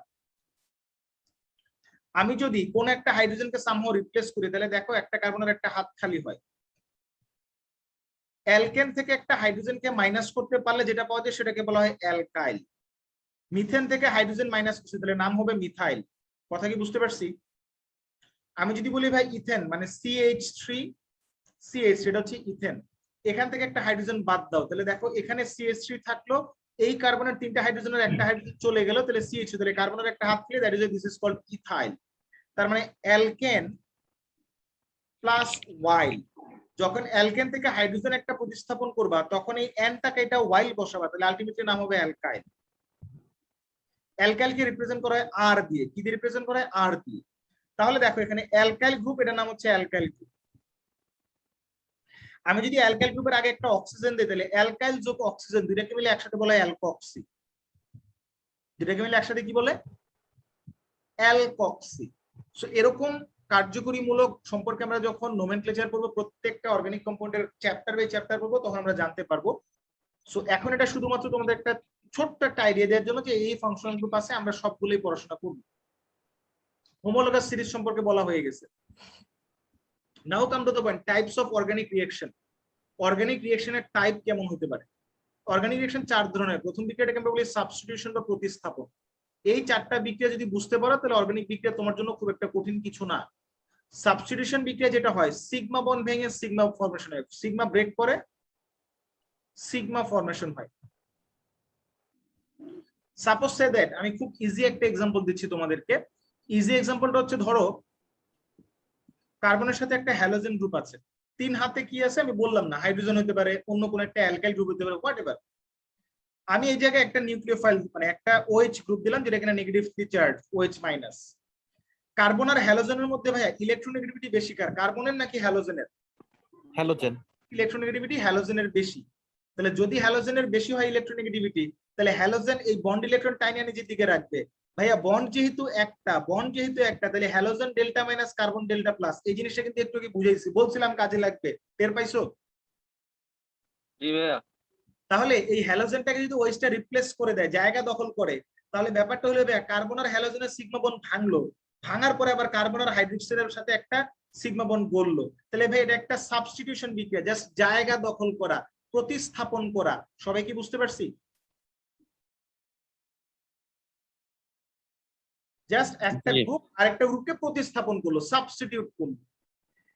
[SPEAKER 1] আমি যদি কোন একটা হাইড্রোজেনকে সামহাও রিপ্লেস করি তাহলে দেখো একটা কার্বনের একটা হাত খালি হয়। অ্যালকেন থেকে একটা হাইড্রোজেনকে মাইনাস করতে পারলে যেটা পাওয়া যায় সেটাকে বলা হয় অ্যালকাইল। মিথেন থেকে হাইড্রোজেন মাইনাস করছে তাহলে নাম হবে মিথাইল। কথা কি বুঝতে পারছি? আমি যদি বলি ভাই ইথেন মানে CH3 সেটা হচ্ছে ইথেন, এখান থেকে একটা হাইড্রোজেন বাদ দাও তাহলে দেখো এখানে CH3 থাকলো, এই কার্বনের 3টা হাইড্রোজেনের একটা হাইড্রোজেন চলে গেল, তাহলে CH তাহলে কার্বনের একটা হাত ফেলে that is this is called ethyl. তার মানে অ্যালকেন প্লাস ওয়াইল, যখন অ্যালকেন থেকে হাইড্রোজেন একটা প্রতিস্থাপন করবা তখন এই এনটাকে এটা ওয়াইল বসাবা, তাহলে আলটিমেটলি নাম হবে অ্যালকাইল। অ্যালকাইলকে রিপ্রেজেন্ট করা হয় আর দিয়ে, কি দিয়ে রিপ্রেজেন্ট করা হয়? আর দিয়ে। তাহলে দেখো এখানে অ্যালকাইল গ্রুপ, এটার নাম হচ্ছে অ্যালকাইল গ্রুপ। আমি যদি অ্যালকাইল গ্রুপের আগে একটা অক্সিজেন দিই তাহলে অ্যালকাইল যোগ অক্সিজেন দুইটাকে মিলে একসাথে বলা হয় অ্যালকক্সি। দুইটাকে মিলে একসাথে কি বলে? অ্যালকক্সি। সো এরকম কার্যকরীমূলক সম্পর্কে আমরা যখন নোমেনক্লেচার পড়বো, প্রত্যেকটা অর্গানিক কম্পাউন্ডের চ্যাপ্টার বাই চ্যাপ্টার পড়বো, তখন আমরা জানতে পারবো। সো এখন এটা শুধুমাত্র তোমাদের একটা ছোট্ট একটা আইডিয়া দেওয়ার জন্য যে এই ফাংশনাল গ্রুপ আছে, আমরা সবগুলোই পড়াশোনা করব। হোমোলোগাস সিরিজ সম্পর্কে বলা হয়ে গেছে। Now come to the point, types of organic reaction. Organic রিঅ্যাকশনের টাইপ কেমন হতে পারে? অর্গানিক রিঅ্যাকশন 4 ধরনের। প্রথম বিক্রিয়াটাকে আমরা বলি সাবস্টিটিউশন বা প্রতিস্থাপন। এই 4টা বিক্রিয়া যদি বুঝতে পারো তাহলে অর্গানিক বিক্রিয়া তোমার জন্য খুব একটা কঠিন কিছু না। সাবস্টিটিউশন বিক্রিয়া যেটা হয়, সিগমা বন্ড ভেঙে সিগমা ফরমেশন হয়, সিগমা ব্রেক করে সিগমা ফরমেশন হয়। সাপোজ সে দ্যাট, আমি খুব ইজি একটা এক্সাম্পল দিচ্ছি তোমাদেরকে। ইজি এক্সাম্পলটা হচ্ছে ধরো কার্বনের সাথে একটা হ্যালোজেন গ্রুপ আছে, 3 হাতে কি আছে আমি বললাম না, হাইড্রোজেন হতে পারে, অন্য কোন একটা অ্যালকাইল গ্রুপ হতে পারে, হোয়াটএভার। আমি এই জায়গায় একটা নিউক্লিওফাইল মানে একটা OH গ্রুপ দিলাম যেটা এখানে negatively charge OH minus. Carbon আর হ্যালোজেনের মধ্যে ভাইয়া ইলেকট্রোনেগেটিভিটি বেশি কার, কার্বনের নাকি হ্যালোজেনের?
[SPEAKER 13] হ্যালোজেন।
[SPEAKER 1] ইলেকট্রোনেগেটিভিটি হ্যালোজেনের বেশি। তাহলে যদি হ্যালোজেনের বেশি হয় ইলেকট্রোনেগেটিভিটি, তাহলে হ্যালোজেন এই বন্ড ইলেকট্রন টাইনে নিজের দিকে রাখবে। ভাইয়া বন্ড যেহেতু একটা তাহলে halogen delta minus carbon delta plus, এই জিনিসটা কিন্তু একটু কি বুঝাইছি, বলছিলাম কাজে লাগবে, টের পাইছো?
[SPEAKER 5] জি ভাইয়া।
[SPEAKER 1] তাহলে এই হ্যালোজেনটাকে যদি ওইটা রিপ্লেস করে দেয়, জায়গা দখল করে, তাহলে ব্যাপারটা হলো কার্বন আর হ্যালোজেনের সিগমা বন্ড ভাঙলো, ভাঙার পরে আবার কার্বন আর হাইড্রোক্সাইডের সাথে একটা সিগমা বন্ড গড়লো, তাহলে ভাই এটা একটা সাবস্টিটিউশন বিক্রিয়া, জাস্ট জায়গা দখল করা, প্রতিস্থাপন করা। সবাই কি বুঝতে পারছি? জাস্ট একটা গ্রুপ আরেকটা গ্রুপকে প্রতিস্থাপন করলো, সাবস্টিটিউট করলো।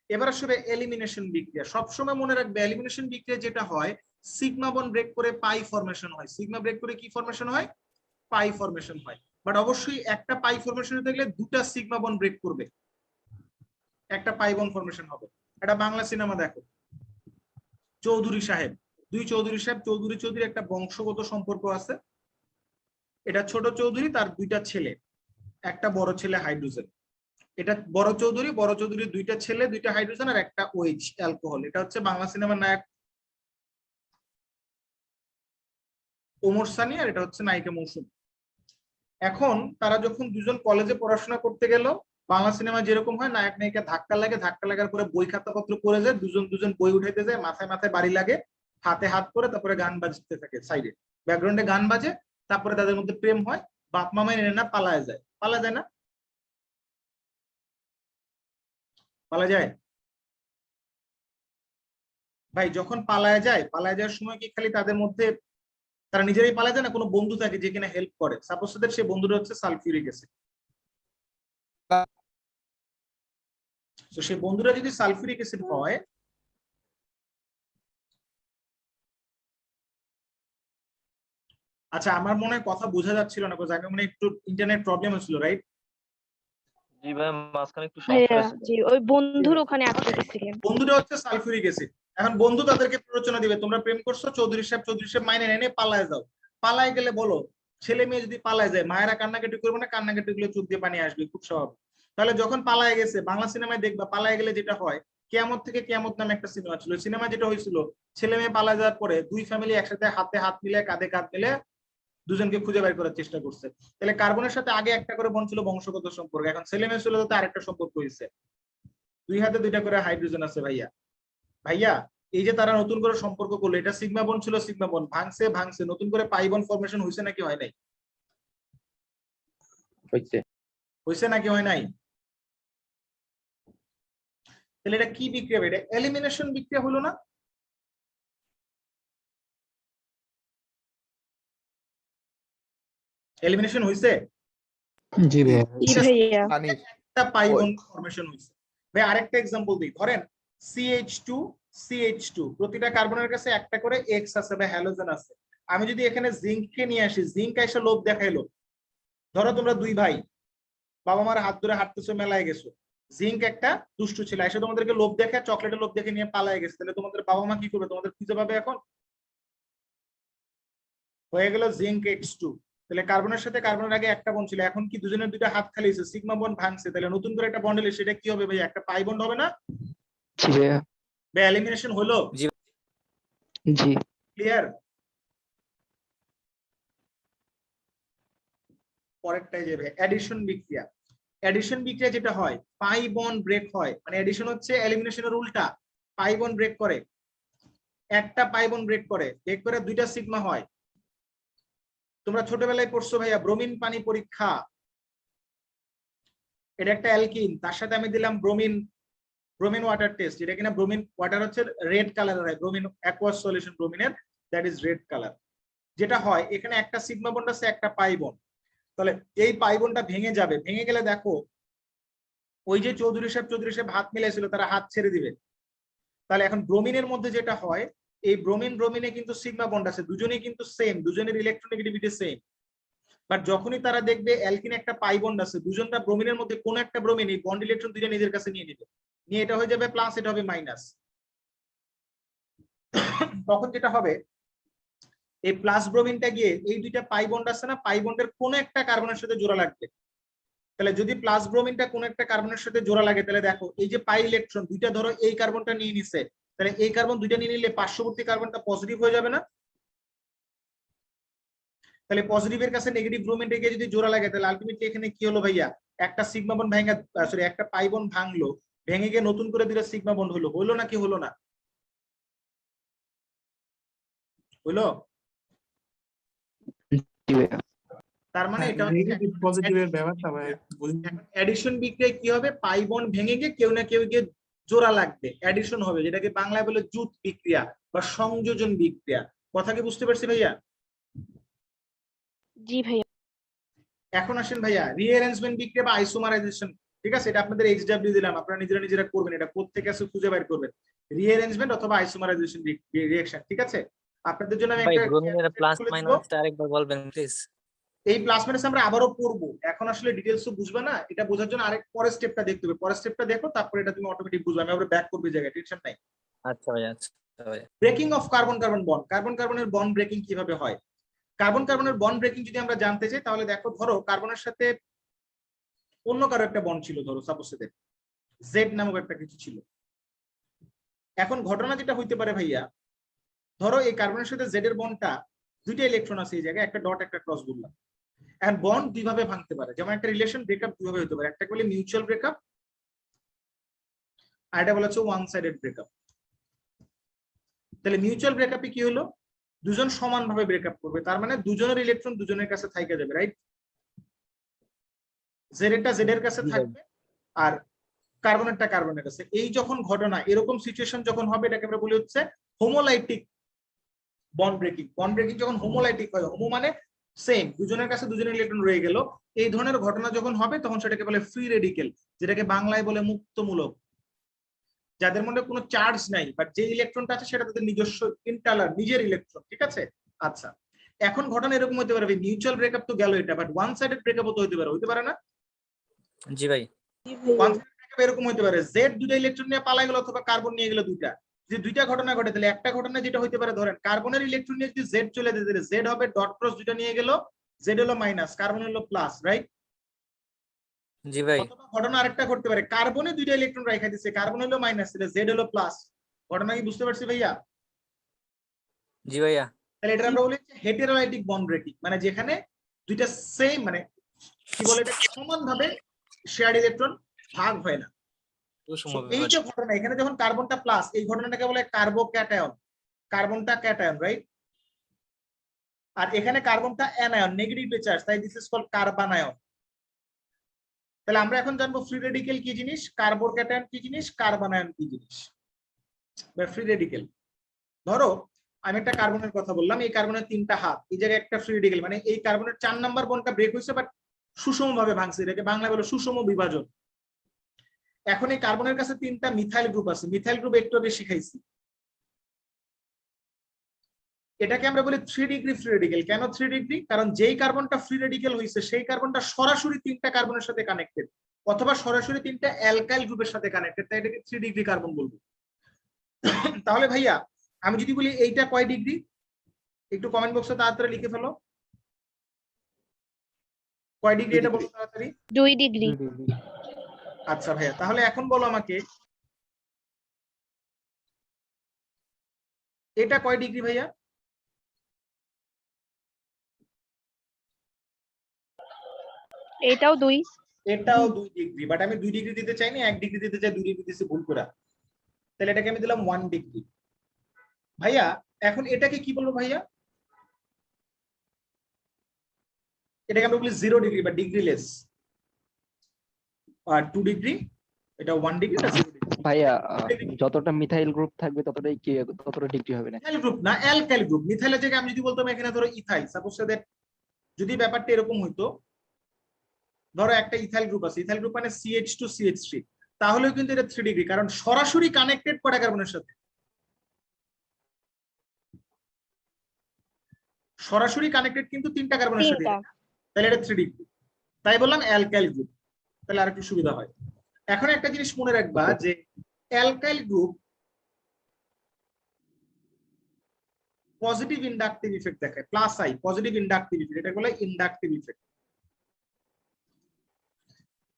[SPEAKER 1] এবার আসলে এলিমিনেশন বিক্রিয়া। সবসময় মনে রাখবে এলিমিনেশন বিক্রিয়া যেটা হয়, সিগমা বন্ড ব্রেক করে পাই ফরমেশন হয়। সিগমা ব্রেক করে কি ফরমেশন হয়? পাই ফরমেশন হয়। বাট অবশ্যই একটা পাই ফরমেশন হতে গেলে 2টা সিগমা বন্ড ব্রেক করবে, একটা পাই বন্ড ফরমেশন হবে। এটা বাংলা সিনেমা দেখো, চৌধুরী সাহেব, 2 চৌধুরী সাহেব, চৌধুরী একটা বংশগত সম্পর্ক আছে। এটা ছোট চৌধুরী, তার 2টা ছেলে, একটা বড় ছেলে হাইড্রোজেন। এটা বড় চৌধুরীর 2টা ছেলে, 2টা হাইড্রোজেন আর একটা OH অ্যালকোহল। এটা হচ্ছে বাংলা সিনেমার নায়ক ওমর সানি, আর এটা হচ্ছে নায়িকা মৌসুমী। এখন তারা যখন দুজন কলেজে পড়াশোনা করতে গেল, বাংলা সিনেমা যেরকম হয়, নায়ক নায়িকা ধাক্কা লাগে, ধাক্কা লাগার পরে বই খাতাপত্র পড়ে যায়, দুজন বই উঠাইতে যায়, মাথায় মাথায় বাড়ি লাগে, হাতে হাত করে, তারপরে গান বাজতে থাকে, সাইডে ব্যাকগ্রাউন্ডে গান বাজে, তারপরে তাদের মধ্যে প্রেম হয়, বাপ মা মেনে না, পালায় যায় না? পালা যায় ভাই। যখন পালায় যাওয়ার সময় কি খালি তাদের মধ্যে তারা নিজেরাই পালায় যায় না, কোনো বন্ধু থাকে যে কিনা হেল্প করে? সাপোজ তাদের সেই বন্ধুটা হচ্ছে সালফিউরিক অ্যাসিড। তো সেই বন্ধুরা যদি সালফিউরিক অ্যাসিড হয়, আচ্ছা আমার মনে হয় কথা বোঝা যাচ্ছিল না, আগে মনে একটু ইন্টারনেট প্রবলেম হচ্ছিল, রাইট?
[SPEAKER 5] জি ভাই, মাঝখানে একটু সমস্যা হয়েছে।
[SPEAKER 3] জি ওই বন্ধুর ওখানে আটকে গেছিলেন।
[SPEAKER 1] বন্ধুরা হচ্ছে সালফিউরিক অ্যাসিড। এখন বন্ধু তাদেরকে প্ররোচনা দিবে, তোমরা প্রেম করছো, চৌধুরী সাহেব মাইনে নেনে পালায় যাও। পালায় গেলে বলো, ছেলে মেয়ে যদি পালায় যায়, মায়েরা কান্নাকাটি করবে না? কান্নাকাটি গুলো চোখ দিয়ে পানি আসবে, খুব স্বাভাবিক। তাহলে যখন পালায় গেছে, বাংলা সিনেমায় দেখবা পালায় গেলে যেটা হয়, কিয়ামত থেকে কিয়ামত নামে একটা সিনেমা ছিল, সিনেমা যেটা হয়েছিল, ছেলে মেয়ে পালায় যাওয়ার পরে 2 ফ্যামিলি একসাথে হাতে হাত মিলে, কাঁধে কাঁধ মিলে দুজনকে খুঁজে বের করার চেষ্টা করছে। তাহলে কার্বনের সাথে আগে একটা করে বন্ড ছিল বংশগত সম্পর্ক, এখন ছেলে মেয়ে ছিল তো আরেকটা সম্পর্ক হয়েছে। দুই হাতে দুইটা করে হাইড্রোজেন আছে ভাইয়া। ভাইয়া এই যে তারা নতুন করে সম্পর্ক করলো, এটা সিগমা বন্ড ছিল, সিগমা বন্ড ভাঙছে ভাঙছে, নতুন করে পাই বন্ড ফরমেশন হয়েছে নাকি হয় নাই? হয়েছে নাকি হয় নাই? তাহলে এটা কি বিক্রিয়া? এটা এলিমিনেশন বিক্রিয়া হলো না? এলিমিনেশন হইছে?
[SPEAKER 4] জি ভাইয়া
[SPEAKER 3] জি ভাইয়া।
[SPEAKER 1] একটা পাই বন্ড ফরমেশন হইছে। ভাই আরেকটা एग्जांपल দিই, ধরেন CH2 CH2 প্রতিটা কার্বনের কাছে একটা করে X আছে বা হ্যালোজেন আছে। আমি যদি এখানে জিঙ্ককে নিয়ে আসি, জিঙ্ক এসে লোভ দেখাইলো, ধরো তোমরা দুই ভাই বাবা মার হাত ধরে হাঁটতেছো, মেলায় গেছো, জিঙ্ক একটা দুষ্টু ছিল এসে তোমাদেরকে লোভ দেখে, চকলেটের লোভ দেখে নিয়ে পালায় গেছে, তাহলে তোমাদের বাবা মা কি করবে? তোমাদের খুঁজে পাবে এখন? হয়ে গেল জিঙ্ক X2। তাহলে কার্বনের সাথে কার্বনের আগে একটা বন্ড ছিল, এখন কি দুজনের দুইটা হাত খালি হয়েছে, সিগমা বন্ড ভাঙছে, তাহলে নতুন করে একটা বন্ড এলে সেটা কি হবে ভাই? একটা পাই বন্ড হবে না?
[SPEAKER 2] জি ভাইয়া।
[SPEAKER 1] ভাই এলিমিনেশন হলো?
[SPEAKER 2] জি।
[SPEAKER 1] ক্লিয়ার? পরেরটাই যাবে অ্যাডিশন বিক্রিয়া। অ্যাডিশন বিক্রিয়া যেটা হয়, পাই বন্ড ব্রেক হয়, মানে অ্যাডিশন হচ্ছে এলিমিনেশনের উল্টা। পাই বন্ড ব্রেক করে, একটা পাই বন্ড ব্রেক করে, ব্রেক করে দুইটা সিগমা হয়। তোমরা ছোটবেলায় পড়ছো ভাইয়া ব্রোমিন পানি পরীক্ষা, এটা একটা অ্যালকিন, তার সাথে আমি দিলাম ব্রোমিন, ব্রোমিন ওয়াটার টেস্ট। এটা কিনা ব্রোমিন ওয়াটার হচ্ছে রেড কালারের হয়, ব্রোমিন অ্যাকুয়াস সলিউশন ব্রোমিনের, দ্যাট ইজ রেড কালার। যেটা হয় এখানে একটা সিগমা বন্ড আছে, একটা পাই বন্ড, তাহলে এই পাই বন্ডটা ভেঙে যাবে, ভেঙে গেলে দেখো ওই যে চৌধুরী সাহেব হাত মিলাইছিল, তারা হাত ছেড়ে দিবে। তাহলে এখন ব্রোমিনের মধ্যে যেটা হয়, এই ব্রোমিনে কিন্তু সিগমা বন্ড আছে, দুজনেই কিন্তু সেম, দুজনের ইলেকট্রোনেগেটিভিটি সেম। বাট যখনই তারা দেখবে অ্যালকিন একটা পাই বন্ড আছে, দুজনটা ব্রোমিনের মধ্যে কোন একটা ব্রোমিন এই বন্ড ইলেকট্রন দুইটা নিজের কাছে নিয়ে নেবে, নিয়ে এটা হয়ে যাবে প্লাস, এটা হবে মাইনাস। তখন যেটা হবে, এই প্লাস ব্রোমিনটা গিয়ে এই দুইটা পাই বন্ড আছে না, পাই বন্ডের কোন একটা কার্বনের সাথে জোড়া লাগবে। তাহলে যদি প্লাস ব্রোমিনটা কোন একটা কার্বনের সাথে জোড়া লাগে, তাহলে দেখো এই যে পাই ইলেকট্রন দুইটা ধরো এই কার্বনটা নিয়ে নিছে, তাহলে এই কার্বন দুইটা নিয়ে নিলে পার্শ্ববর্তী কার্বনটা পজিটিভ হয়ে যাবে না? তাহলে পজিটিভের কাছে নেগেটিভ ব্রোমিনটা গিয়ে যদি জোড়া লাগে, তাহলে আলটিমেটলি এখানে কি হলো ভাইয়া? একটা সিগমা বন্ড ভাঙা, সরি একটা পাই বন্ড ভাঙলো, ভেঙে গিয়ে নতুন করে দুটো সিগমা বন্ড হলো। হলো নাকি হলো না? হলো? তার মানে এটা
[SPEAKER 7] নেগেটিভ পজিটিভের ব্যাপারটা ভাই
[SPEAKER 1] অ্যাডিশন বিক্রিয়ায় কি হবে? পাই বন্ড ভেঙে গিয়ে কেউ না কেউ গিয়ে জোড়া লাগবে, অ্যাডিশন হবে, যেটাকে বাংলায় বলে জুট বিক্রিয়া বা সংযোজন বিক্রিয়া। কথা কি বুঝতে পারছি ভাইয়া?
[SPEAKER 3] জি ভাইয়া।
[SPEAKER 1] এখন আসেন ভাইয়া রিঅ্যারেঞ্জমেন্ট বিক্রিয়া বা আইসোমারাইজেশন। ঠিক আছে, এটা আপনাদের এইচডব্লিউ দিলাম, আপনারা নিজেরা করবেন, এটা কোত্থেকে আছে খুঁজে বের করবেন। রিঅ্যারেঞ্জমেন্ট অথবা আইসোমারাইজেশন রিঅ্যাকশন। ঠিক আছে, আপনাদের জন্য আমি একটা
[SPEAKER 5] ব্রোমিনের প্লাস মাইনাসটা আরেকবার বলবেন প্লিজ।
[SPEAKER 1] এই প্লাস মাইনাস আমরা আবারও পড়বো, এখন আসলে ডিটেইলস তো বুঝবে না, এটা বোঝার জন্য আরেক পরের স্টেপটা দেখতে হবে, পরের স্টেপটা দেখো, তারপর এটা তুমি অটোমেটিক বুঝবে। আমি আবার ব্যাক করব এই জায়গায়, টেনশন নাই।
[SPEAKER 5] আচ্ছা ভাই, আচ্ছা ভাই।
[SPEAKER 1] Breaking of carbon carbon bond, carbon কার্বনের বন্ড ব্রেকিং কিভাবে হয়? কার্বন কার্বনের বন্ড ব্রেকিং যদি আমরা জানতে চাই, তাহলে দেখো ধরো কার্বনের সাথে অন্য কারো একটা বন্ড ছিল, ধরো সাপোজ জেড নামক একটা কিছু ছিল। এখন ঘটনা যেটা হইতে পারে ভাইয়া, ধরো এই কার্বনের সাথে জেড এর বন্ডটা দুইটা ইলেকট্রন আছে এই জায়গায়, একটা ডট একটা ক্রস বললাম। এখন বন্ড দুইভাবে ভাঙতে পারে, যেমন একটা রিলেশন ব্রেকআপ দুইভাবে হতে পারে, একটা বলে মিউচুয়াল ব্রেকআপ, আর এটা বলা হচ্ছে ওয়ান সাইডেড ব্রেকআপ। তাহলে মিউচুয়াল ব্রেকআপে কি হলো? দুজন সমানভাবে ব্রেকআপ করবে, তার মানে দুজনের ইলেকট্রন দুজনের কাছে থাইকা যাবে, রাইট? জেডেরটা জেডের কাছে থাকবে আর কার্বনেরটা কার্বনের কাছে। এই যখন ঘটনা, এরকম সিচুয়েশন যখন হবে, এটাকে আমরা বলি হচ্ছে হোমোলাইটিক বন্ড ব্রেকিং। বন্ড ব্রেকিং যখন হোমোলাইটিক হয়, হোমো মানে সেম, দুজনের কাছে দুজনের ইলেকট্রন রয়ে গেল, এই ধরনের ঘটনা যখন হবে তখন সেটাকে বলে ফ্রি রেডিকেল, যেটাকে বাংলায় বলে মুক্তমূলক, যাদের মধ্যে কোনো চার্জ নাই, বাট যে ইলেকট্রনটা আছে সেটা তাদের নিজস্ব ইন্টারনাল নিজের ইলেকট্রন। ঠিক আছে, আচ্ছা এখন ঘটনা এরকম হতে পারে, মিউচুয়াল ব্রেকআপ তো গেল এটা, বাট ওয়ান সাইডেড ব্রেকআপ তো হতে পারে না?
[SPEAKER 5] জি ভাই।
[SPEAKER 1] ওয়ান সাইডেড ব্রেকআপ এরকম হতে পারে, জেড দুইটা ইলেকট্রন নিয়ে পালাই গেল অথবা কার্বন নিয়ে গেল দুইটা। যদি দুইটা ঘটনা ঘটে, তাহলে একটা ঘটনা যেটা হতে পারে, ধরেন কার্বনের ইলেকট্রন নিয়ে যদি জেড চলে যেতে, জেড হবে ডট ক্রস দুইটা নিয়ে গেল, জেড হলো মাইনাস, কার্বন হলো প্লাস, রাইট?
[SPEAKER 5] জি ভাই।
[SPEAKER 1] অথবা ঘটনা আরেকটা ঘটতে পারে, কার্বনে দুইটা ইলেকট্রন রাখা দিচ্ছে, কার্বন হলো মাইনাস, তাহলে জেড হলো প্লাস। ঘটনা কি বুঝতে পারছি ভাইয়া?
[SPEAKER 5] জি ভাইয়া।
[SPEAKER 1] তাহলে এটা আমরা বলি হেটেরোলাইটিক বন্ড ব্রেকিং, মানে যেখানে দুইটা সেম, মানে কি বলে, এটা সমানভাবে শেয়ার্ড ইলেকট্রন ভাগ হয় না।
[SPEAKER 5] সুষম
[SPEAKER 1] So, এই যে ঘটনা এখানে যখন কার্বনটা প্লাস, এই ঘটনাটাকে বলে কার্বোক্যাটায়ন, কার্বনটা ক্যাটায়ন, রাইট? আর এখানে কার্বনটা অ্যানায়ন, নেগেটিভলি চার্জ, তাই দিস ইজ কল্ড কার্বানায়ন। তাহলে আমরা এখন জানবো ফ্রি রেডিকেল কি জিনিস, কার্বোক্যাটায়ন কি জিনিস, কার্বানায়ন কি জিনিস। বা ফ্রি রেডিকেল, ধরো আমি একটা কার্বনের কথা বললাম, এই কার্বনের 3টা হাত, এই জায়গায় একটা ফ্রি রেডিকেল, মানে এই কার্বনের 4 নাম্বার বন্ডটা ব্রেক হয়েছে বাট সুষম ভাবে ভাঙছে, এটাকে বাংলায় বলে সুষম বিভাজন। এখন এই কার্বনের কাছে 3টা মিথাইল গ্রুপ আছে, মিথাইল গ্রুপ একটু আগে শিখাইছি, এটাকে আমরা বলি 3 ডিগ্রি ফ্রি রেডিকেল। কেন 3 ডিগ্রি? কারণ যেই কার্বনটা ফ্রি রেডিকেল হয়েছে সেই কার্বনটা সরাসরি 3টা কার্বনের সাথে কানেক্টেড, অথবা সরাসরি 3টা অ্যালকাইল গ্রুপের সাথে কানেক্টেড, তাই এটাকে 3 ডিগ্রি কার্বন বলবো। তাহলে ভাইয়া আমি যদি বলি এইটা কয় ডিগ্রি, একটু কমেন্ট বক্সে তাড়াতাড়ি লিখে ফেলো, কয় ডিগ্রি এটা বলো তাড়াতাড়ি।
[SPEAKER 3] 2 ডিগ্রি।
[SPEAKER 1] আচ্ছা ভাইয়া, তাহলে এখন বলো আমাকে এটা কয় ডিগ্রি ভাইয়া?
[SPEAKER 3] এটাও 2।
[SPEAKER 1] এটাও 2 ডিগ্রি, বাট আমি 2 ডিগ্রি দিতে চাইনি, 1 ডিগ্রি দিতে চাই, 2 ডিগ্রি দিতেছি ভুল করে, তাহলে এটাকে আমি দিলাম 1 ডিগ্রি। ভাইয়া এখন এটাকে কি বলবো ভাইয়া? এটাকে আমরা বলি 0 ডিগ্রি বা ডিগ্রিলেস। আর 2 ডিগ্রি, এটা 1 ডিগ্রি, এটা 0 ডিগ্রি।
[SPEAKER 14] ভাইয়া যতটা মিথাইল গ্রুপ থাকবে ততটাই কি ততটা ডিগ্রি হবে না?
[SPEAKER 1] মিথাইল গ্রুপ না, অ্যালকাইল গ্রুপ। মিথাইলের জায়গায় আমি যদি বলতাম এখানে ধরো ইথাইল, সাপোজ দ্যাট, যদি ব্যাপারটা এরকম হইতো, ধরো একটা ইথাইল গ্রুপ আছে, ইথাইল গ্রুপ মানে CH2 CH3, তাহলেও কিন্তু এটা 3 ডিগ্রি, কারণ সরাসরি কানেক্টেড কয়টা কার্বনের সাথে, সরাসরি কানেক্টেড কিন্তু 3টা কার্বনের সাথে, তাহলে এটা 3 ডিগ্রি। তাই বললাম অ্যালকাইল গ্রুপ, তাহলে আর একটু সুবিধা হয়। এখন একটা জিনিস মনে রাখবা যে alkyl group positive inductive effect দেখায়, plus I, positive inductive effect, এটা বলে ইন্ডাকটিভ ইফেক্ট।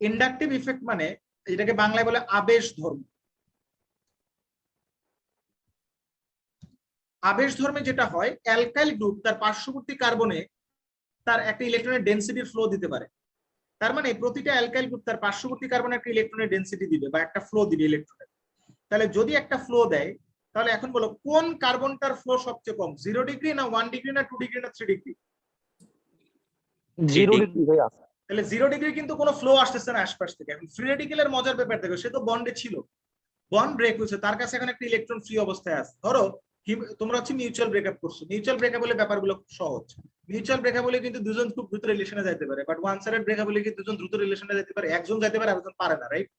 [SPEAKER 1] ইন্ডাকটিভ ইফেক্ট মানে এটাকে বাংলায় বলে আবেশ ধর্ম। আবেশ ধর্মে যেটা হয়, অ্যালকাইল গ্রুপ তার পার্শ্ববর্তী কার্বনে তার একটা ইলেকট্রনের ডেনসিটির ফ্লো দিতে পারে। তার মানে প্রতিটা অ্যালকাইল গ্রুপ তার পার্শ্ববর্তী কার্বনে একটা ইলেকট্রনের ডেনসিটি দিবে বা একটা ফ্লো দিবে ইলেকট্রনের। তাহলে যদি একটা ফ্লো দেয়, তাহলে এখন বলো কোন কার্বনটার ফ্লো সবচেয়ে কম, 0 ডিগ্রি না 1 ডিগ্রি না 2 ডিগ্রি না 3 ডিগ্রি?
[SPEAKER 14] 0 ডিগ্রি ভাইয়া।
[SPEAKER 1] তাহলে 0 ডিগ্রি কিন্তু কোনো ফ্লো আসতেছে না আশপাশ থেকে। এখন ফ্রি রেডিকেলের মজার ব্যাপার দেখো, সে তো বন্ডে ছিল, বন্ড ব্রেক হয়েছে, তার কাছে এখন একটা ইলেকট্রন ফ্রি অবস্থায় আছে। ধরো তোমরা হচ্ছে মিউচুয়াল ব্রেকআপ করছো, মিউচুয়াল ব্রেকআপ হলে ব্যাপারগুলো খুব সহজ। মিউচুয়াল ব্রেকআপ হলে কিন্তু দুজন খুব দ্রুত রিলেশনে যেতে পারে, বাট ওয়ান সাইডেড ব্রেকআপ হলে কিন্তু দুজন দ্রুত রিলেশনে যেতে পারে, একজন যেতে পারে আরেকজন পারে না, রাইট?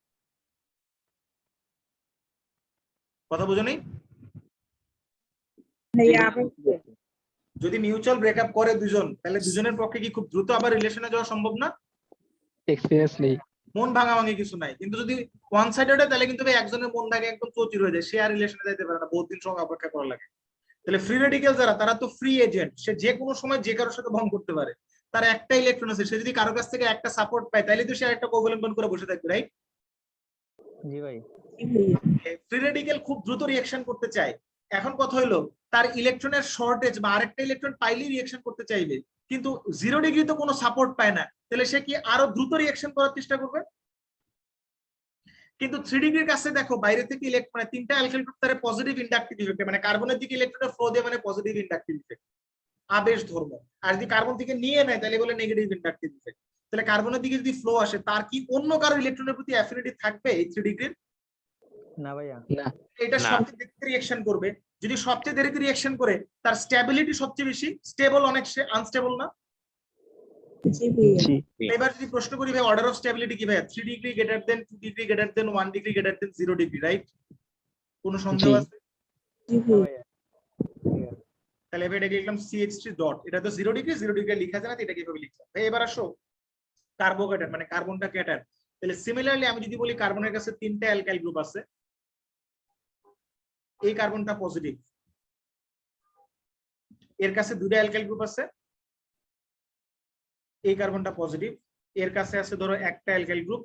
[SPEAKER 1] কথা বুঝো নাই? যদি মিউচুয়াল ব্রেকআপ করে দুজন, তাহলে দুজনের পক্ষে কি খুব দ্রুত আবার রিলেশনে যাওয়া সম্ভব না?
[SPEAKER 14] এক্সপেরিয়েন্স নেই,
[SPEAKER 1] মন ভাঙাভাঙি কিছু নাই। কিন্তু যদি ওয়ান সাইডেড হয় তাহলে কিন্তু একজনের মন ভাঙে একদম চৌচির হয়ে যায়, সে আর রিলেশনে যেতে পারে না, বহুত দিন সময় অপেক্ষা করা লাগে। তাহলে ফ্রি রেডিকেল যারা, তারা তো ফ্রি এজেন্ট, সে যে কোনো সময় যে কারোর সাথে বন্ড করতে পারে, তার একটা ইলেকট্রন আছে, সে যদি কারো কাছ থেকে একটা সাপোর্ট পায় তাহলে তো সে একটা কোভ্যালেন্ট বন্ড করে বসে থাকবে, রাইট?
[SPEAKER 5] জি ভাই।
[SPEAKER 1] ফ্রি রেডিকেল খুব দ্রুত রিঅ্যাকশন করতে চায়। এখন কথা হলো তার ইলেকট্রনের শর্টেজ বা আরেকটা ইলেকট্রন পাইলেই রিঅ্যাকশন করতে চাইবে, কিন্তু 0 ডিগ্রি তো কোনো সাপোর্ট পায় না, তাহলে সে কি আরো দ্রুত রিঅ্যাকশন করার চেষ্টা করবে? কিন্তু 3 ডিগ্রির কাছে দেখো বাইরে থেকে মানে 3টা অ্যালকাইল গ্রুপ তারে পজিটিভ ইন্ডাকটিভ ইফেক্ট, মানে কার্বনের দিকে ইলেকট্রনের ফ্লো দেয়, মানে পজিটিভ ইন্ডাকটিভ ইফেক্ট, আবেশ ধর্ম। আর যদি কার্বন থেকে নিয়ে নেয় তাহলে বলে নেগেটিভ ইন্ডাকটিভ ইফেক্ট। তাহলে কার্বনের দিকে যদি ফ্লো আসে, তার কি অন্য কারো ইলেকট্রনের প্রতি অ্যাফিনিটি থাকবে এই 3 ডিগ্রির?
[SPEAKER 5] না ভাইয়া,
[SPEAKER 14] না।
[SPEAKER 1] এটা সবচেয়ে দেরিতে রিঅ্যাকশন করবে। যদি সবচেয়ে দেরিতে রিঅ্যাকশন করে, তার স্টেবিলিটি সবচেয়ে বেশি, স্টেবল অনেক, সে আনস্টেবল না। এবার যদি প্রশ্ন করি ভাই অর্ডার অফ স্টেবিলিটি কি ভাই? 3 degree greater than, 2 degree greater than, 1 degree greater than 0 degree, right? কোনো সন্দেহ আছে? তাহলে এবার এটাকে লিখলাম CH3 ডট, এটা তো 0 ডিগ্রি, 0 ডিগ্রি লেখা যায় না, এটা কিভাবে লিখলাম ভাই? এবার আসো কার্বোক্যাটায়ন, মানে কার্বনটা ক্যাটায়ন। তাহলে সিমিলারলি আমি যদি বলি কার্বনের কাছে 3টা অ্যালকাইল গ্রুপ আছে, এই কার্বনটা পজিটিভ, এর কাছে 2টা অ্যালকাইল গ্রুপ আছে, এই কার্বনটা পজিটিভ, এর কাছে আছে ধরো একটা অ্যালকাইল গ্রুপ,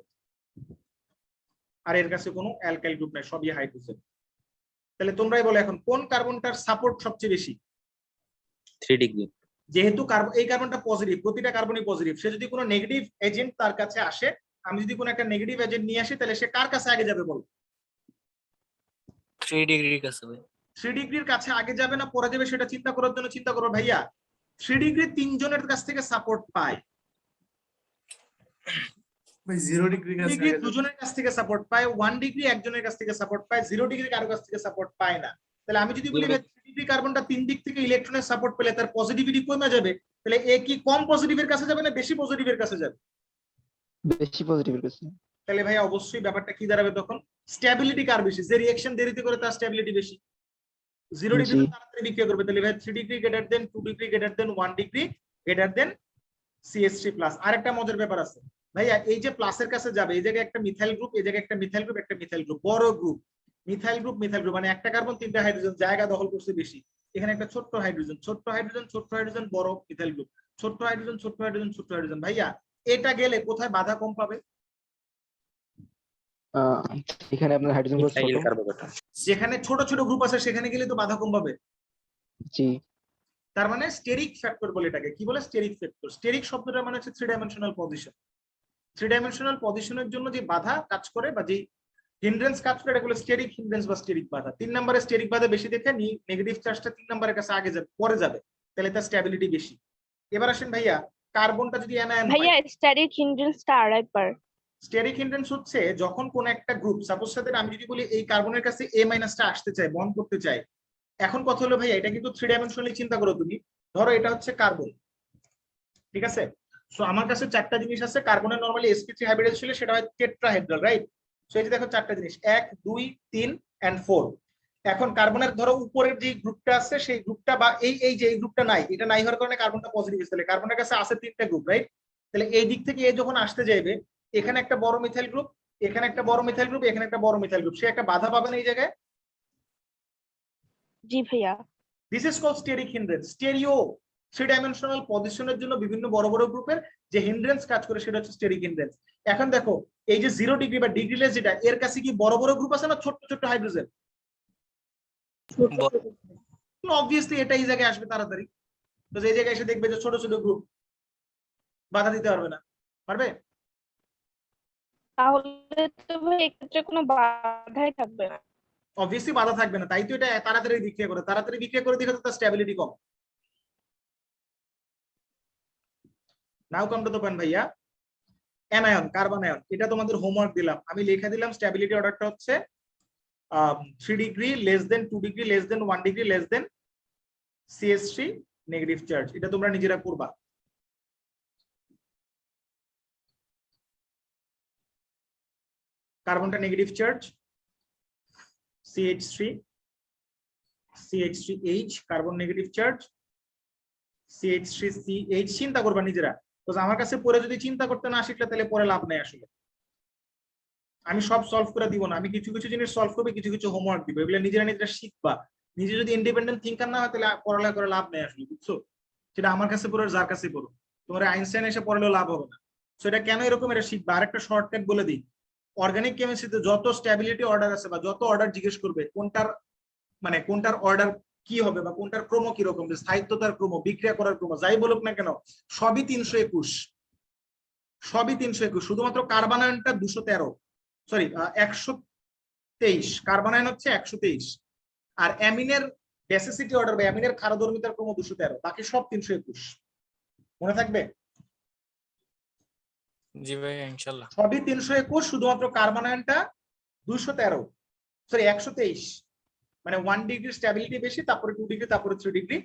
[SPEAKER 1] আর এর কাছে কোনো অ্যালকাইল গ্রুপ নাই, সবই হাইড্রোজেন। তাহলে তোমরাই বলো এখন কোন কার্বনটার সাপোর্ট সবচেয়ে বেশি?
[SPEAKER 5] 3 ডিগ্রি।
[SPEAKER 1] যেহেতু এই কার্বনটা পজিটিভ, প্রতিটা কার্বনই পজিটিভ, সে যদি কোনো নেগেটিভ এজেন্ট তার কাছে আসে আমি যদি কোনো একটা নেগেটিভ এজেন্ট নিয়ে আসি তাহলে সে কার কাছে আগে যাবে বল?
[SPEAKER 8] 3 ডিগ্রির কাছে ভাই।
[SPEAKER 1] 3 ডিগ্রির কাছে আগে যাবে না পরে যাবে সেটা চিন্তা করার জন্য চিন্তা করো ভাইয়া। 3 ডিগ্রি 3 জনের কাছ থেকে সাপোর্ট পায়,
[SPEAKER 7] ভাই 0 ডিগ্রি কাছে
[SPEAKER 1] ডিগ্রি
[SPEAKER 7] আগে যাবে।
[SPEAKER 1] 2 জনের কাছ থেকে সাপোর্ট পায়, 1 ডিগ্রি একজনের কাছ থেকে সাপোর্ট পায়, 0 ডিগ্রি কারো কাছ থেকে সাপোর্ট পায় না। তাহলে আমি যদি বলি 3 ডিগ্রি কার্বনটা 3 দিক থেকে ইলেকট্রনের সাপোর্ট পেলে তার পজিটিভিটি কমে যাবে, তাহলে এ কি কম পজিটিভের কাছে যাবে না বেশি পজিটিভের কাছে যাবে?
[SPEAKER 14] বেশি পজিটিভের কাছে।
[SPEAKER 1] তাহলে ভাই অবশ্যই ব্যাপারটা কি দাঁড়াবে তখন? স্ট্যাবিলিটি কার বেশি? যে রিঅ্যাকশন দেরিতে করে তার স্ট্যাবিলিটি বেশি। 0 ডিগ্রি তাড়াতাড়ি বিক্রিয়া করবে, তাহলে ভাই 3 degree greater than 2 degree greater than 1 degree greater than CH3+। আরেকটা মজার ব্যাপার আছে ভাইয়া, এই যে প্লাসের কাছে যাবে, এই জায়গায় একটা মিথাইল গ্রুপ, এই জায়গায় একটা মিথাইল গ্রুপ, একটা মিথাইল গ্রুপ, বড় গ্রুপ মিথাইল গ্রুপ মানে একটা কার্বন 3টা হাইড্রোজেন জায়গা দখল করছে বেশি। এখানে একটা ছোট্ট হাইড্রোজেন, বড় মিথাইল গ্রুপ, ছোট্ট হাইড্রোজেন। ভাইয়া এটা গেলে কোথায় বাধা কম পাবে?
[SPEAKER 14] এখানে আপনার হাইড্রোজেন গ্রুপ ছোট,
[SPEAKER 1] যেখানে ছোট ছোট গ্রুপ আছে সেখানে গেলে তো বাধা কম পাবে।
[SPEAKER 14] জি।
[SPEAKER 1] তার মানে স্টেরিক ফ্যাক্টর বলে এটাকে। কি বলে? Steric factor. স্টেরিক শব্দটা মানে হচ্ছে 3 ডাইমেনশনাল পজিশন। 3 ডাইমেনশনাল পজিশনের জন্য যে বাধা কাজ করে বা যে হিন্ড্রেন্স কাজ করে এটা বলে স্টেরিক হিন্ড্রেন্স বা স্টেরিক বাধা। 3 নম্বরে স্টেরিক বাধা বেশি দেখে নেগেটিভ চার্জটা 3 নম্বরের কাছে আগে যাবে, পরে যাবে, তাহলে তার স্ট্যাবিলিটি বেশি। এবার আসেন ভাইয়া, কার্বনটা যদি অ্যানায়ন হয়,
[SPEAKER 3] ভাইয়া স্ট্যাটিক হিন্ড্রেন্সটা আরেকবার।
[SPEAKER 1] স্টেরিক হিন্ড্রেন্স হচ্ছে যখন কোন একটা গ্রুপ, সাপোজ সাথে আমি যদি বলি এই কার্বনের কাছে A- টা আসতে চাই, বন্ড করতে চাই। এখন কথা হলো ভাইয়া, এটা কিন্তু 3 ডাইমেনশনালি চিন্তা করো তুমি। ধরো এটা হচ্ছে কার্বন, ঠিক আছে? সো আমার কাছে 4টা জিনিস আছে। কার্বনের নরমালি sp3 হাইব্রিড ছিল, সেটা হয় টেট্রাহেড্রাল, রাইট? সো এই যে দেখো 4টা জিনিস, 1 2 3 এন্ড 4। এখন কার্বনের ধরো উপরের যে গ্রুপটা আছে সেই গ্রুপটা বা এই যে এই গ্রুপটা নাই, এটা নাই হওয়ার কারণে কার্বনটা পজিটিভ আছে। তাহলে কার্বনের কাছে আছে 3টা গ্রুপ, রাইট? তাহলে এই দিক থেকে এ যখন আসতে যাবে, এখানে একটা বড় মিথাইল গ্রুপ, এখানে একটা বড় মিথাইল গ্রুপ, এখানে একটা বড় মিথাইল গ্রুপ, সে একটা বাধা পাবে না এই জায়গায়।
[SPEAKER 3] জি ভাইয়া।
[SPEAKER 1] This is called steric hindrance. Stereo 3 dimensional পজিশনের জন্য বিভিন্ন বড় বড় গ্রুপের যে হিন্ড্রেন্স কাজ করে সেটা হচ্ছে স্টেরিক হিন্ড্রেন্স। এখন দেখো এই যে 0 ডিগ্রি বা ডিগ্রিলেস যেটা, এর কাছে কি বড় বড় গ্রুপ আছে না ছোট ছোট হাইড্রোজেন? অবভিয়াসলি এটা এই জায়গায় আসবে তাড়াতাড়ি। তো এই জায়গায় এসে দেখবে যে ছোট ছোট গ্রুপ, বাধা দিতে পারবে না, পারবে?
[SPEAKER 3] তাহলে তো ভাই এক্ষেত্রে কোনো বাধাই থাকবে না।
[SPEAKER 1] অবভিয়াসলি বাধা থাকবে না, তাই তো এটা তাড়াতাড়ি বিক্রিয়া করে দেখে তো তার স্ট্যাবিলিটি কম। Now come to the point ভাইয়া। অ্যানায়ন, কার্বন আয়ন, এটা তোমাদের হোমওয়ার্ক দিলাম, আমি লিখে দিলাম। স্ট্যাবিলিটি অর্ডারটা হচ্ছে 3 degree less than 2 degree less than 1 degree less than CH3 negative charge. এটা তোমরা নিজেরা করবা। কার্বনটা negative charge, CH3H, carbon negative charge, CH3CH। চিন্তা করবা নিজেরা, তো আমার কাছে পরে যদি চিন্তা করতে না শিখলে তাহলে পরে লাভ নেই। আসলে আমি সব সলভ করে দিব না, আমি কিছু কিছু জিনিস সলভ করবে, কিছু কিছু হোমওয়ার্ক দিব, এগুলো নিজেরা শিখবা। নিজে যদি ইন্ডিপেন্ডেন্ট থিঙ্কার না হয় তাহলে পড়ালেখা করে লাভ নেই আসলে, বুঝছো? সেটা আমার কাছে পড়ো, যার কাছে পড়ো, তোমার আইনস্টাইন এসে পড়লেও লাভ হবে না। তো এটা কেন এরকম, এটা শিখবা। আরেকটা শর্টকাট বলে দিই, অর্গানিক কেমিস্ট্রিতে যত স্ট্যাবিলিটি অর্ডার আছে বা যত অর্ডার জিজ্ঞেস করবে, কোনটার অর্ডার কি হবে বা কোনটার ক্রম কিরকম, স্থায়িত্বতার ক্রম, বিক্রিয়া করার ক্রম, যাই বলুক না কেন, সবই 321। শুধুমাত্র কার্বনায়নটা 123, কার্বনায়ন হচ্ছে 123। আর অ্যামিনের বেসিসিটি অর্ডার বা অ্যামিনের ক্ষারধর্মিতার ক্রম 213, বাকি সব 321। মনে থাকবে?
[SPEAKER 8] জি ভাই ইনশাআল্লাহ।
[SPEAKER 1] সবই 321, শুধুমাত্র কার্বনায়নটা 123, মানে 1 ডিগ্রি স্ট্যাবিলিটি বেশি, তারপরে 2 ডিগ্রি, তারপরে 3 ডিগ্রি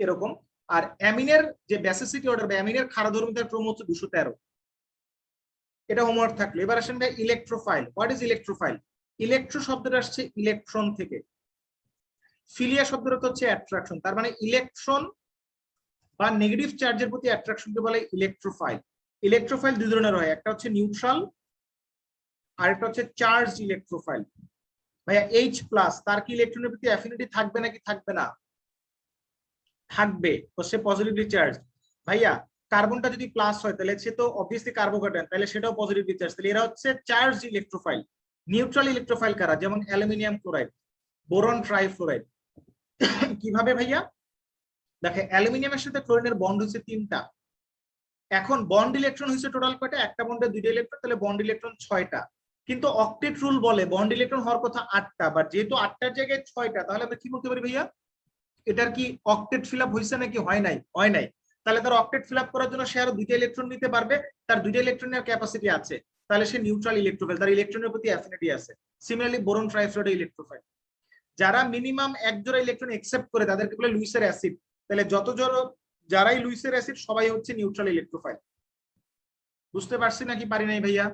[SPEAKER 1] এরকম। আর অ্যামিনের যে বেসিসিটি অর্ডার বা অ্যামিনের ক্ষারধর্মিতার ক্রম হচ্ছে 213। এটা হোমওয়ার্ক থাকলো। এবার আসেন ভাই electrophile. What is electrophile? Electro শব্দটা আসছে ইলেকট্রন থেকে, ফিলিয়া শব্দটা হচ্ছে অ্যাট্রাকশন। তার মানে ইলেকট্রন বা নেগেটিভ চার্জের প্রতি অ্যাট্রাকশনকে বলে ইলেকট্রোফাইল। ইলেকট্রোফাইল দুই ধরনের হয়, একটা হচ্ছে নিউট্রাল আর একটা হচ্ছে চার্জ ইলেকট্রোফাইল। ভাইয়া H+, তার কি ইলেকট্রনের প্রতি অ্যাফিনিটি থাকবে নাকি থাকবে না? থাকবে, তো সে পজিটিভলি চার্জ। ভাইয়া কার্বনটা যদি প্লাস হয় তাহলে সে তো অবভিয়াসলি কার্বোক্যাটায়ন, তাহলে সেটাও পজিটিভলি চার্জ। তাহলে এরা হচ্ছে চার্জ ইলেকট্রোফাইল। নিউট্রাল ইলেকট্রোফাইল কারা? যেমন অ্যালুমিনিয়াম ক্লোরাইড, বোরন ট্রাইফ্লোরাইড। কিভাবে ভাইয়া? দেখে অ্যালুমিনিয়ামের সাথে ক্লোরিনের বন্ড হচ্ছে 3টা, এখন বন্ড ইলেকট্রন হচ্ছে টোটাল কয়টা, একটা বন্ডে 2টা ইলেকট্রন, তাহলে বন্ড ইলেকট্রন 6টা। কিন্তু অক্টেট রুল বলে বন্ড ইলেকট্রন হওয়ার কথা 8টা, বাট যেহেতু 8টার জায়গায় 6টা, তাহলে আমরা কি বলতে পারি ভাইয়া, এটার কি অক্টেট ফিল আপ হয়েছে নাকি হয় নাই? হয় নাই। তাহলে তার অক্টেট ফিল আপ করার জন্য সে আরো 2টা ইলেকট্রন নিতে পারবে, তার 2টা ইলেকট্রনের ক্যাপাসিটি আছে, তাহলে সে নিউট্রাল ইলেকট্রোফাইল, তার ইলেকট্রনের প্রতি অ্যাফিনিটি আছে। Similarly boron trifluoride electrophile. যারা মিনিমাম এক জোড়া ইলেকট্রন অ্যাকসেপ্ট করে তাদেরকে বলে লুইসের অ্যাসিড। তাহলে যত জোড়া যারাই লুইসের অ্যাসিড সবাই হচ্ছে নিউট্রাল ইলেকট্রোফাইল। বুঝতে পারছি নাকি পারি নাই ভাইয়া?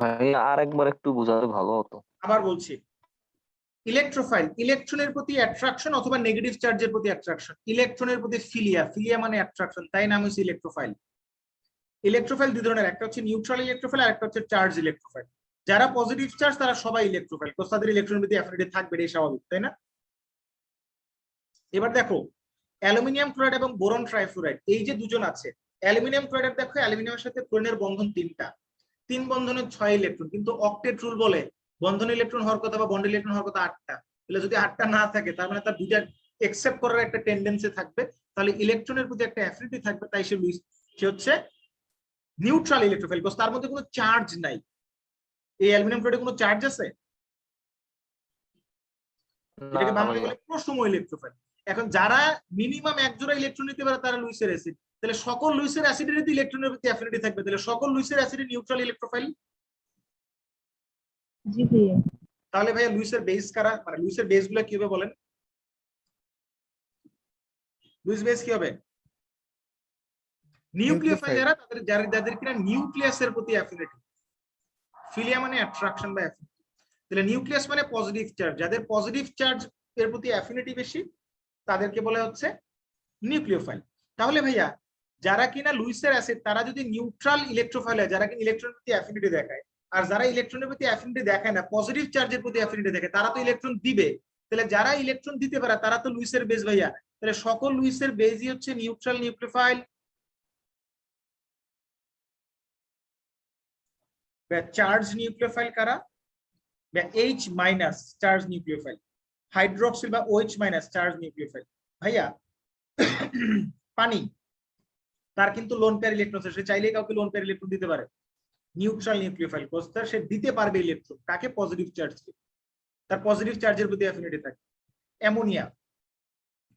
[SPEAKER 14] ভাইয়া আর একবার একটু বোঝালে ভালো হতো।
[SPEAKER 1] আবার বলছি, ইলেকট্রোফাইল ইলেকট্রনের প্রতি অ্যাট্রাকশন অথবা নেগেটিভ চার্জের প্রতি অ্যাট্রাকশন, ইলেকট্রনের প্রতি ফিলিয়া, ফিলিয়া মানে অ্যাট্রাকশন, তাই নাম হচ্ছে ইলেকট্রোফাইল। ইলেকট্রোফাইল দুই ধরনের, একটা হচ্ছে নিউট্রাল ইলেকট্রোফাইল আর একটা হচ্ছে চার্জ ইলেকট্রোফাইল। যারা পজিটিভ চার্জ তারা সবাই ইলেকট্রোফাইল, তো তাদের ইলেকট্রনের প্রতি অ্যাফিনিটি থাকবে, এটাই স্বাভাবিক, তাই না? এবার দেখো অ্যালুমিনিয়াম ক্লোরাইড এবং বোরন ট্রাইফ্লোরাইড, এই যে দুজন আছে, অ্যালুমিনিয়াম ক্লোরাইড দেখো অ্যালুমিনিয়ামের সাথে ক্লোরিনের বন্ধন 3টা, 3 বন্ধনে 6 ইলেকট্রন, কিন্তু অক্টেট রুল বলে বন্ধন ইলেকট্রন হওয়ার কথা বা বন্ড ইলেকট্রন হওয়ার কথা 8টা। তাহলে যদি 8টা না থাকে তার মানে তার 2টা একসেপ্ট করার একটা টেন্ডেন্সি থাকবে, তাহলে ইলেকট্রনের প্রতি একটা অ্যাফিনিটি থাকবে, তাই সে হচ্ছে নিউট্রাল ইলেকট্রোফাইল, বিকজ তার মধ্যে কোনো চার্জ নাই। এই অ্যালুমিনিয়াম ক্লোরাইডে কোনো চার্জ আছে? এটাকে বাংলায় বলে প্রসম ইলেকট্রোফাইল। এখন যারা মিনিমাম এক জোড়া ইলেকট্রন নিতে পারে তারা লুইসের অ্যাসিড, তাহলে সকল লুইসের অ্যাসিডের প্রতি ইলেকট্রনের প্রতি অ্যাফিনিটি থাকবে, তাহলে সকল লুইসের অ্যাসিড নিউট্রাল ইলেকট্রোফাইল।
[SPEAKER 9] জি ভাইয়া।
[SPEAKER 1] তাহলে ভাইয়া লুইসের বেস কারা, মানে লুইসের বেস গুলো কি হবে বলেন? লুইস বেস কি হবে? নিউক্লিওফাইল যারা, যাদের কিনা নিউক্লিয়াসের প্রতি অ্যাফিনিটি, ফিলিয়া মানে অ্যাট্রাকশন বা অ্যাফিনিটি, তাহলে নিউক্লিয়াস মানে পজিটিভ চার্জ, যাদের পজিটিভ চার্জ এর প্রতি অ্যাফিনিটি বেশি তাদেরকে বলা হচ্ছে নিউক্লিওফাইল। তাহলে ভাইয়া যারা কিনা লুইসের অ্যাসিড তারা যদি নিউট্রাল ইলেকট্রোফাইল হয়, যারা কিনা ইলেকট্রনের প্রতি অ্যাফিনিটি দেখায়, আর যারা ইলেকট্রনের প্রতি অ্যাফিনিটি দেখায় না, পজিটিভ চার্জের প্রতি অ্যাফিনিটি দেখায়, তারা তো ইলেকট্রন দিবে, তাহলে যারা ইলেকট্রন দিতে পারে তারা তো লুইসের বেস ভাইয়া, তাহলে সকল লুইসের বেসই হচ্ছে নিউট্রাল নিউক্লিওফাইল। চার্জ নিউক্লিওফাইল কারা? H minus charge nucleophile, hydroxyl বা OH মাইনাস চার্জ নিউক্লিওফাইল। ভাইয়া পানি, তার কিন্তু লোন পেয়ার ইলেকট্রন আছে, সে চাইলেই কাউকে লোন পেয়ার ইলেকট্রন দিতে পারে, নিউট্রাল নিউক্লিওফাইল, সে দিতে পারবে ইলেকট্রন কাকে? পজিটিভ চার্জকে, তার পজিটিভ চার্জের প্রতি অ্যাফিনিটি থাকে। অ্যামোনিয়া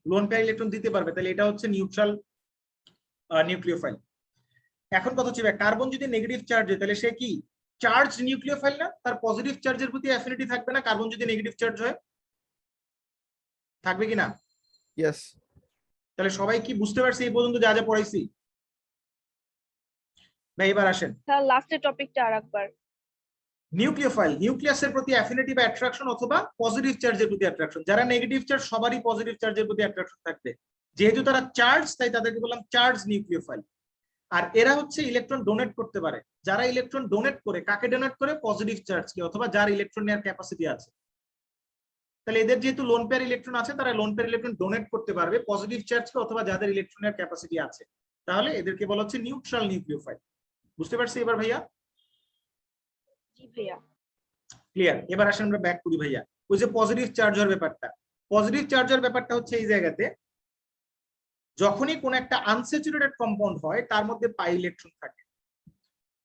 [SPEAKER 1] লোন পেয়ার ইলেকট্রন দিতে পারবে, তাহলে এটা হচ্ছে নিউট্রাল নিউক্লিওফাইল। এখন কথা হচ্ছে কার্বন যদি নেগেটিভ চার্জ হয় তাহলে সে কি চার্জ নিউক্লিওফাইল না? তার পজিটিভ চার্জের প্রতি অ্যাফিনিটি থাকবে না কার্বন যদি নেগেটিভ চার্জ হয়? থাকবে কিনা?
[SPEAKER 13] ইয়েস।
[SPEAKER 1] তাহলে সবাই কি বুঝতে পারছি এই পর্যন্ত যা যা পড়াইছি? না এবার আসেন
[SPEAKER 3] স্যার লাস্টের টপিকটা আরেকবার।
[SPEAKER 1] নিউক্লিওফাইল, নিউক্লিয়াসের প্রতি অ্যাফিনিটি বা অ্যাট্রাকশন অথবা পজিটিভ চার্জের প্রতি অ্যাট্রাকশন। যারা নেগেটিভ চার্জ সবারই পজিটিভ চার্জের প্রতি অ্যাট্রাকশন থাকবে, যেহেতু তারা চার্জ তাই তাদেরকে বললাম চার্জ নিউক্লিওফাইল। আর এরা হচ্ছে ইলেকট্রন ডোনেট করতে পারে, যারা ইলেকট্রন ডোনেট করে, কাকে ডোনেট করে? পজিটিভ চার্জকে অথবা যার ইলেকট্রন নেওয়ার ক্যাপাসিটি আছে। তাহলে এদের যেহেতু লোন পেয়ার ইলেকট্রন আছে তারা লোন পেয়ার ইলেকট্রন ডোনেট করতে পারবে পজিটিভ চার্জকে অথবা যাদের ইলেকট্রন নেওয়ার ক্যাপাসিটি আছে, তাহলে এদেরকে বলা হচ্ছে নিউট্রাল নিউক্লিওফাইল। বুঝতে পারছি এবার ভাইয়া?
[SPEAKER 3] জি ভাইয়া।
[SPEAKER 1] ক্লিয়ার? এবার আসেন আমরা ব্যাক করি ভাইয়া, ওই যে পজিটিভ চার্জ হওয়ার ব্যাপারটা। পজিটিভ চার্জ হওয়ার ব্যাপারটা হচ্ছে এই জায়গাতে, যখনই কোন একটা আনস্যাচুরেটেড কম্পাউন্ড হয় তার মধ্যে পাই ইলেকট্রন থাকে।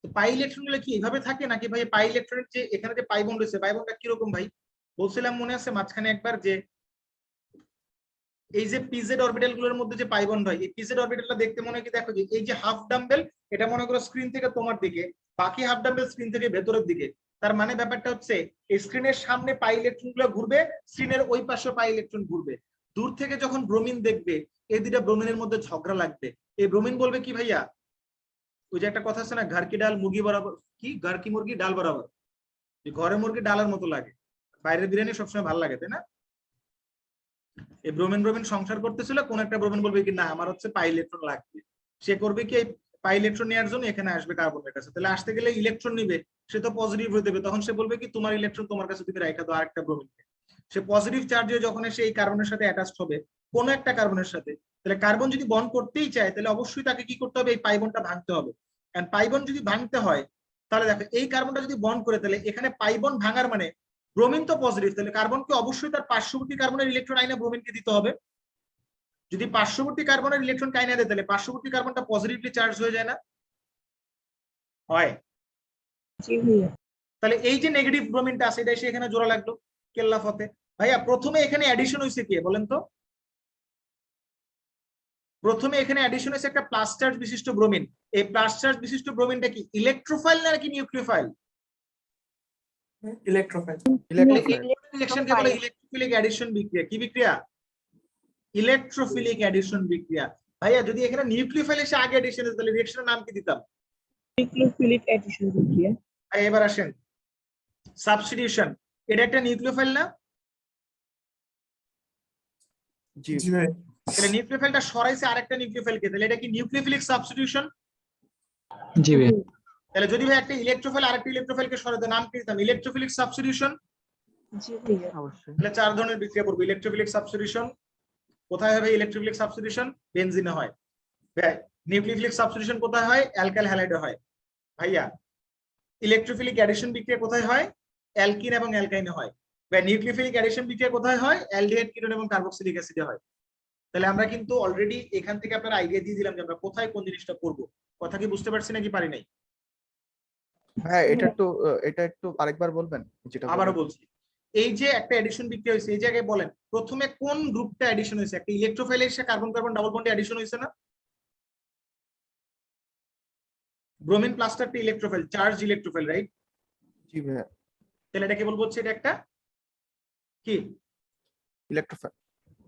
[SPEAKER 1] তো পাই ইলেকট্রন গুলো কি এইভাবে থাকে নাকি ভাই? পাই ইলেকট্রনের যে এখানে যে পাই বন্ড রয়েছে, পাই বন্ডটা কিরকম ভাই? বলছিলাম মনে আছে মাঝখানে একবার যে এই যে পিজেড অরবিটাল গুলোর মধ্যে যে পাই বন্ড হয়, এই পিজেড অরবিটালটা দেখতে মনে হয় কি, দেখো যে এই যে হাফ ডাম্বেল, এটা মনে করো স্ক্রিন থেকে তোমার দিকে, বাকি হাফ ডাম্বেল স্ক্রিন থেকে ভেতরের দিকে। তার মানে ব্যাপারটা হচ্ছে এই স্ক্রিনের সামনে পাই ইলেকট্রন গুলো ঘুরবে, স্ক্রিনের ওই পাশে পাই ইলেকট্রন ঘুরবে। দূর থেকে যখন ব্রোমিন দেখবে এই দুইটা ব্রোমিনের মধ্যে ঝগড়া লাগবে, এই ব্রোমিন বলবে কি ভাইয়া, ওই যে একটা কথা আছে না, ঘর কি ডাল মুরগি বরাবর, কি ঘর কি মুরগি ডাল বরাবর, ঘরে মুরগি ডালের মতো লাগে, বাইরের বিরিয়ানি সবসময় ভালো লাগে, তাই না? এই ব্রোমিন সংসার করতেছিল, কোন একটা ব্রোমিন বলবে কি না আমার হচ্ছে পাই ইলেকট্রন লাগবে, সে করবে কি এই পাই ইলেকট্রন নেওয়ার জন্য এখানে আসবে কার্বনের কাছে, তাহলে আসতে গেলে ইলেকট্রন নিবে, সে তো পজিটিভ হয়ে দেবে, তখন সে বলবে কি তোমার ইলেকট্রন তোমার কাছে তুমি রাখা দাও আরেকটা ব্রোমিনকে। সে পজিটিভ চার্জে যখন এসে এই কার্বনের সাথে অ্যাটাচড হবে, কোন একটা কার্বনের সাথে, তাহলে কার্বন যদি বন্ড করতেই চায় তাহলে অবশ্যই তাকে কি করতে হবে, এই পাই বন্ডটা ভাঙতে হবে। এন্ড পাই বন্ড যদি ভাঙতে হয় তাহলে দেখো এই কার্বনটা যদি বন্ড করে, তাহলে এখানে পাই বন্ড ভাঙার মানে ব্রোমিন তো পজিটিভ, তাহলে কার্বনকে অবশ্যই তার পার্শ্ববর্তী কার্বনের ইলেকট্রন আইনে ব্রোমিনকে দিতে হবে। যদি পার্শ্ববর্তী কার্বনের ইলেকট্রন কাইনা দেয় তাহলে পার্শ্ববর্তী কার্বনটা পজিটিভলি চার্জ হয়ে যায় না? হয়। তাহলে এই যে নেগেটিভ ব্রোমিনটা আছে এটা এসে এখানে জোড়া লাগলো কেল্লাফতে। ভাইয়া প্রথমে এখানে অ্যাডিশন হয়েছে কে বলেন তো? প্রথমে এখানে অ্যাডিশন হয়েছে একটা প্লাস চার্জ বিশিষ্ট ব্রোমিন। এই প্লাস চার্জ বিশিষ্ট ব্রোমিনটা কি ইলেকট্রোফাইল নাকি নিউক্লিওফাইল?
[SPEAKER 7] ইলেকট্রোফাইল।
[SPEAKER 1] রিঅ্যাকশনকে বলে ইলেকট্রোফিলিক অ্যাডিশন বিক্রিয়া। কি বিক্রিয়া? ইলেকট্রোফিলিক অ্যাডিশন বিক্রিয়া। ভাইয়া যদি এখানে নিউক্লিওফাইল এসে আগে অ্যাডিশন হতো তাহলে রিঅ্যাকশনের নাম কি দিতাম?
[SPEAKER 9] নিউক্লিওফিলিক অ্যাডিশন বিক্রিয়া।
[SPEAKER 1] আর এবার আসেন সাবস্টিটিউশন। এটা একটা নিউক্লিওফাইল না?
[SPEAKER 7] জি ভাই।
[SPEAKER 1] তাহলে নিউক্লিওফাইলটা সরাইছে আরেকটা নিউক্লিওফাইলকে, তাহলে এটা কি নিউক্লিওফিলিক সাবস্টিটিউশন?
[SPEAKER 2] জি ভাই।
[SPEAKER 1] তাহলে যদি ভাই একটা ইলেকট্রোফাইল আরেকটা ইলেকট্রোফাইলকে সরাতে নাম কি দিতাম? Electrophilic substitution.
[SPEAKER 9] জি ভাইয়া।
[SPEAKER 13] অবশ্যই।
[SPEAKER 1] তাহলে 4 ধরনের বিক্রিয়া করবে ইলেকট্রোফিলিক সাবস্টিটিউশন। কোথায় হবে ইলেকট্রোফিলিক সাবস্টিটিউশন? বেনজিনে হয়। ভাই নিউক্লিওফিলিক সাবস্টিটিউশন কোথায় হয়? অ্যালকাইল হ্যালাইডে হয়। ভাইয়া ইলেকট্রোফিলিক অ্যাডিশন বিক্রিয়া কোথায় হয়? অ্যালকিন এবং অ্যালকাইনে হয়। ভাই নিউক্লিওফিলিক অ্যাডিশন বিক্রিয়া কোথায় হয়? অ্যালডিহাইড, কিটোন এবং কার্বক্সিলিক অ্যাসিডে হয়। তাহলে আমরা কিন্তু অলরেডি এখান থেকে আপনার আইডিয়া দিয়ে দিলাম যে আমরা কোথায় কোন জিনিসটা করব। কথা কি বুঝতে পারছি নাকি পারি নাই?
[SPEAKER 13] হ্যাঁ, এটা একটু আরেকবার বলবেন যেটা
[SPEAKER 1] আবারও বলছি, এই যে একটা এডিশন বিক্রিয়া হয়েছে এই জায়গায় বলেন প্রথমে কোন গ্রুপটা এডিশন হয়েছে? একটা ইলেকট্রোফাইলের সাথে কার্বন কার্বন ডাবল বন্ডে এডিশন হয়েছে না? ব্রোমিন প্লাসটা একটা ইলেকট্রোফাইল, চার্জ ইলেকট্রোফাইল, রাইট?
[SPEAKER 13] জি ভাই।
[SPEAKER 1] তাহলে এটাকে বলবো হচ্ছে এটা একটা কি
[SPEAKER 13] ইলেকট্রোফাইল।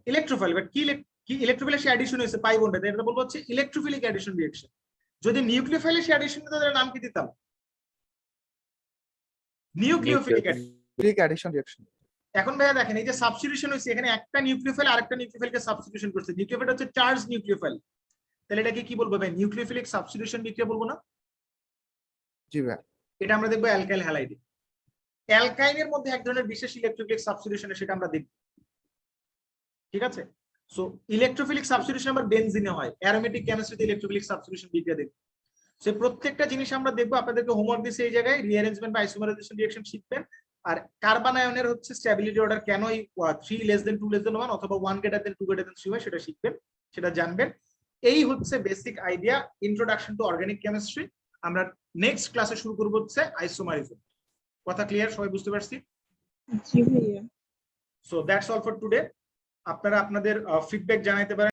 [SPEAKER 1] ইলেকট্রোফাইল। বাট কি ইলেকট্রোফাইলের সাথে এডিশন হয়েছে পাই বন্ডে, তাই এটা বলবো হচ্ছে ইলেকট্রোফিলিক অ্যাডিশন রিঅ্যাকশন। যদি নিউক্লিওফাইলের সাথে এডিশন হতো তাহলে নাম কি দিতাম? Nucleophilic
[SPEAKER 13] addition reaction.
[SPEAKER 1] এখন ভাইয়া দেখেন এই যে সাবস্টিটিউশন হয়েছে এখানে একটা নিউক্লিওফাইল আরেকটা নিউক্লিওফাইলকে সাবস্টিটিউশন করছে। নিউক্লিওফাইল হচ্ছে চার্জ নিউক্লিওফাইল। তাহলে এটাকে কি বলবো ভাই? নিউক্লিওফিলিক সাবস্টিটিউশন বিক্রিয়া বলবো না?
[SPEAKER 13] জি ভাই।
[SPEAKER 1] এটা আমরা দেখবো অ্যালকাইল হ্যালাইডে। অ্যালকাইনের মধ্যে এক ধরনের বিশেষ ইলেকট্রোফিলিক সাবস্টিটিউশন সেটা আমরা দেখব। ঠিক আছে? সো ইলেকট্রোফিলিক সাবস্টিটিউশন আবার বেনজিনে হয়। অ্যারোমেটিক কেমিস্ট্রিতে ইলেকট্রোফিলিক সাবস্টিটিউশন বিক্রিয়া দেখব। সো প্রত্যেকটা জিনিস আমরা দেখবো। আপনাদেরকে হোমওয়ার্ক দিয়েছে এই জায়গায় রিঅ্যারেঞ্জমেন্ট বা আইসোমারাইজেশন রিঅ্যাকশন শিখবেন। আর কার্বন আয়নের হচ্ছে স্ট্যাবিলিটি অর্ডার কেন 3 লেস দেন 2 লেস দেন 1 অথবা 1 গ্রেটার দেন 2 গ্রেটার দেন 3 হয় সেটা শিখবেন, সেটা জানবেন। এই হচ্ছে basic idea, introduction to organic chemistry. আমরা নেক্সট ক্লাসে শুরু করব হচ্ছে আইসোমারিজম। কথা ক্লিয়ার? সবাই বুঝতে পারছি?
[SPEAKER 9] জি ভাইয়া।
[SPEAKER 1] So that's all for today. আপনারা আপনাদের ফিডব্যাক জানাইতে পারেন।